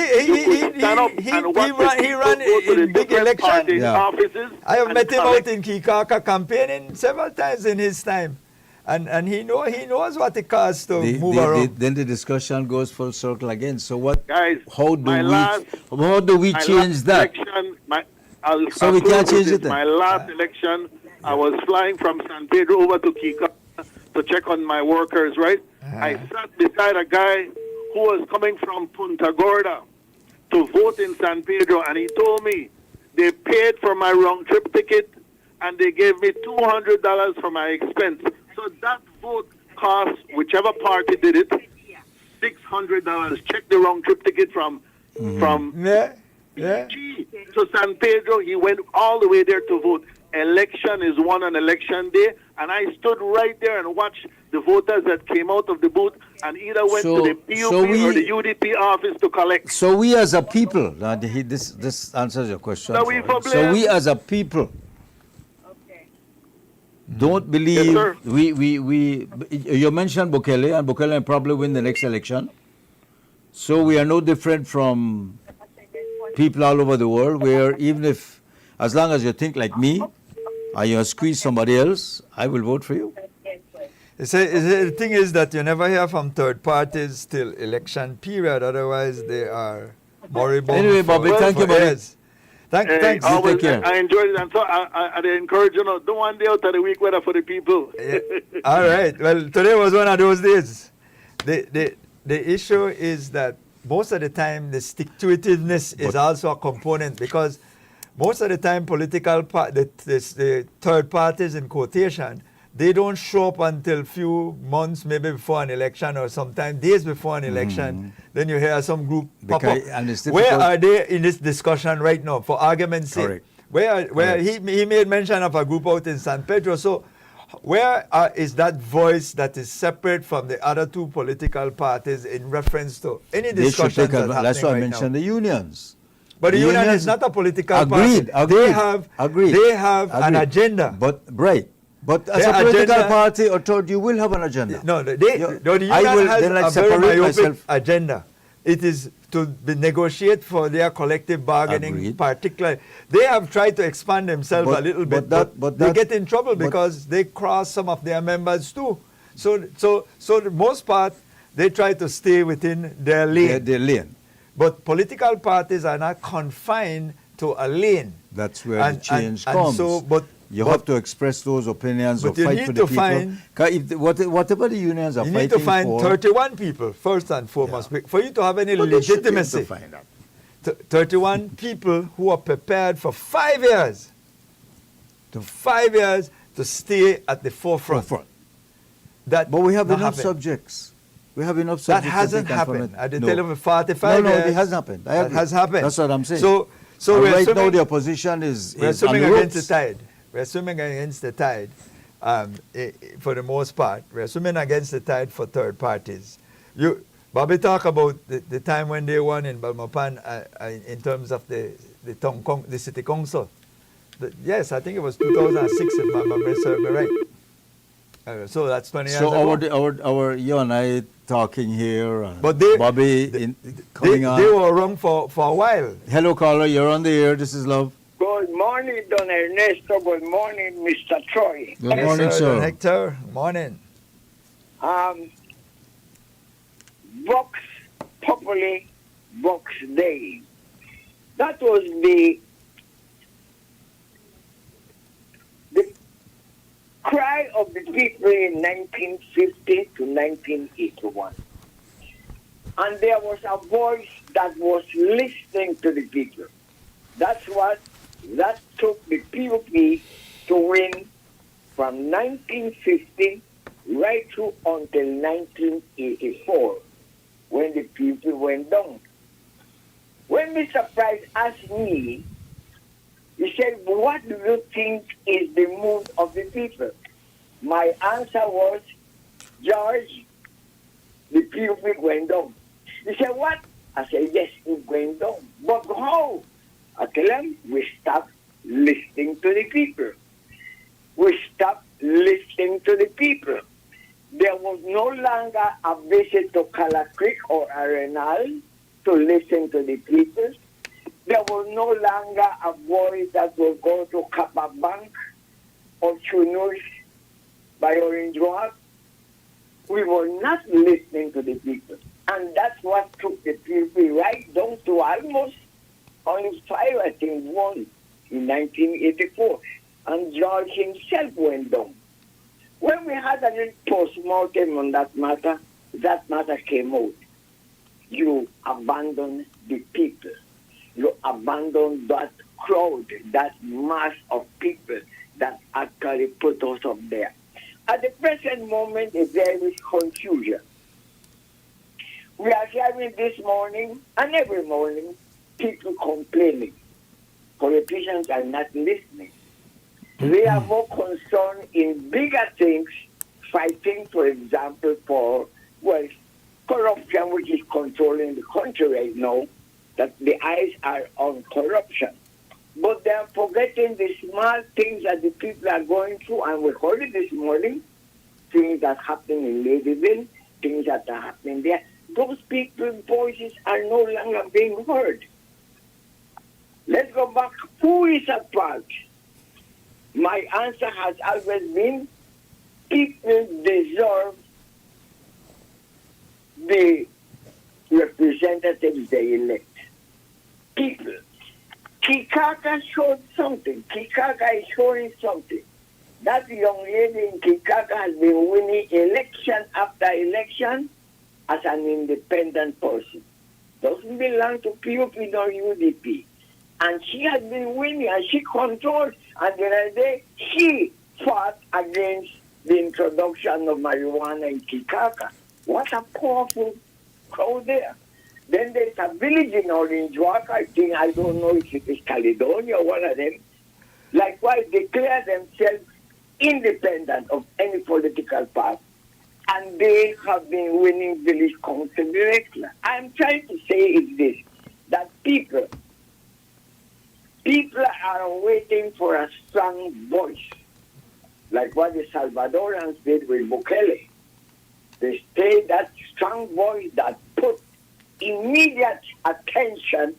ran in big election offices. I have met him out in Kikaka campaigning several times in his time. And he knows what it costs to move around. Then the discussion goes full circle again. So what? Guys, how do we change that? So we can't change it. My last election, I was flying from San Pedro over to Kika to check on my workers. Right, I sat beside a guy who was coming from Punta Gorda to vote in San Pedro, and he told me they paid for my round trip ticket and they gave me $200 for my expense. So that vote cost, whichever party did it, $600. Check the round trip ticket from PG to San Pedro. He went all the way there to vote. Election is won on election day, and I stood right there and watched the voters that came out of the booth and either went to the PUP or the UDP office to collect. So we as a people, this answers your question. So we as a people, Don't believe sir. you mentioned Bukele, and Bukele will probably win the next election. So we are no different from people all over the world, where even if, as long as you think like me, and you squeeze somebody else, I will vote for you. The thing is that you never hear from third parties till election period, otherwise they are moribund. Anyway, Bobby, thank you, buddy. Thanks. You take care. I enjoyed it, and so I encourage you, don't one day out of the week weather for the people. All right. Well, today was one of those days. The issue is that most of the time the stick-to-itiveness is also a component, because most of the time the third parties in quotation, they don't show up until few months maybe before an election, or sometimes days before an election. Then you hear some group pop up. Where are they in this discussion right now, for argument's sake? Where he made mention of a group out in San Pedro. So where is that voice that is separate from the other two political parties in reference to any discussions that's why I mentioned the unions. But the union is not a political party. They have an agenda. But as a political party, you will have an agenda. No, the union has a very myopic agenda. It is to negotiate for their collective bargaining, particularly. They have tried to expand themselves a little bit, but they get in trouble because they cross some of their members too. So the most part, they try to stay within their lane. Their lane. But political parties are not confined to a lane. That's where the change comes. You have to express those opinions or fight for the people. Whatever the unions are fighting for. You need to find 31 people, first and foremost, for you to have any legitimacy. 31 people who are prepared for 5 years. To 5 years to stay at the forefront. But we have enough subjects. We have enough subjects. That hasn't happened. At the tell of 45 years. No, it hasn't happened. That has happened. That's what I'm saying. So right now the opposition is we're swimming against the tide. We're swimming against the tide for the most part. We're swimming against the tide for third parties. Bobby talk about the time when they won in Belmopan in terms of the city council. Yes, I think it was 2006 if my memory serves me right. So that's 20 years ago. So you and I talking here, and but Bobby coming on. They were around for a while. Hello, caller. You're on the air. This is Love. Good morning, Don Ernesto. Good morning, Mr. Troy. Good morning, sir. Don Hector. Morning. Vox Populi, Vox Dei. That was the cry of the people in 1950 to 1981. And there was a voice that was listening to the people. That took the PUP to win from 1950 right through until 1984, when the PUP went down. When Mr. Price asked me, he said, what do you think is the mood of the people? My answer was, George, the PUP went down. He said, what? I said, yes, it went down. But how? I tell him, we stopped listening to the people. We stopped listening to the people. There was no longer a visit to Cala Creek or Arenal to listen to the people. There was no longer a voice that will go to Kappa Bank or Chunus by Orange Rock. We were not listening to the people. And that's what took the people right down to almost only 5, I think, won in 1984. And George himself went down. When we had a little post-mortem on that matter came out. You abandoned the people. You abandoned that crowd, that mass of people that actually put us up there. At the present moment, there is confusion. We are hearing this morning and every morning people complaining. Politicians are not listening. They are more concerned in bigger things, fighting, for example, for, corruption, which is controlling the country right now, that the eyes are on corruption. but they are forgetting the small things that the people are going through. And we heard it this morning, things that happen in Ladyville, things that are happening there. Those people's voices are no longer being heard. Let's go back. Who is at fault? My answer has always been, people deserve the representatives they elect. People. Kikaka showed something. Kikaka is showing something. That young lady in Kikaka has been winning election after election as an independent person. Doesn't belong to PUP nor UDP. And she has been winning and she controls. And the other day, she fought against the introduction of marijuana in Kikaka. What a powerful crowd there. Then there's a village in Orange Walk, I don't know if it is Caledonia or one of them, likewise declare themselves independent of any political party. And they have been winning village council directly. I'm trying to say is this, that people are waiting for a strong voice, like what the Salvadorans did with Bukele. They stayed that strong voice that put immediate attention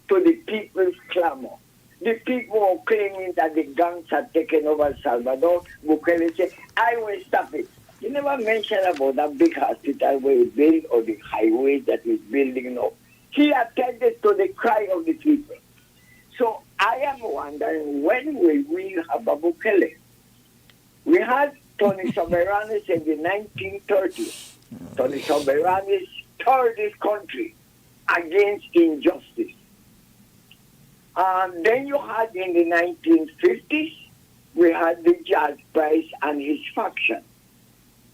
to the people's clamor. The people are claiming that the gangs had taken over Salvador. Bukele said, I will stop it. You never mentioned about that big hospital where he built or the highway that he's building now. He attended to the cry of the people. So I am wondering, when will we have a Bukele? We had Tony Soberanis in the 1930s. Tony Soberanis tore this country against injustice. Then you had in the 1950s, we had the Jazz Price and his faction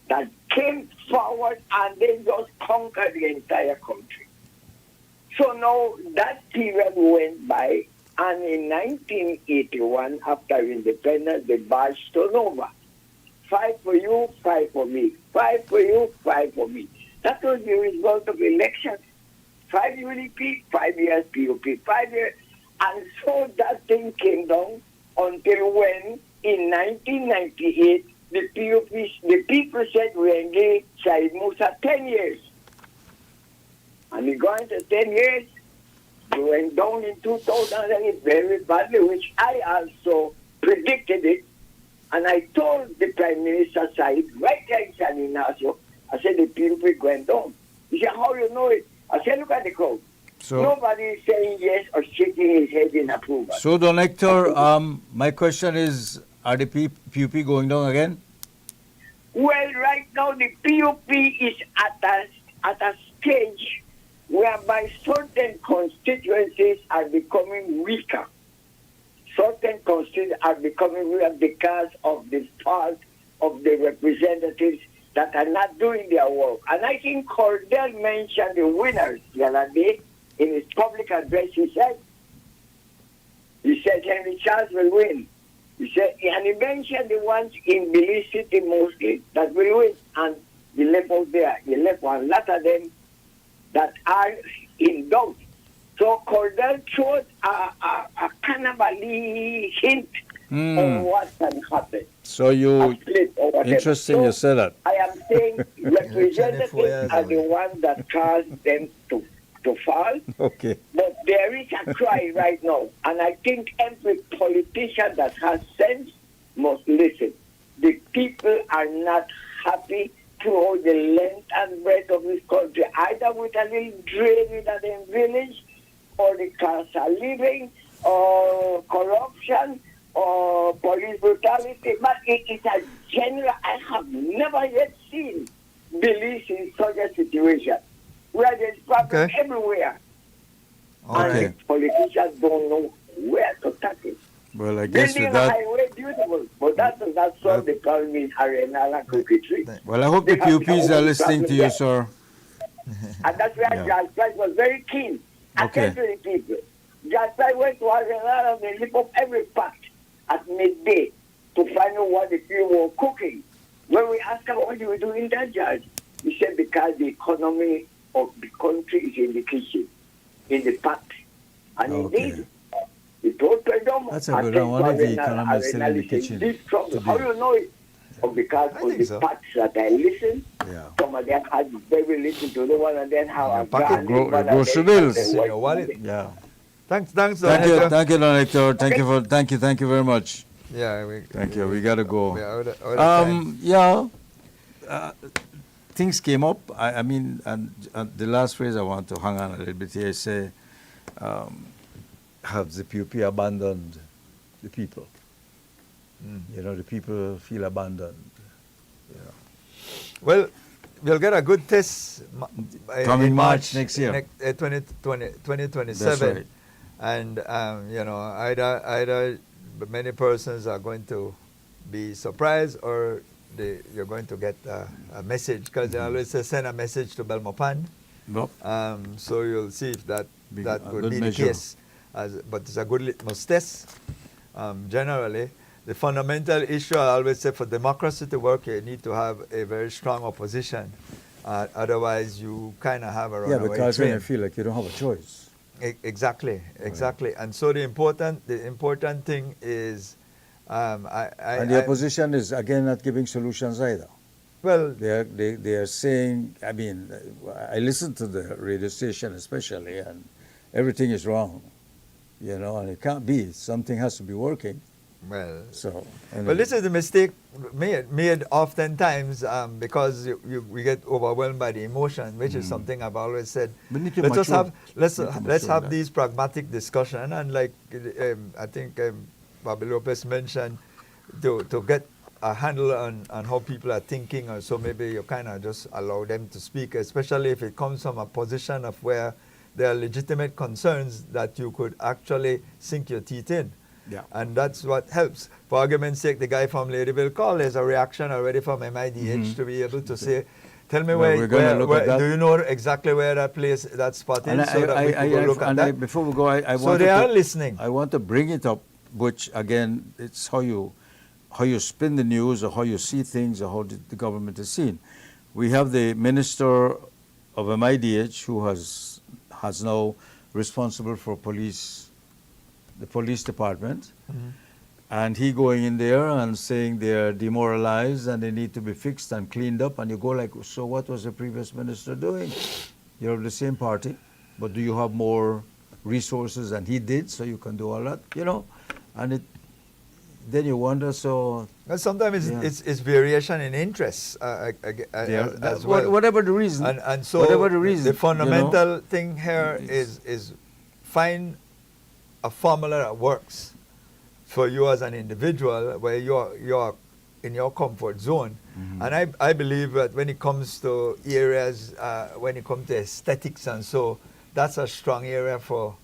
that came forward and they just conquered the entire country. So now that period went by, and in 1981, after independence, the Bash turned over. 5 for you, 5 for me. 5 for you, 5 for me. That was the result of elections. 5 UDP, 5 years PUP, 5 years. And so that thing came down until when, in 1998, the people said we engaged Said Musa 10 years. And we got into 10 years. We went down in 2008 very badly, which I also predicted it. And I told the Prime Minister Said, right there in San Ignacio, I said the people went down. He said, how you know it? I said, look at the crowd. So, nobody is saying yes or shaking his head in approval. So, Don Hector, my question is, are the PUP going down again? Well, right now the PUP is at a stage whereby certain constituencies are becoming weaker. Certain constituencies are becoming weaker because of the fault of the representatives that are not doing their work. And I think Cordell mentioned the winners the other day in his public address. He said Henry Charles will win. He said, and he mentioned the ones in Belize City mostly that will win. And he left out there. He left one lot of them that are in doubt. So Cordell showed a cannibally hint on what can happen. So interesting you said that. I am saying representatives are the ones that caused them to fall. Okay. But there is a cry right now. And I think every politician that has sense must listen. The people are not happy throughout the length and breadth of this country, either with a little drain in a village, or the cost of living, or corruption, or police brutality. But it is a general, I have never yet seen Belize in such a situation, where there's problems everywhere. Okay. And politicians don't know where to tackle. Well, I guess Building with that... a highway, beautiful, but that does not solve the problem in Arenal and Cookie Tree. Well, I hope the PUPs are listening to you, sir. And that's why Jazz Price was very keen. Attend to the people. Jazz Price went to Arenal and they lift up every pot at midday to find out what the people were cooking. When we asked him, what do you do in that, Judge? He said, because the economy of the country is in the kitchen, in the pot. And indeed, It don't play them. That's a good one. One of the economists still in the kitchen This trouble. today. How you know it? Because of the parts that I listen, some of them had very little to the one, and then how I got grocery bills. Yeah. Thanks, Thank you, Director. Thank you very much. Yeah, thank you. We gotta go. Yeah, things came up. I mean, and the last phrase I want to hang on a little bit here is say, have the PUP abandoned the people? You know, the people feel abandoned. Yeah. Well, we'll get a good test coming March next year, 2027. That's right. And you know, either many persons are going to be surprised, or you're going to get a message, because they always say send a message to Belmopan. Nope. So you'll see if that could be measure. the case. But it's a good litmus test. Generally, the fundamental issue, I always say, for democracy to work, you need to have a very strong opposition. Otherwise, you kind of have a runaway train. Yeah, because when you feel like you don't have a choice. Exactly. And so the important thing is, and the opposition is again not giving solutions either. Well, they are saying. I mean, I listen to the radio station especially, and everything is wrong. You know, and it can't be. Something has to be working. Well, so anyway. Well, this is the mistake made oftentimes because we get overwhelmed by the emotion, which is something I've always said. Let's have these pragmatic discussion, and like I think Bobby Lopez mentioned, to get a handle on how people are thinking, or so maybe you kind of just allow them to speak, especially if it comes from a position of where there are legitimate concerns that you could actually sink your teeth in. Yeah. And that's what helps. For argument's sake, the guy from Ladyville called. There's a reaction already from MIDH to be able to say, tell me where do you know exactly where that spot is, so that we can go look at that. Before we go, so they are listening. I want to bring it up, which again, it's how you spin the news, or how you see things, or how the government is seen. We have the Minister of MIDH who has now responsible for the police department, and he going in there and saying they are demoralized and they need to be fixed and cleaned up, and you go like, so what was the previous minister doing? You're of the same party, but do you have more resources than he did, so you can do all that, you know? And then you wonder, so... Well, sometimes it's variation in interests as well. Whatever the reason. And so whatever the reason, the fundamental thing here is find a formula that works for you as an individual, where you're in your comfort zone. And I believe that when it comes to areas, when it comes to aesthetics, and so that's a strong area for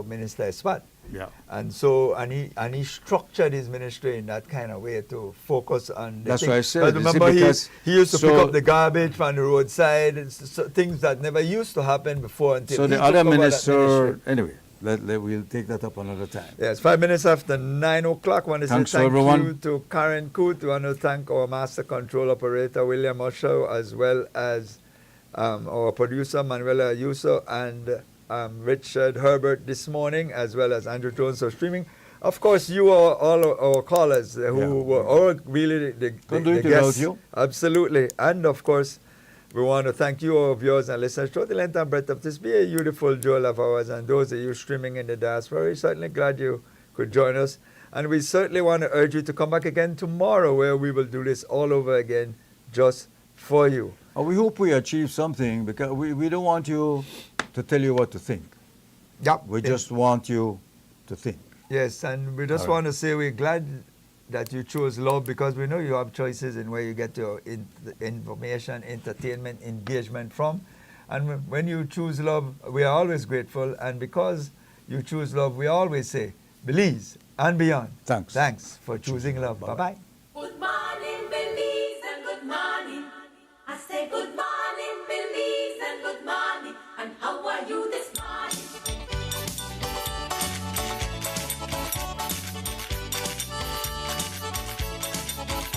Minister Espat. Yeah. And so and he structured his ministry in that kind of way to focus on the That's things. what I said. Remember, he used to pick up the garbage from the roadside, things that never used to happen before. Until so the other minister, anyway, we'll take that up another time. Yes, 5 minutes after 9 o'clock. I want to say thank everyone. you to Karen Coote. I want to thank our master control operator, William Osho, as well as our producer, Manuela Ayuso, and Richard Herbert this morning, as well as Andrew Jones for streaming. Of course, you are all our callers who were all really the guests. You. Absolutely. And of course, we want to thank you, our viewers and listeners, throughout the length and breadth of this beautiful jewel of ours, and those of you streaming in the diaspora. We're certainly glad you could join us. And we certainly want to urge you to come back again tomorrow, where we will do this all over again just for you. We hope we achieve something, because we don't want you to tell you what to think. Yep. We just want you to think. Yes, and we just want to say we're glad that you chose love, because we know you have choices in where you get your information, entertainment, engagement from. And when you choose love, we are always grateful. And because you choose love, we always say, Belize and beyond. Thanks. Thanks for choosing love. Bye-bye. Good morning, Belize, and good morning. I say good morning, Belize, and good morning. And how are you this morning?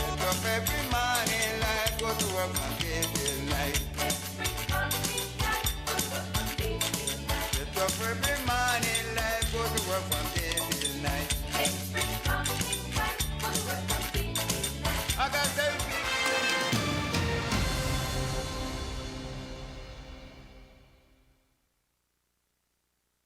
Wake up every morning, like go to work and get the light. Get up every morning.